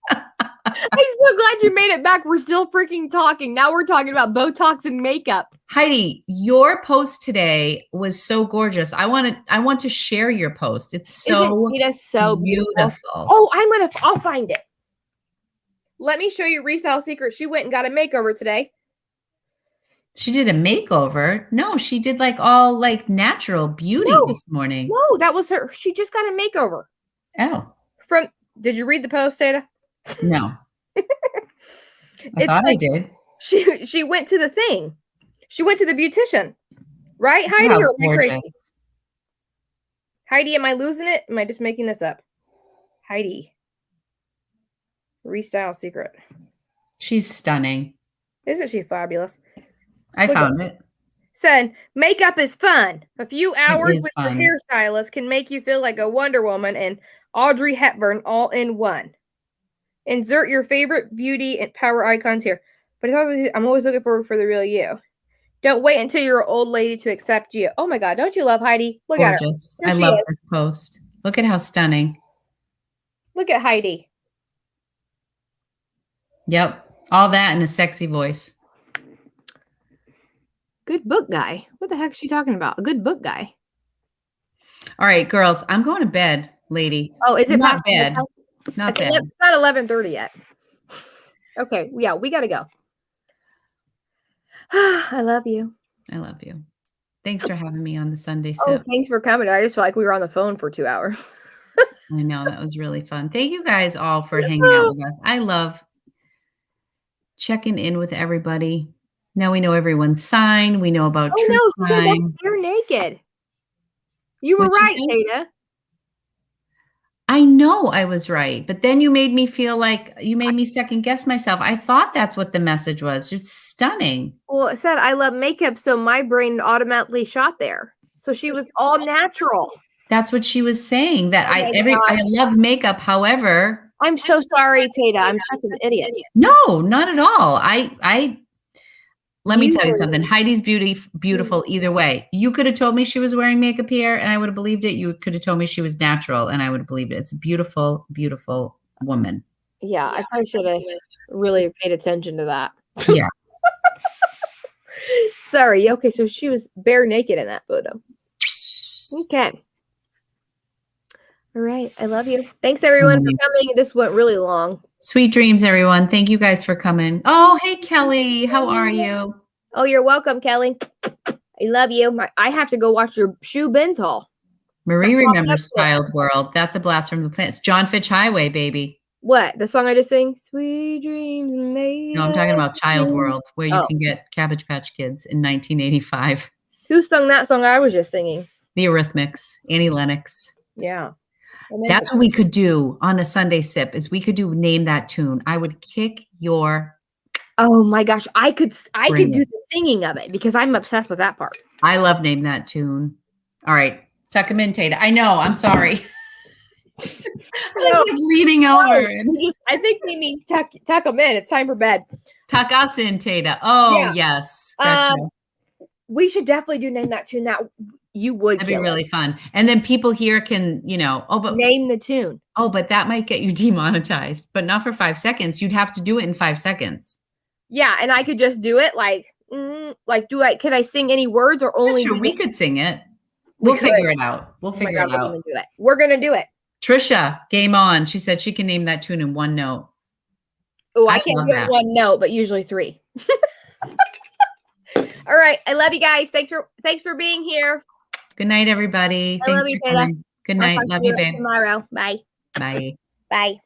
I'm so glad you made it back. We're still freaking talking. Now we're talking about Botox and makeup. Heidi, your post today was so gorgeous. I want to share your post. It is so beautiful. Oh, I'll find it. Let me show you Resale Secret. She went and got a makeover today. She did a makeover? No, she did all natural beauty this morning. No, that was her. She just got a makeover. Oh. Did you read the post, Tata? No. I It's thought I like did. she went to the thing. She went to the beautician. Right, Heidi? Wow, Or am I crazy? gorgeous. Heidi, am I losing it? Am I just making this up? Heidi. Restyle secret. She's stunning. Isn't she fabulous? I Look found it. Said, makeup is fun. A few hours is with fun. your hairstylist can make you feel like a Wonder Woman and Audrey Hepburn all in one. Insert your favorite beauty and power icons here. But it's also, I'm always looking forward for the real you. Don't wait until you're an old lady to accept you. Oh my God, don't you love Heidi? Look at her. Gorgeous. There I she love is. this post. Look at how stunning. Look at Heidi. Yep. All that in a sexy voice. Good book guy. What the heck is she talking about? A good book guy. All right, girls, I'm going to bed, lady. Oh, is it Not past bed? bedtime? Not It's bad. not 11:30 yet. Okay, yeah, we gotta go. I love you. I love you. Thanks for having me on the Sunday Oh, Sip. thanks for coming. I just felt like we were on the phone for 2 hours. I know that was really fun. Thank you guys all for hanging out with us. I love checking in with everybody. Now we know everyone's sign. We know about Oh true no, she said crime. that you're naked. You were What'd right, she say? Tata. I know I was right, but then you made me feel like you made me second guess myself. I thought that's what the message was. It's stunning. Well, it said I love makeup, so my brain automatically shot there. So she was all natural. That's what she was saying. That Oh my I gosh. love makeup. However, I'm so sorry, Tata. I'm such an idiot. no, not at all. Let me tell you were- something. Heidi's beautiful either way. You could have told me she was wearing makeup here and I would have believed it. You could have told me she was natural and I would have believed it. It's a beautiful, beautiful woman. Yeah, I probably should have really paid attention to that. Yeah. Sorry. Okay, so she was bare naked in that photo. Okay. All right. I love you. Thanks everyone for coming. This went really long. Sweet dreams, everyone. Thank you guys for coming. Oh, hey, Kelly. How are you? Oh, you're welcome, Kelly. I love you. I have to go watch your shoe bins haul. Marie That popped remembers up there. Child World. That's a blast from the past. John Fitch Highway, baby. What? The song I just sing? Sweet dreams made. No, I'm talking about Child of World, where you Oh. can get Cabbage Patch Kids in 1985. Who sung that song I was just singing? The Eurythmics, Annie Lennox. Yeah. That's what we could do on a Sunday Sip is we could do Name That Tune. I would kick your. Oh my gosh. I could Bring do it. the singing of it because I'm obsessed with that part. I love Name That Tune. All right. Tuck him in, Tata. I know. I'm sorry. I was like leaning over. I think we mean tuck them in. It's time for bed. Tuck us in, Tata. Oh, Yeah. yes. Gotcha. We should definitely do Name That Tune. That you would That'd be kill it. really fun. And then people here can, Name the tune. but that might get you demonetized, but not for 5 seconds. You'd have to do it in 5 seconds. Yeah, and I could just do it can I sing any words or only Sure, do we the- could sing it. We We'll could. figure it out. We'll Oh my figure God, it we're out. gonna do it. We're gonna do it. Trisha, game on. She said she can name that tune in one note. Oh, I I can't love do it that. in one note, but usually 3. All right. I love you guys. Thanks for being here. Good night, everybody. I Thanks love you, for Tata. coming. Good I'll night. talk to Love you, babe. tomorrow. Bye. Bye. Bye.